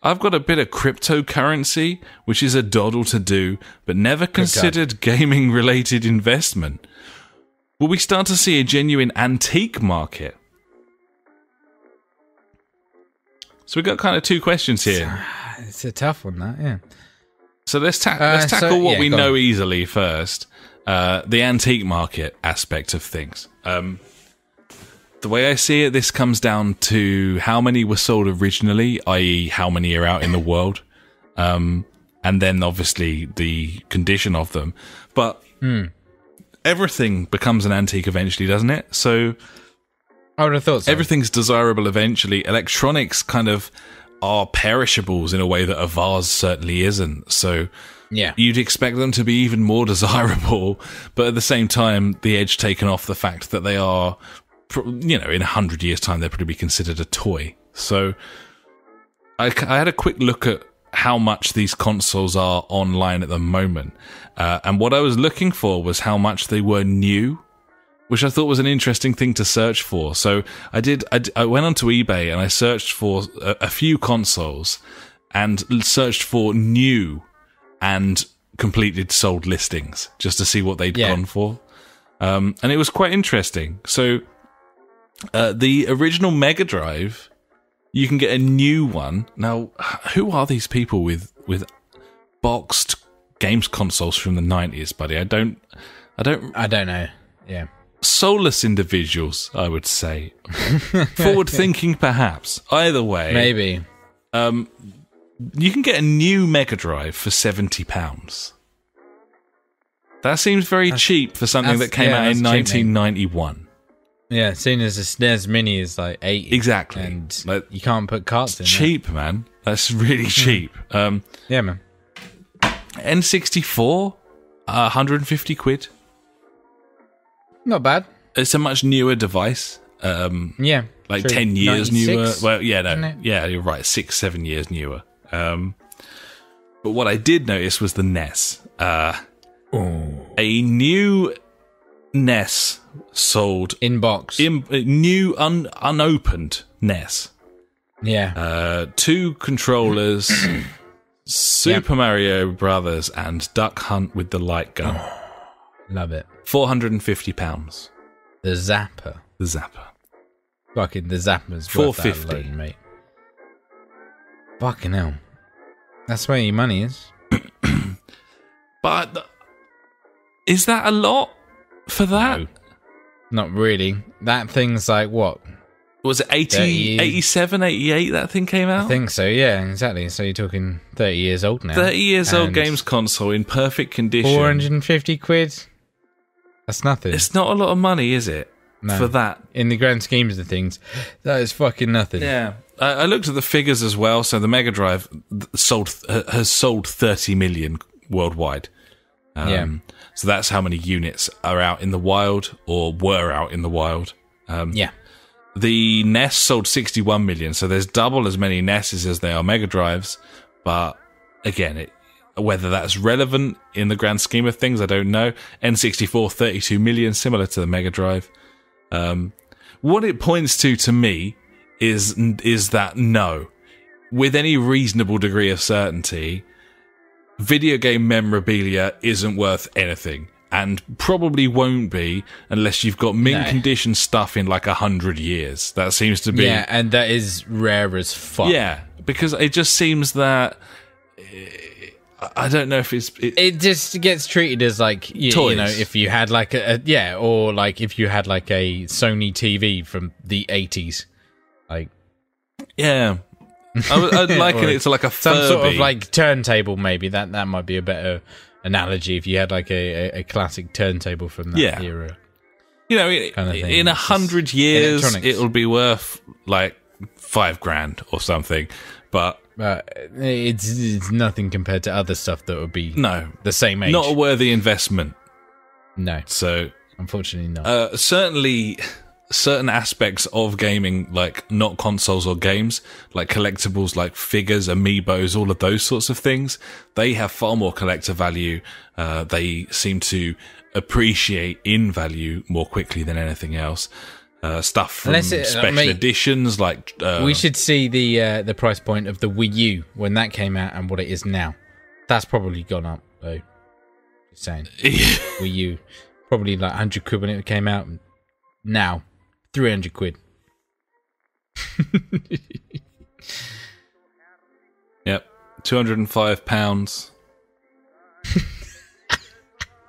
I've got a bit of cryptocurrency, which is a doddle to do, but never considered gaming-related investment. Will we start to see a genuine antique market? So we've got kind of two questions here. It's a tough one, that, yeah. So let's tackle what we know easily first. The antique market aspect of things. The way I see it, this comes down to how many were sold originally, i.e. how many are out in the world, and then obviously the condition of them. But everything becomes an antique eventually, doesn't it? So I would have thought so. Everything's desirable eventually. Electronics kind of are perishables in a way that a vase certainly isn't. So yeah, you'd expect them to be even more desirable, but at the same time, the edge taken off the fact that they are, in 100 years' time, they'll probably be considered a toy. So I had a quick look at how much these consoles are online at the moment. And what I was looking for was how much they were new, which I thought was an interesting thing to search for. So I went onto eBay and I searched for a few consoles and searched for new and completed sold listings just to see what they'd gone for. And it was quite interesting. So the original Mega Drive, you can get a new one. Now, who are these people with boxed games consoles from the 90s, buddy? I don't know. Yeah. Soulless individuals, I would say. Forward-thinking, perhaps. Either way. Maybe. You can get a new Mega Drive for £70. That seems very cheap for something that came out in 1991. Yeah, seeing as a SNES Mini is like 80. Exactly. And you can't put carts in. Cheap, man. That's really cheap. Yeah, man. N64, 150 quid. Not bad. It's a much newer device. Yeah. Like true. 10 years 96? newer. Well, yeah, no. Yeah, you're right. 6-7 years newer. But what I did notice was the NES. A new NES sold In box. new unopened NES. Yeah. 2 controllers, Super Mario Brothers, and Duck Hunt with the light gun. Love it. £450. The Zapper. The Zapper. Fucking the Zapper's worth that $450. alone, mate. Fucking hell. That's where your money is. But is that a lot for that? No, not really. That thing's like, what? Was it 87, 88 that thing came out? I think so, yeah, exactly. So you're talking 30 years old now. 30 years old games console in perfect condition. 450 quid? That's nothing. It's not a lot of money, is it? No. For that. In the grand schemes of things, that is fucking nothing. Yeah. I looked at the figures as well. So the Mega Drive has sold 30 million worldwide. So that's how many units are out in the wild or were out in the wild. Yeah. The NES sold 61 million, so there's double as many NESs as there are Mega Drives. But again, whether that's relevant in the grand scheme of things, I don't know. N64, 32 million, similar to the Mega Drive. What it points to me is that no, with any reasonable degree of certainty, video game memorabilia isn't worth anything. And probably won't be unless you've got mint condition stuff in like 100 years. That seems to be... Yeah, and that is rare as fuck. Yeah, because it just seems that... I don't know if it's... It just gets treated as like, you know, if you had like or like if you had like a Sony TV from the 80s. Like... Yeah. I'd liken it to like a Furby. Some sort of like turntable maybe. That might be a better... analogy if you had like a classic turntable from that era. You know, in 100 years it'll be worth like $5,000 or something, but it's nothing compared to other stuff that would be the same age. Not a worthy investment. No. So unfortunately not. Certainly certain aspects of gaming, like not consoles or games, like collectibles, like figures, amiibos, all of those sorts of things, they have far more collector value. They seem to appreciate in value more quickly than anything else. Stuff from special editions, like we should see the price point of the Wii U when that came out and what it is now. That's probably gone up though. Just saying. Wii U probably like 100 quid when it came out. Now 300 quid. Yep. £205.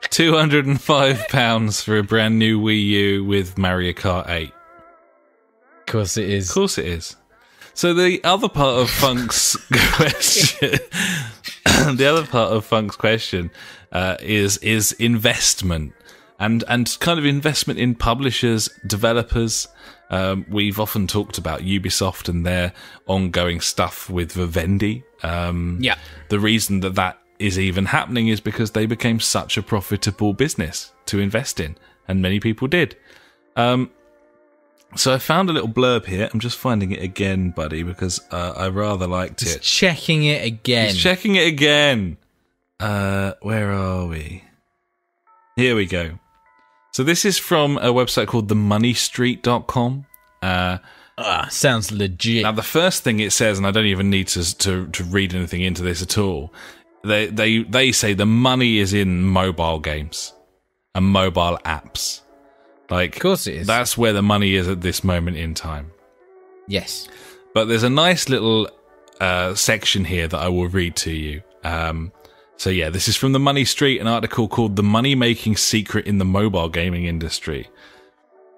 £205 for a brand new Wii U with Mario Kart 8. Of course it is. Of course it is. So the other part of Funk's question, is investment. And kind of investment in publishers, developers. We've often talked about Ubisoft and their ongoing stuff with Vivendi. The reason that is even happening is because they became such a profitable business to invest in, and many people did. So I found a little blurb here. I'm just finding it again, buddy, because I rather liked it. Checking it again. It's checking it again. Where are we? Here we go. So this is from a website called themoneystreet.com. Sounds legit. Now, the first thing it says, and I don't even need to read anything into this at all, they say the money is in mobile games and mobile apps. Like, of course it is. That's where the money is at this moment in time. Yes. But there's a nice little section here that I will read to you. So yeah, this is from The Money Street, an article called The Money-Making Secret in the Mobile Gaming Industry.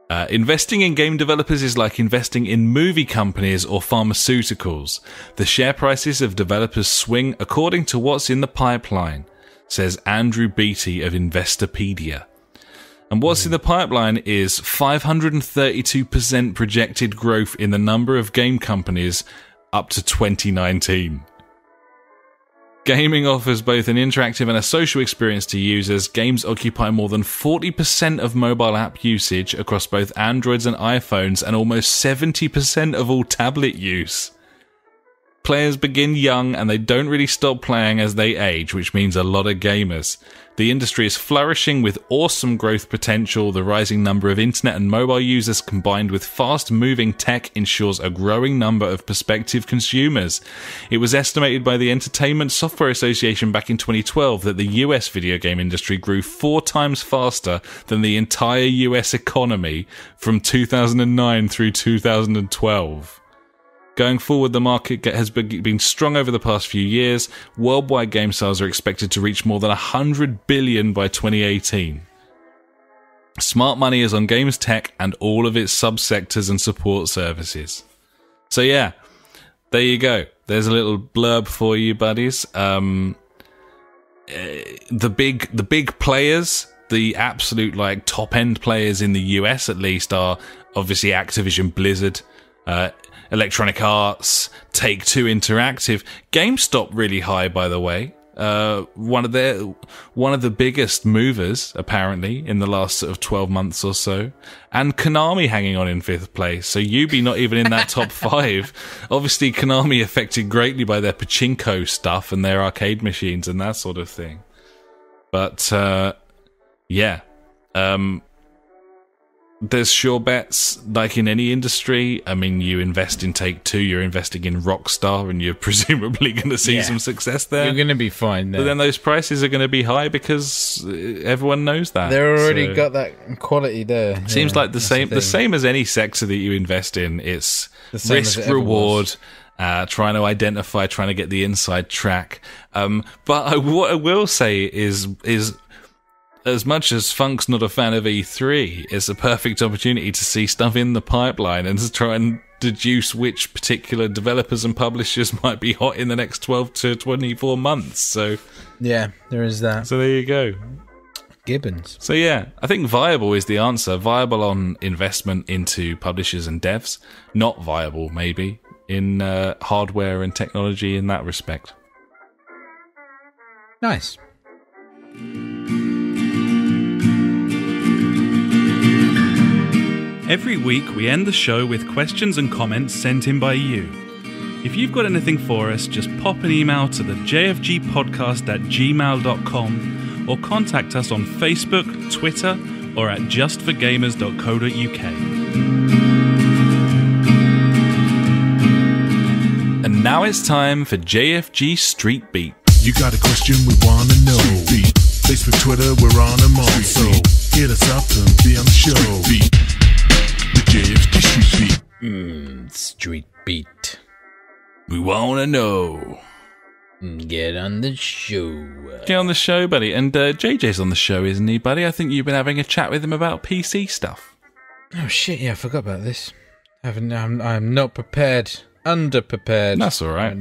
Investing in game developers is like investing in movie companies or pharmaceuticals. The share prices of developers swing according to what's in the pipeline, says Andrew Beattie of Investopedia. And what's in the pipeline is 532% projected growth in the number of game companies up to 2019. Gaming offers both an interactive and a social experience to users. Games occupy more than 40% of mobile app usage across both Androids and iPhones, and almost 70% of all tablet use. Players begin young and they don't really stop playing as they age, which means a lot of gamers. The industry is flourishing with awesome growth potential. The rising number of internet and mobile users combined with fast-moving tech ensures a growing number of prospective consumers. It was estimated by the Entertainment Software Association back in 2012 that the US video game industry grew 4 times faster than the entire US economy from 2009 through 2012. Going forward, the market has been strong over the past few years. Worldwide game sales are expected to reach more than 100 billion by 2018. Smart money is on games tech and all of its subsectors and support services. So yeah, there you go. There's a little blurb for you, buddies. The big players, the absolute like top end players in the US at least, are obviously Activision Blizzard, Electronic Arts, Take-Two Interactive, GameStop really high, by the way. One of the biggest movers apparently in the last sort of 12 months or so, and Konami hanging on in 5th place. So Ubi not even in that top 5. Obviously, Konami affected greatly by their pachinko stuff and their arcade machines and that sort of thing. But yeah. There's sure bets, like in any industry. I mean, you invest in Take-Two, you're investing in Rockstar, and you're presumably going to see some success there. You're going to be fine there. But then those prices are going to be high because everyone knows that. They've already got that quality there. Seems like the same as any sector that you invest in. It's risk, reward, trying to identify, trying to get the inside track. But what I will say is as much as Funk's not a fan of E3, it's a perfect opportunity to see stuff in the pipeline and to try and deduce which particular developers and publishers might be hot in the next 12 to 24 months. So yeah, there is that. So there you go. Gibbons. So yeah, I think viable is the answer. Viable on investment into publishers and devs. Not viable, maybe, in hardware and technology in that respect. Nice. Every week we end the show with questions and comments sent in by you. If you've got anything for us, just pop an email to the jfgpodcast@gmail.com or contact us on Facebook, Twitter, or at justforgamers.co.uk. And now it's time for JfG Street Beat. You got a question we want to know. Street Beat. Facebook, Twitter, we're on them all. So hit us up and be on the show. Street Beat. The JfG Street Beat. Street Beat. We want to know. Get on the show. Get on the show, buddy. And JJ's on the show, isn't he, buddy? I think you've been having a chat with him about PC stuff. Oh, shit, yeah, I forgot about this. I'm not prepared. Underprepared. That's all right.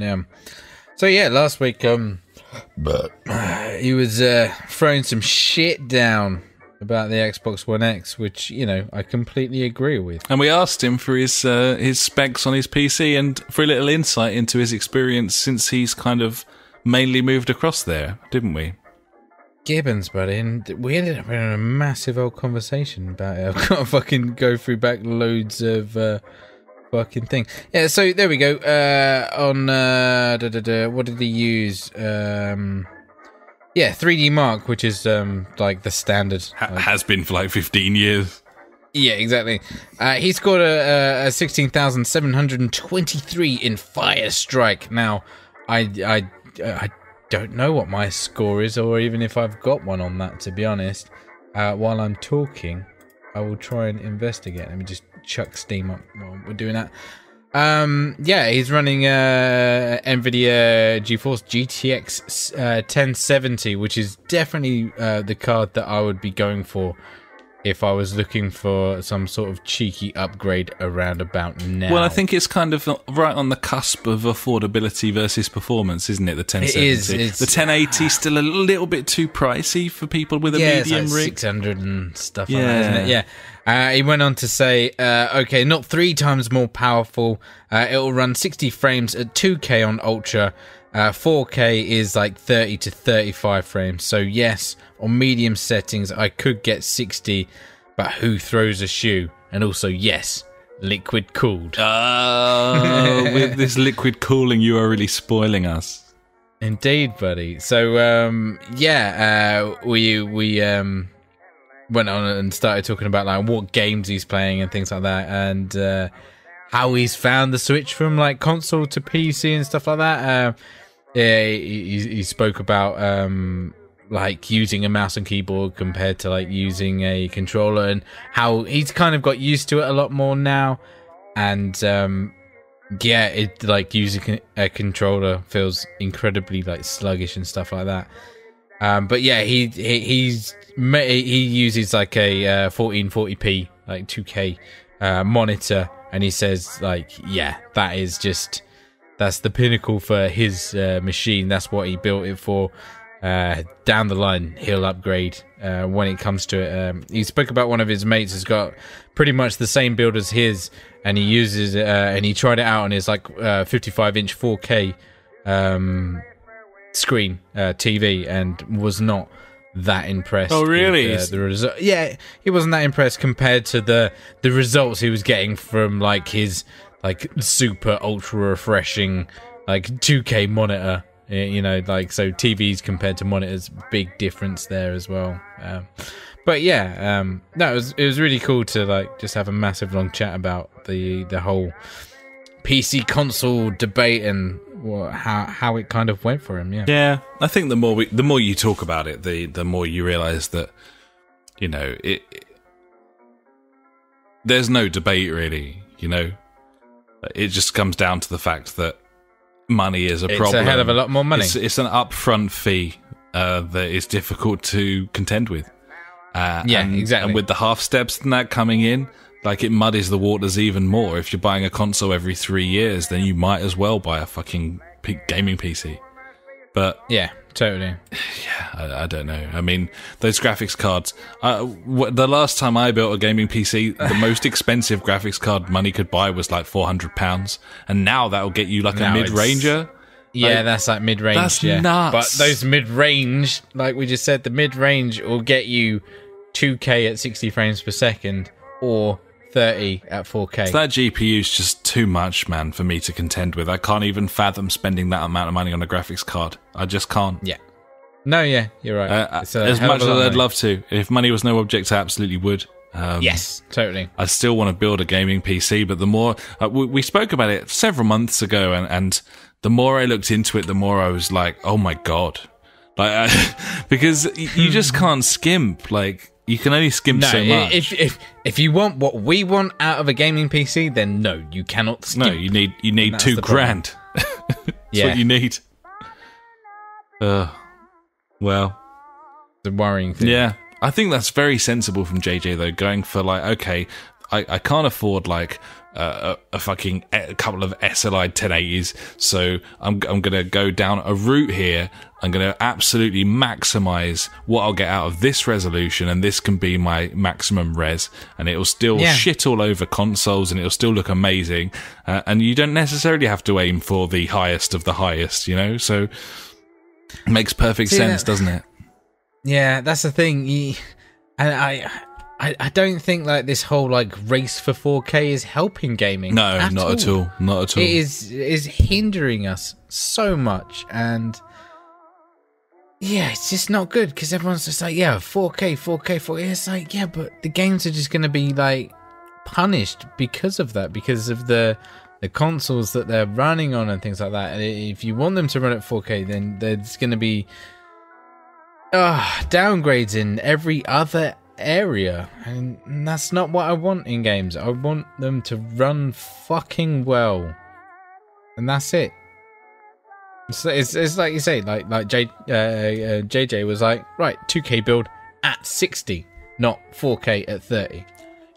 So, yeah, last week, he was throwing some shit down about the Xbox One X, which, you know, I completely agree with. And we asked him for his specs on his PC and for a little insight into his experience since he's kind of mainly moved across there, didn't we? Gibbons, buddy, and we ended up having a massive old conversation about it. I've got to fucking go through back loads of fucking thing. Yeah, so there we go. What did he use? 3D Mark, which is like the standard. Has been for like 15 years. Yeah, exactly. He scored a 16,723 in Fire Strike. Now, I don't know what my score is, or even if I've got one on that, to be honest. While I'm talking, I will try and investigate. Let me just chuck Steam up while we're doing that. He's running NVIDIA GeForce GTX 1070, which is definitely the card that I would be going for if I was looking for some sort of cheeky upgrade around about now. Well, I think it's kind of right on the cusp of affordability versus performance, isn't it? The 1070. It is. The 1080 is still a little bit too pricey for people with a medium it's like rig. 600 and stuff like that, isn't it? Yeah. He went on to say, okay, not 3 times more powerful. It'll run 60 frames at 2K on Ultra. 4K is like 30 to 35 frames. So yes, on medium settings, I could get 60, but who throws a shoe? And also, yes, liquid cooled. With this liquid cooling, you are really spoiling us. Indeed, buddy. So, we went on and started talking about like what games he's playing and things like that, and how he's found the switch from like console to PC and stuff like that. He spoke about like using a mouse and keyboard compared to like using a controller, and how he's kind of got used to it a lot more now. And it like using a controller feels incredibly like sluggish and stuff like that. But yeah, he uses like a 1440p like 2K monitor, and he says like, yeah, that's the pinnacle for his machine. That's what he built it for. Down the line, he'll upgrade when it comes to it. He spoke about one of his mates has got pretty much the same build as his, and he uses and he tried it out on his like 55-inch 4K screen TV, and was not that impressed. Oh, really? With, the result. Yeah, he wasn't that impressed compared to the results he was getting from like his like super ultra refreshing like 2K monitor. You know, like, so TVs compared to monitors, big difference there as well. But yeah, no, it was really cool to like just have a massive long chat about the whole PC console debate and how it kind of went for him. Yeah. I think the more you talk about it, the more you realise that, you know, there's no debate really. You know, it just comes down to the fact that money is a problem. It's a hell of a lot more money. It's an upfront fee that is difficult to contend with. Exactly. And with the half steps and that coming in, like, it muddies the waters even more. If you're buying a console every 3 years, then you might as well buy a fucking gaming PC. But yeah, totally. Yeah, I don't know. I mean, those graphics cards. The last time I built a gaming PC, the most expensive graphics card money could buy was like £400, and now that'll get you like a mid-ranger. Yeah, like, that's like mid-range. That's nuts. But those mid-range, like we just said, the mid-range will get you 2K at 60 frames per second or 30 at 4K. So that GPU's just too much, man, for me to contend with. I can't even fathom spending that amount of money on a graphics card. I just can't. Yeah. No, yeah, you're right. As much as I'd love to. If money was no object, I absolutely would. Yes, totally. I still want to build a gaming PC, but the more... we spoke about it several months ago, and the more I looked into it, the more I was like, oh my God. Like, because you just can't skimp. Like, you can only skimp so much. If you want what we want out of a gaming PC, then no, you cannot skimp. No, you need $2,000. That's what you need. Well, the worrying thing. Yeah, I think that's very sensible from JJ though. Going for like, okay, I can't afford like a couple of SLI 1080s, so I'm gonna go down a route here. I'm gonna absolutely maximize what I'll get out of this resolution, and this can be my maximum res, and it'll still shit all over consoles, and it'll still look amazing. And you don't necessarily have to aim for the highest of the highest, you know. So it makes perfect sense, doesn't it? Yeah, that's the thing. And I don't think like this whole like race for 4K is helping gaming. No, not at all. Not at all. It is hindering us so much, and yeah, it's just not good because everyone's just like, yeah, 4K. It's like, yeah, but the games are just going to be like punished because of that, because of the consoles that they're running on and things like that. And if you want them to run at 4K, then there's going to be downgrades in every other area, and that's not what I want in games. I want them to run fucking well, and that's it. It's like you say, like JJ was like, right, 2K build at 60, not 4K at 30.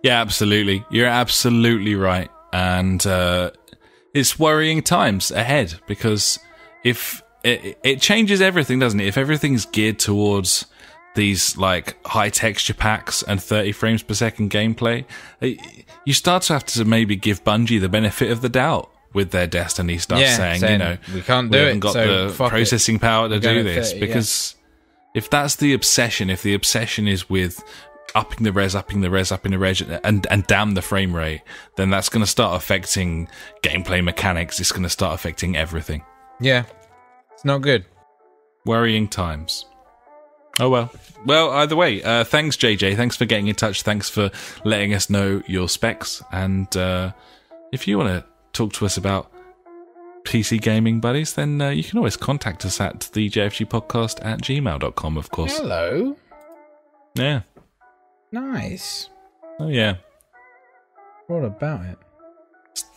Yeah, absolutely. You're absolutely right. And it's worrying times ahead, because if it changes everything, doesn't it? If everything's geared towards these like high texture packs and 30 frames per second gameplay, you start to have to maybe give Bungie the benefit of the doubt with their Destiny stuff, saying, you know, we can't do we it. haven't got the processing power to do this, because if that's the obsession, if the obsession is with upping the res, and damn the frame rate, then that's going to start affecting gameplay mechanics. It's going to start affecting everything. Yeah, it's not good. Worrying times. Oh well. Well, either way, thanks JJ. Thanks for getting in touch. Thanks for letting us know your specs. And if you want to talk to us about PC gaming buddies, then you can always contact us at the JfG podcast at gmail.com, of course. Hello. Yeah. Nice. Oh yeah. What about it?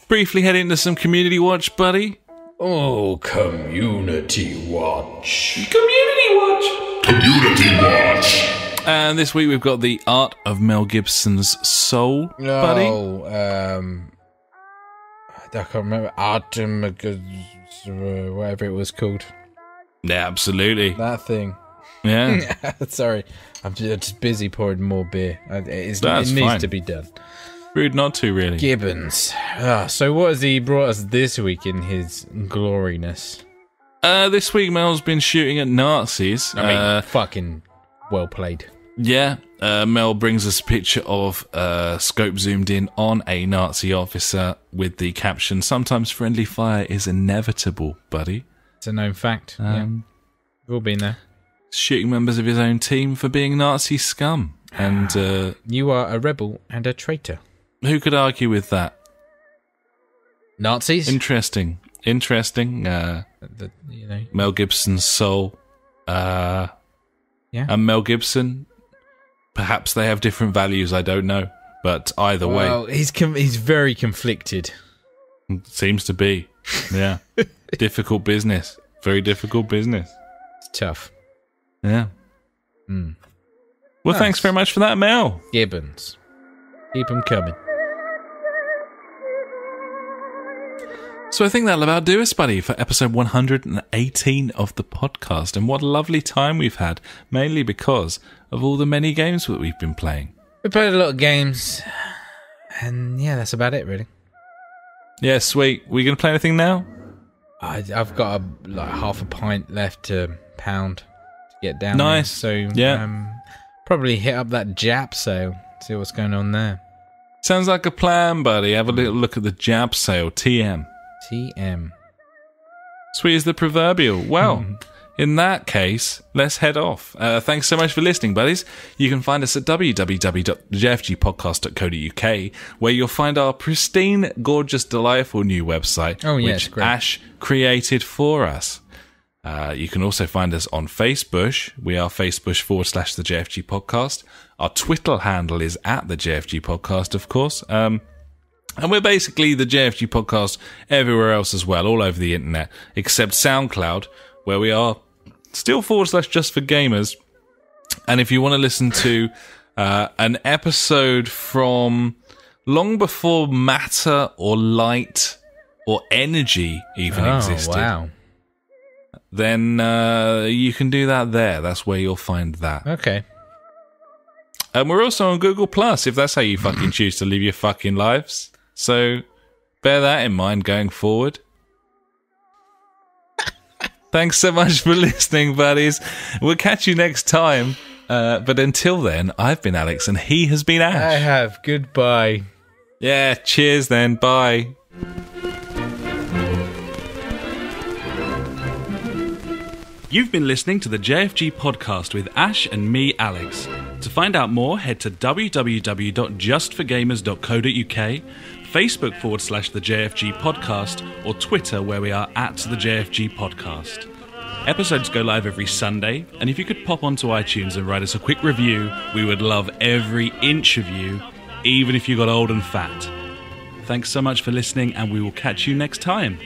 Briefly head into some community watch, buddy. Oh, community watch. Community watch. And this week we've got the Art of Mel Gibson's Soul, buddy. Oh, I can't remember. Whatever it was called. Yeah, absolutely. That thing. Yeah. Sorry, I'm just busy pouring more beer. It needs fine. to be done. Rude not to, really. Gibbons. So what has he brought us this week in his gloriness? This week Mel's been shooting at Nazis. Fucking well played. Yeah. Mel brings us a picture of scope zoomed in on a Nazi officer with the caption, "Sometimes friendly fire is inevitable, buddy." It's a known fact. Yeah. We've all been there. Shooting members of his own team for being Nazi scum. And you are a rebel and a traitor. Who could argue with that? Nazis? Interesting. Mel Gibson's Soul. Yeah. And Mel Gibson. Perhaps they have different values, I don't know. But either way. He's very conflicted. Seems to be. Yeah. Difficult business. Very difficult business. It's tough. Yeah. Mm. Well, Nice. Thanks very much for that, Mel. Gibbons. Keep them coming. So I think that'll about do us, buddy, for episode 118 of the podcast. And what a lovely time we've had, mainly because of all the many games that we've been playing. We played a lot of games, and yeah, that's about it, really. Yeah, sweet. We going to play anything now? I've got half a pint left to pound to get down. Nice. There, so Yeah. probably hit up that Jap sale, see what's going on there. Sounds like a plan, buddy. Have a little look at the Jab sale, TM. TM. Sweet as the proverbial. Well, in that case, let's head off. Thanks so much for listening, buddies. You can find us at www.jfgpodcast.co.uk, where you'll find our pristine, gorgeous, delightful new website, which great. Ash created for us. You can also find us on Facebook. We are Facebook.com/the JFG Podcast. Our Twitter handle is at the JFG Podcast, of course. And we're basically the JFG Podcast everywhere else as well, all over the internet, except SoundCloud, where we are still /just for gamers. And if you want to listen to an episode from long before matter or light or energy even existed, Wow. then you can do that there. That's where you'll find that. Okay. And we're also on Google Plus, if that's how you fucking choose to live your fucking lives. So bear that in mind going forward. Thanks so much for listening, buddies. We'll catch you next time. But until then, I've been Alex and he has been Ash. I have. Goodbye. Yeah, cheers then. Bye. You've been listening to the JFG Podcast with Ash and me, Alex. To find out more, head to www.justforgamers.co.uk, Facebook.com/the JFG Podcast, or Twitter, where we are at the JFG Podcast. Episodes go live every Sunday, and if you could pop onto iTunes and write us a quick review, we would love every inch of you, even if you got old and fat. Thanks so much for listening, and we will catch you next time.